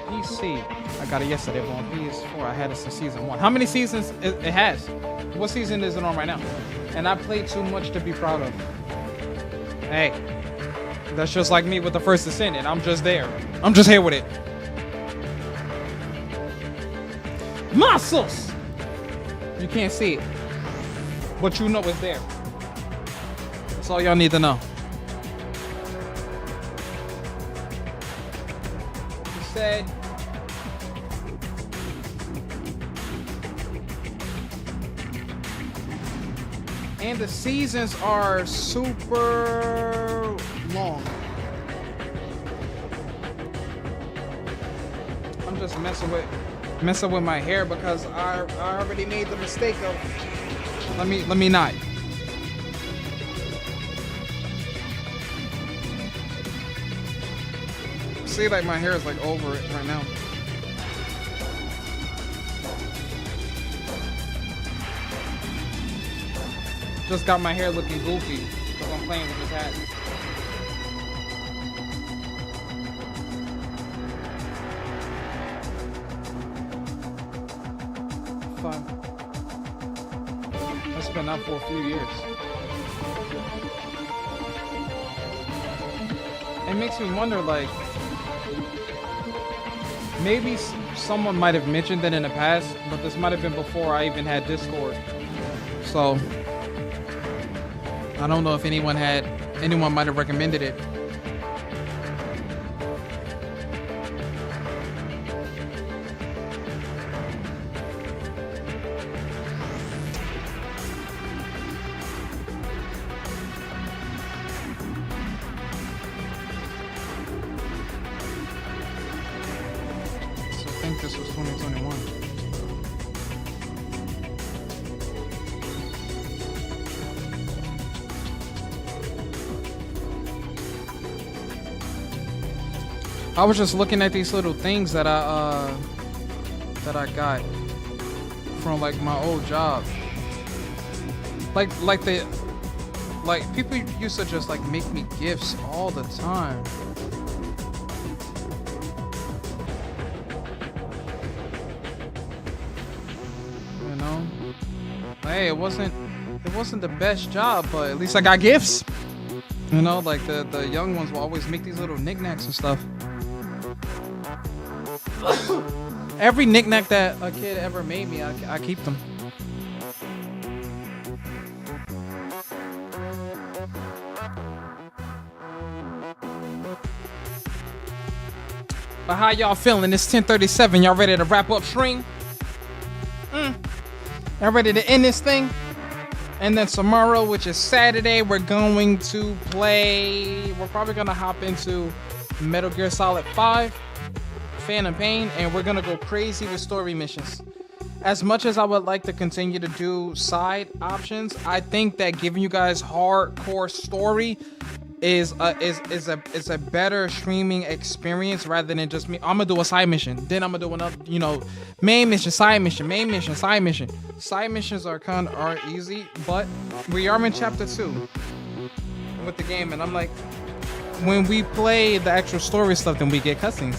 PC, I got it yesterday, but on PS4, I had it since season 1. How many seasons it has? What season is it on right now? And I played too much to be proud of. Hey, that's just like me with the First Descendant. I'm just there. I'm just here with it. Muscles! You can't see it, but you know it's there. That's all y'all need to know. He said, and the seasons are super long. I'm just messing with my hair because I already made the mistake of let me not. See, like my hair is like over it right now. Just got my hair looking goofy because I'm playing with this hat. Fun. That's been up for a few years. It makes me wonder, like, maybe someone might have mentioned it in the past, but this might have been before I even had Discord. So I don't know if anyone might have recommended it. So I think this was 2021. I was just looking at these little things that I got from like my old job. Like people used to just like make me gifts all the time. You know? Hey, it wasn't the best job, but at least I got gifts. You know, like the young ones will always make these little knickknacks and stuff. Every knickknack that a kid ever made me, I keep them. But how y'all feeling? It's 10:37. Y'all ready to wrap up stream? Y'all ready to end this thing? And then tomorrow, which is Saturday, we're going to play. We're probably gonna hop into Metal Gear Solid 5. Phantom Pain, and we're gonna go crazy with story missions. As much as I would like to continue to do side options, I think that giving you guys hardcore story is a better streaming experience rather than just me. I'm gonna do a side mission, then I'm gonna do another, you know, main mission, side mission, main mission, side mission. Side missions are easy, but we are in chapter 2 with the game, and I'm like, when we play the actual story stuff, then we get cutscenes.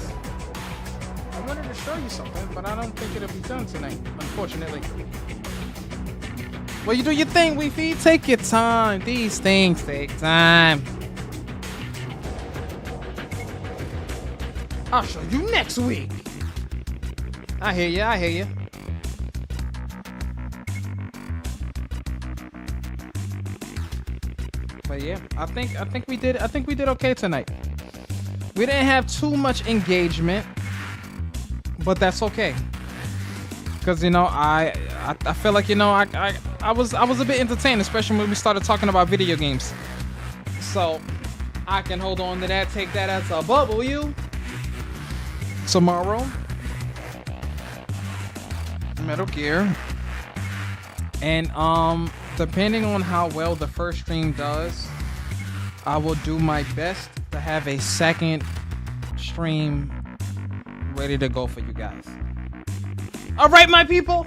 I wanted to show you something, but I don't think it'll be done tonight, unfortunately. Well, you do your thing, Wi-Fi. Take your time. These things take time. I'll show you next week. I hear you. But yeah, I think we did okay tonight. We didn't have too much engagement, but that's okay. Cause you know I feel like, you know, I was a bit entertained, especially when we started talking about video games. So I can hold on to that, take that as a bubble. You tomorrow, Metal Gear, and depending on how well the first stream does, I will do my best to have a second stream ready to go for you guys. All right, my people,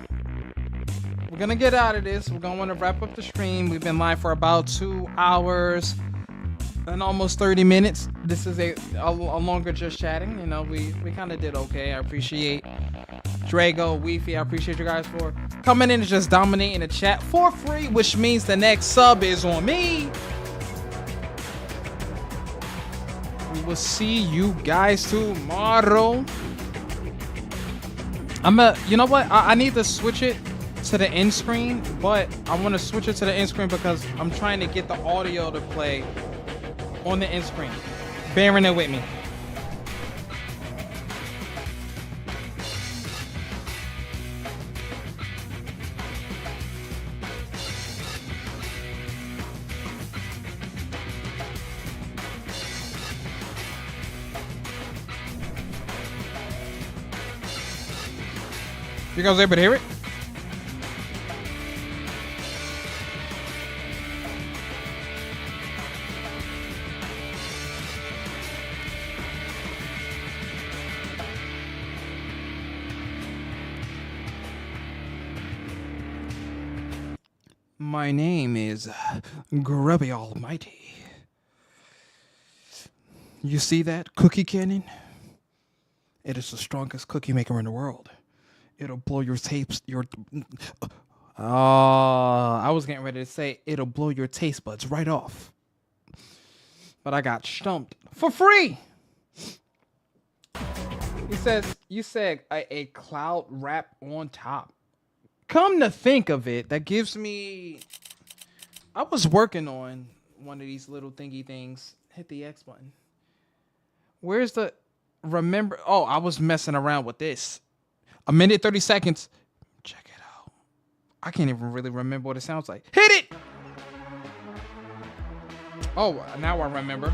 we're gonna get out of this. We're gonna want to wrap up the stream. We've been live for about 2 hours and almost 30 minutes. This is a longer just chatting. You know, we kind of did okay. I appreciate Drago, Weefy. I appreciate you guys for coming in and just dominating the chat for free, which means the next sub is on me. We will see you guys tomorrow. You know what? I need to switch it to the end screen, but I want to switch it to the end screen because I'm trying to get the audio to play on the end screen. Bearing it with me. You guys able to hear it? My name is Grubby Almighty. You see that cookie cannon? It is the strongest cookie maker in the world. It'll blow your tapes, I was getting ready to say it'll blow your taste buds right off. But I got stumped for free. He says, you said a cloud wrap on top. Come to think of it, that gives me... I was working on one of these little thingy things. Hit the X button. Where's the... Remember... Oh, I was messing around with this. 1 minute, 30 seconds. Check it out. I can't even really remember what it sounds like. Hit it! Oh, now I remember.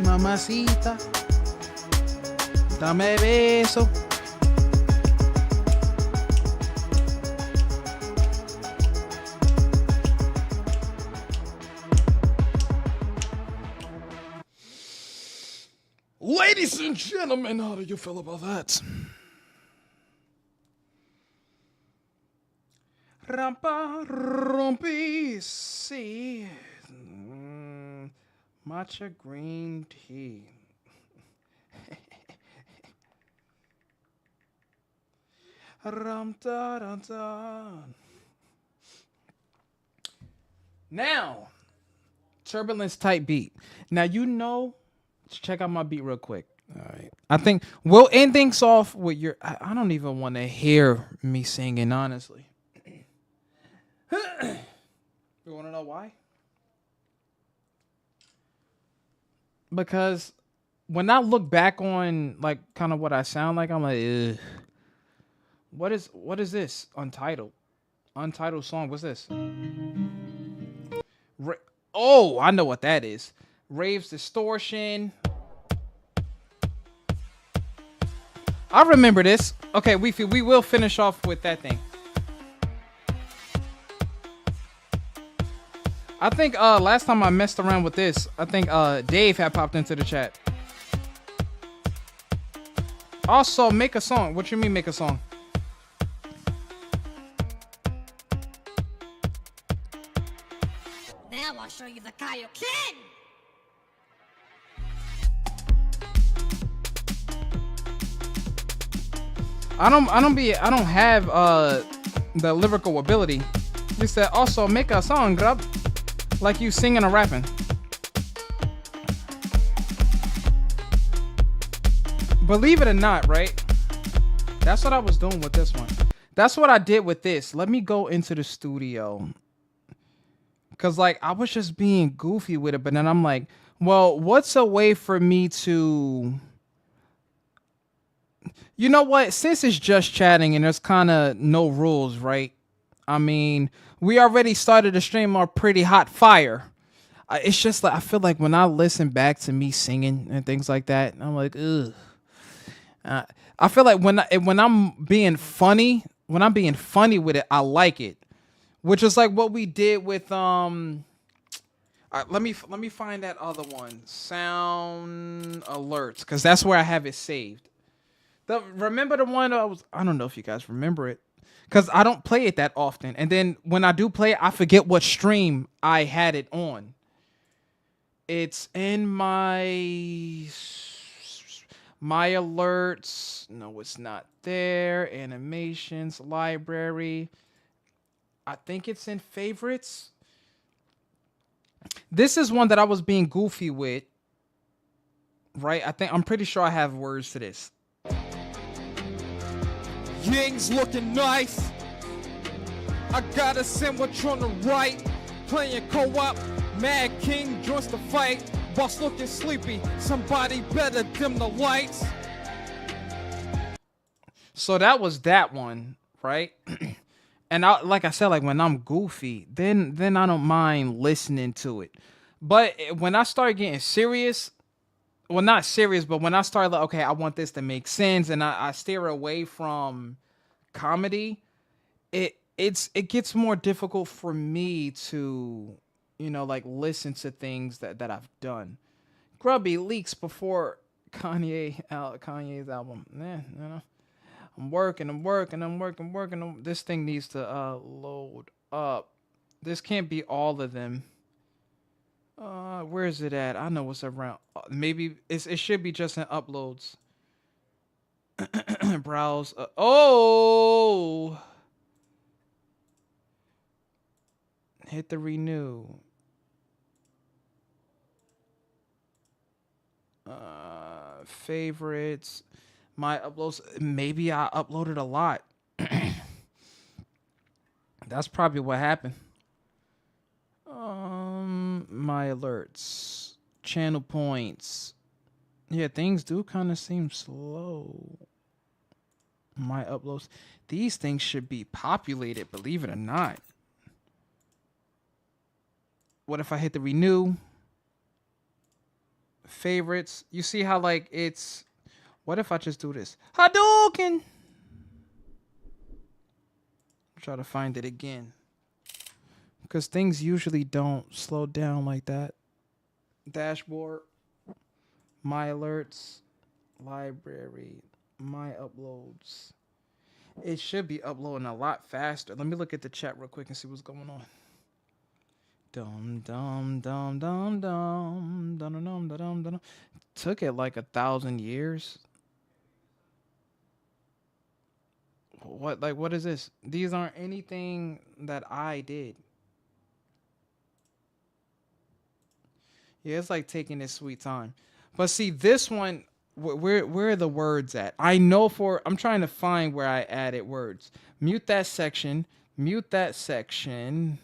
Mamacita, dame beso. Ladies and gentlemen, how do you feel about that? Rampa rompi, see. Matcha green tea. Rum, da, da, da. Now, turbulence type beat. Now, you know, check out my beat real quick. All right. I think we'll end things off with your... I don't even want to hear me singing, honestly. You want to know why? Because when I look back on like kind of what I sound like, I'm like, ugh. What is this? Untitled song. What's this? Oh, I know what that is. Raves Distortion. I remember this. Okay, we will finish off with that thing. I think last time I messed around with this, I think Dave had popped into the chat. Also, make a song. What you mean make a song? Now I'll show you the Kaioken! I don't have the lyrical ability. He said also make a song, grub. Like you singing or rapping. Believe it or not, right? That's what I was doing with this one. That's what I did with this. Let me go into the studio. Cause like I was just being goofy with it, but then I'm like, well, what's a way for me to, you know what? Since it's just chatting and there's kind of no rules, right? I mean, we already started the stream on pretty hot fire. It's just like I feel like when I listen back to me singing and things like that, I'm like, ugh. I feel like when I'm being funny with it, I like it. Which is like what we did with all right, let me find that other one, sound alerts, because that's where I have it saved. Remember the one I don't know if you guys remember it, because I don't play it that often, and then when I do play it, I forget what stream I had it on. It's in my alerts. No, it's not there. Animations, library. I think it's in favorites. This is one that I was being goofy with. Right? I'm pretty sure I have words to this. Ying's looking nice. I got a sandwich on the right. Playing co-op. Mad King joins the fight. Boss looking sleepy. Somebody better dim the lights. So that was that one, right? And like I said, like when I'm goofy, then I don't mind listening to it. But when I start getting serious, well, not serious, but when I start like, okay, I want this to make sense, and I steer away from comedy, it gets more difficult for me to, like listen to things that I've done. Grubby leaks before Kanye's album. I'm working. This thing needs to load up. This can't be all of them. Where is it at? I know what's around. Maybe it should be just in uploads. Browse. Hit the renew. Favorites. My uploads. Maybe I uploaded a lot. That's probably what happened. My alerts. Channel points. Yeah, things do kind of seem slow. My uploads. These things should be populated, believe it or not. What if I hit the renew? Favorites. You see how like it's... What if I just do this? Hadouken! Try to find it again. Because things usually don't slow down like that. Dashboard. My alerts. Library. My uploads. It should be uploading a lot faster. Let me look at the chat real quick and see what's going on. Dum dum dum dum dum dum dum dum dum. Took it like 1,000 years. What is this? These aren't anything that I did. Yeah, it's like taking its sweet time. But see, this one, where are the words at? I'm trying to find where I added words. Mute that section. Mute that section.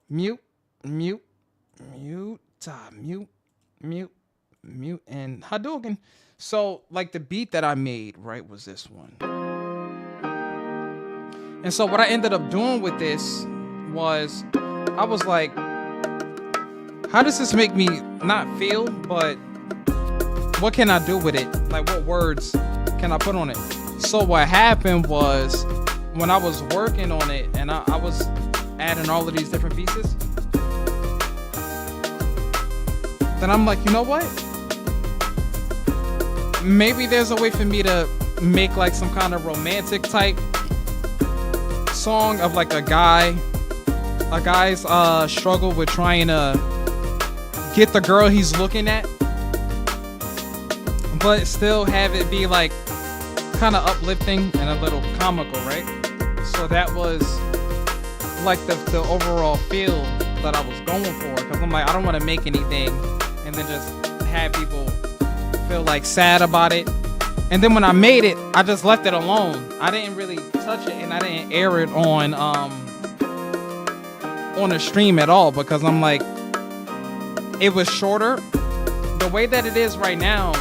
Mute. mute and Hadouken. So like the beat that I made, right, was this one. And so what I ended up doing with this was I was like, how does this make me not feel, but what can I do with it? Like what words can I put on it? So what happened was when I was working on it and I was adding all of these different pieces, then I'm like, you know what? Maybe there's a way for me to make like some kind of romantic type song of like a guy's struggle with trying to get the girl he's looking at, but still have it be like kind of uplifting and a little comical, right? So that was like the overall feel that I was going for, because I'm like, I don't want to make anything and then just have people feel like sad about it. And then when I made it, I just left it alone. I didn't really touch it and I didn't air it on a stream at all, because I'm like, it was shorter. The way that it is right now,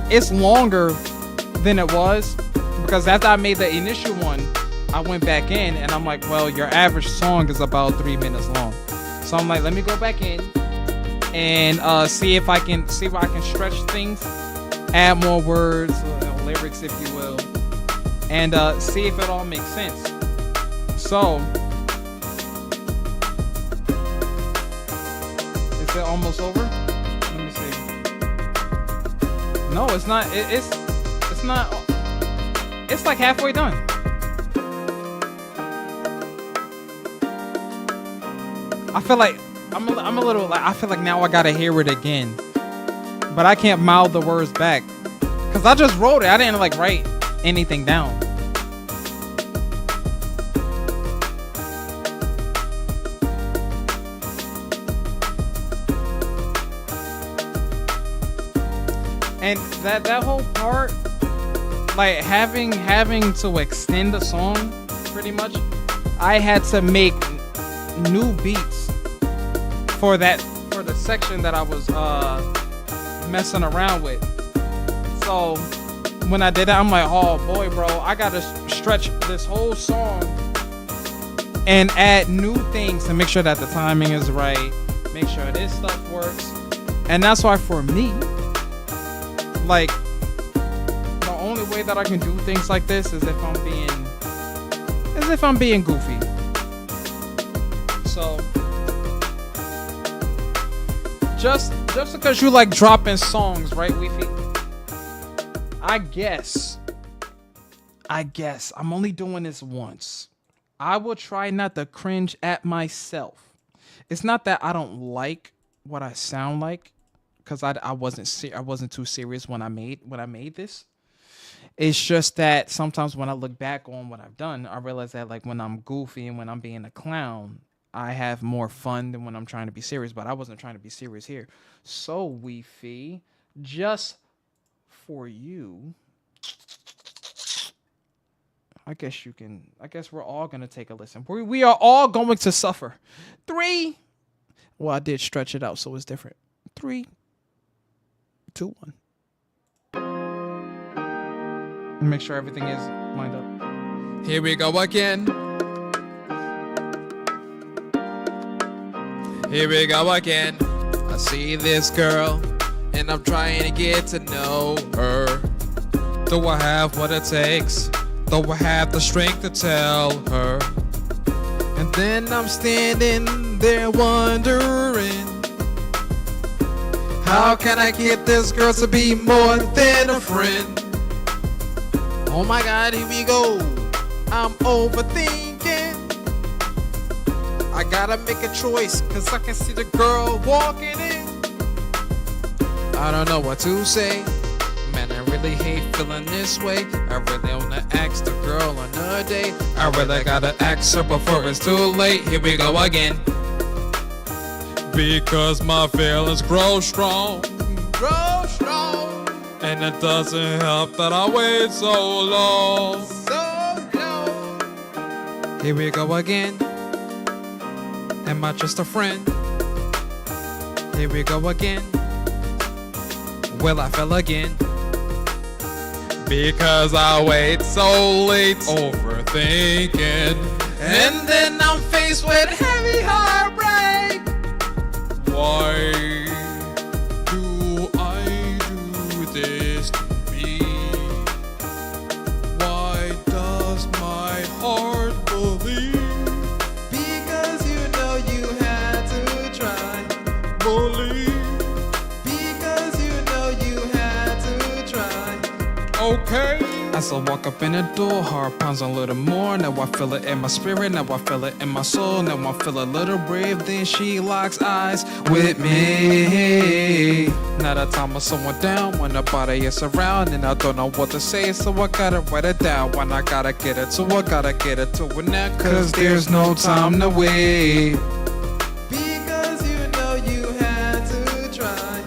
it's longer than it was, because after I made the initial one, I went back in and I'm like, well, your average song is about 3 minutes long. So I'm like, let me go back in and see if I can stretch things, add more words, lyrics, if you will, and see if it all makes sense. So, is it almost over? Let me see. No, it's not. It's not. It's like halfway done. I feel like I'm a little like, I feel like now I gotta hear it again, but I can't mouth the words back because I just wrote it. I didn't like write anything down. And that whole part, like having to extend the song, pretty much, I had to make new beats for the section that I was messing around with. So when I did that, I'm like, oh boy, bro, I gotta stretch this whole song and add new things to make sure that the timing is right, make sure this stuff works. And that's why for me, like, the only way that I can do things like this is if I'm being goofy. So just because you like dropping songs, right, Weefy? I guess I'm only doing this once. I will try not to cringe at myself. It's not that I don't like what I sound like, because I wasn't too serious when I made this. It's just that sometimes when I look back on what I've done, I realize that like when I'm goofy and when I'm being a clown, I have more fun than when I'm trying to be serious. But I wasn't trying to be serious here. So Weefy, just for you, I guess we're all gonna take a listen. We are all going to suffer. 3. Well, I did stretch it out, so it's different. 3, 2, 1. Make sure everything is lined up. Here we go again. Here we go again. I see this girl, and I'm trying to get to know her. Do I have what it takes? Do I have the strength to tell her? And then I'm standing there wondering, how can I get this girl to be more than a friend? Oh my God, here we go. I'm overthinking. I gotta make a choice, cause I can see the girl walking in. I don't know what to say. Man, I really hate feeling this way. I really wanna ask the girl on a date. I really gotta ask her before it's too late. Here we go again. Because my feelings grow strong. Grow strong. And it doesn't help that I wait so long. So long. Here we go again. Am I just a friend? Here we go again. Well, I fell again. Because I wait so late, overthinking. And then I'm faced with heavy heartbreak. Why do I do this to me? Why does my heart believe? Because you know you had to try. Believe. Because you know you had to try. Okay. As I walk up in the door, heart pounds a little more. Now I feel it in my spirit, now I feel it in my soul. Now I feel a little brave, then she locks eyes with me. Now the time of someone down, when nobody is around, and I don't know what to say, so I gotta write it down. When I gotta get it, so I gotta get it to it now, cause there's no time to wait. Because you know you had to try.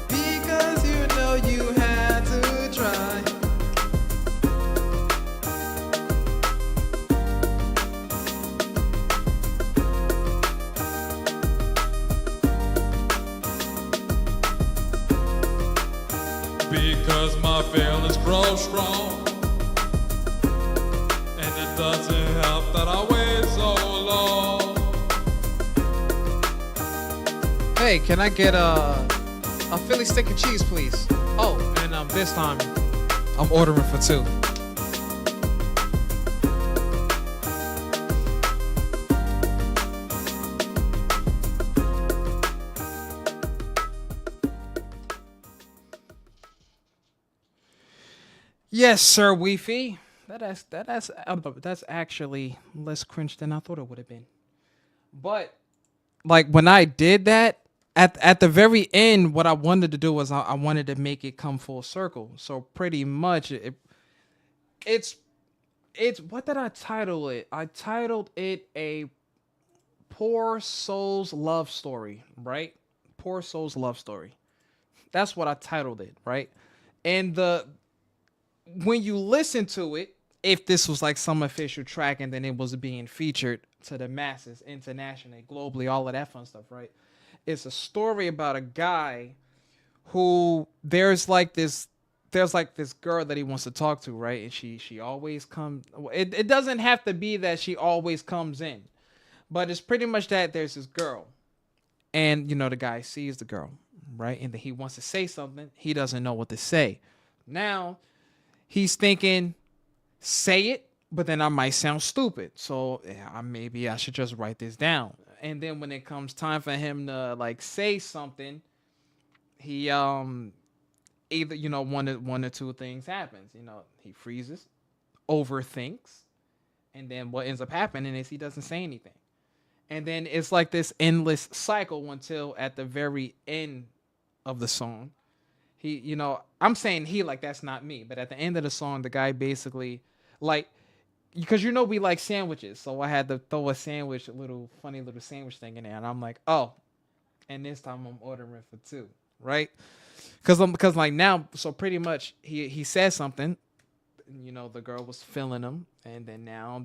Because you know you had to try. Because my feelings grow strong, and it doesn't help that I wait so long. Hey, can I get a Philly stick and cheese, please? Oh, and this time I'm ordering for 2. Yes, sir, Weefy. That's actually less cringe than I thought it would have been. But like when I did that, at the very end, what I wanted to do was I wanted to make it come full circle. So pretty much it's what did I title it? I titled it a Poor Soul's Love Story, right? Poor Soul's Love Story. That's what I titled it, right? And when you listen to it, if this was like some official track and then it was being featured to the masses, internationally, globally, all of that fun stuff, right? It's a story about a guy who there's like this girl that he wants to talk to, right? And she always comes. It doesn't have to be that she always comes in, but it's pretty much that there's this girl, and the guy sees the girl, right? And then he wants to say something. He doesn't know what to say. Now he's thinking, say it, but then I might sound stupid. So maybe I should just write this down. And then when it comes time for him to like say something, he either one or two things happens. He freezes, overthinks, and then what ends up happening is he doesn't say anything. And then it's like this endless cycle until at the very end of the song, I'm saying he, like that's not me, but at the end of the song, the guy basically like, because we like sandwiches, so I had to throw a sandwich, funny little sandwich thing in there, and I'm like, oh, and this time I'm ordering for 2, right? Because like now, so pretty much he said something, the girl was feeling him, and then now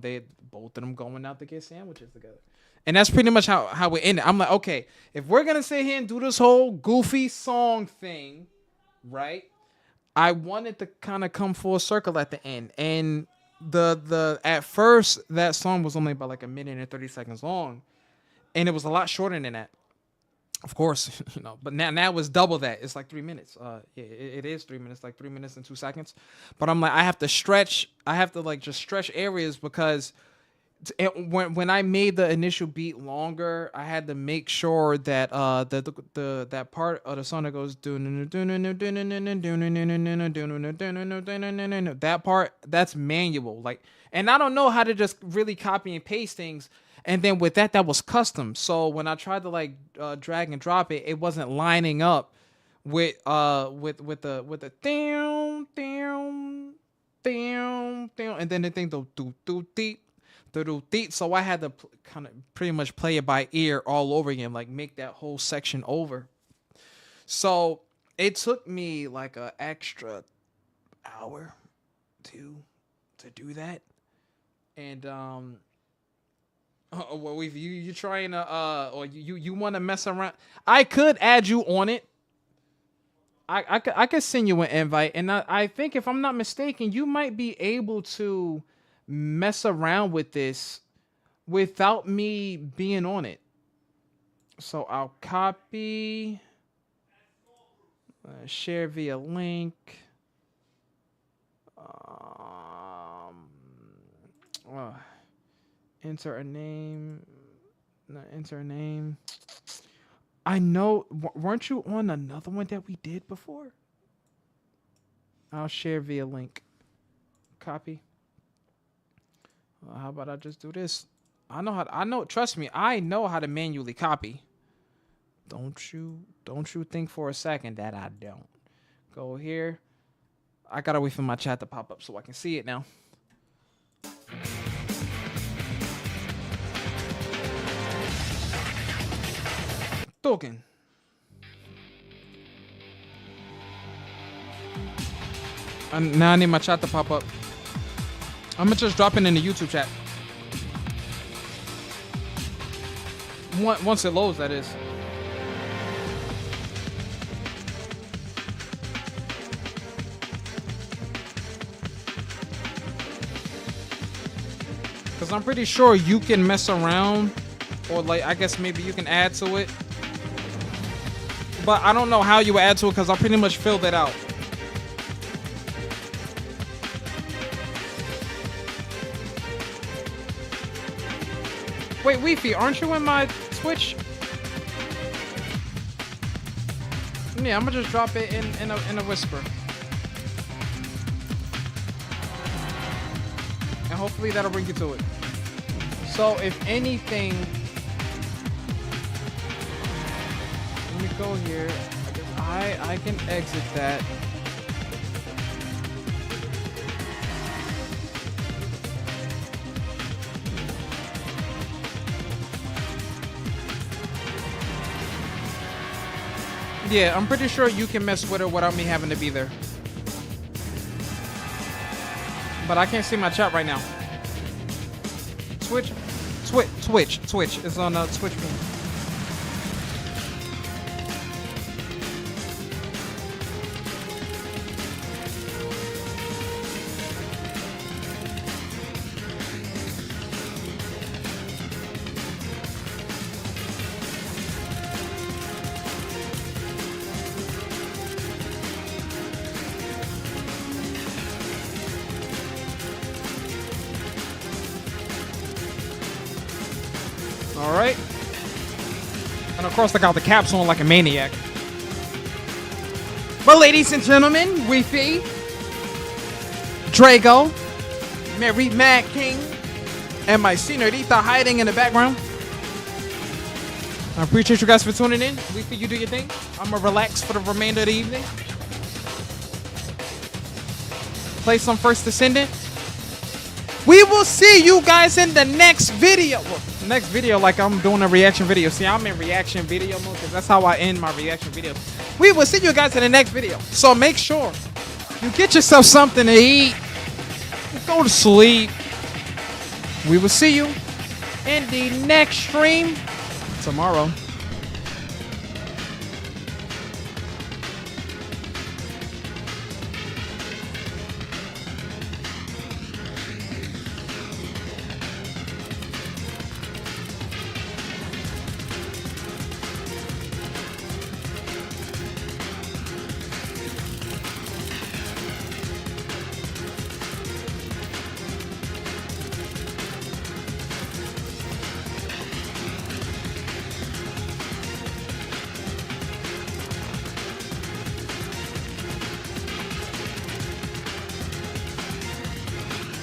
both of them going out to get sandwiches together. And that's pretty much how it ended. I'm like, okay, if we're gonna sit here and do this whole goofy song thing, right? I wanted to kind of come full circle at the end. And the at first that song was only about like 1 minute and 30 seconds long, and it was a lot shorter than that. Of course, but now it's double that. It's like 3 minutes. It is 3 minutes, like 3 minutes and 2 seconds. But I'm like, I have to like just stretch areas because when I made the initial beat longer, I had to make sure that that part of the song that goes that part, that's manual. Like, and I don't know how to just really copy and paste things. And then with that was custom. So when I tried to like drag and drop it, it wasn't lining up with the down, and then the thing do deep. So I had to kind of pretty much play it by ear all over again, like make that whole section over. So it took me like an extra hour to do that. And well, if you trying to or you want to mess around, I could add you on it I could send you an invite, and I think if I'm not mistaken, you might be able to mess around with this without me being on it. So I'll copy, share via link. Enter a name. No, enter a name. I know. Weren't you on another one that we did before? I'll share via link. Copy. How about I just do this? I know. Trust me. I know how to manually copy. Don't you think for a second that I don't. Go here. I gotta wait for my chat to pop up so I can see it now. Talking. Now I need my chat to pop up. I'm gonna just drop it in the YouTube chat. Once it loads, that is. Because I'm pretty sure you can mess around, or like, I guess maybe you can add to it. But I don't know how you add to it because I pretty much filled it out. Wait, Weefy, aren't you in my Twitch? Yeah, I'm gonna just drop it in a whisper. And hopefully that'll bring you to it. So if anything, let me go here. I can exit that. Yeah, I'm pretty sure you can mess with it without me having to be there. But I can't see my chat right now. Twitch is on Twitch. All right. And of course, I got the caps on like a maniac. But ladies and gentlemen, Weefy, Drago, Mary Mad King, and my señorita hiding in the background. I appreciate you guys for tuning in. Weefy, you do your thing. I'm gonna relax for the remainder of the evening. Play some First Descendant. We will see you guys in the next video. Well, next video, like I'm doing a reaction video. See, I'm in reaction video mode because that's how I end my reaction videos. We will see you guys in the next video. So make sure you get yourself something to eat. Go to sleep. We will see you in the next stream tomorrow.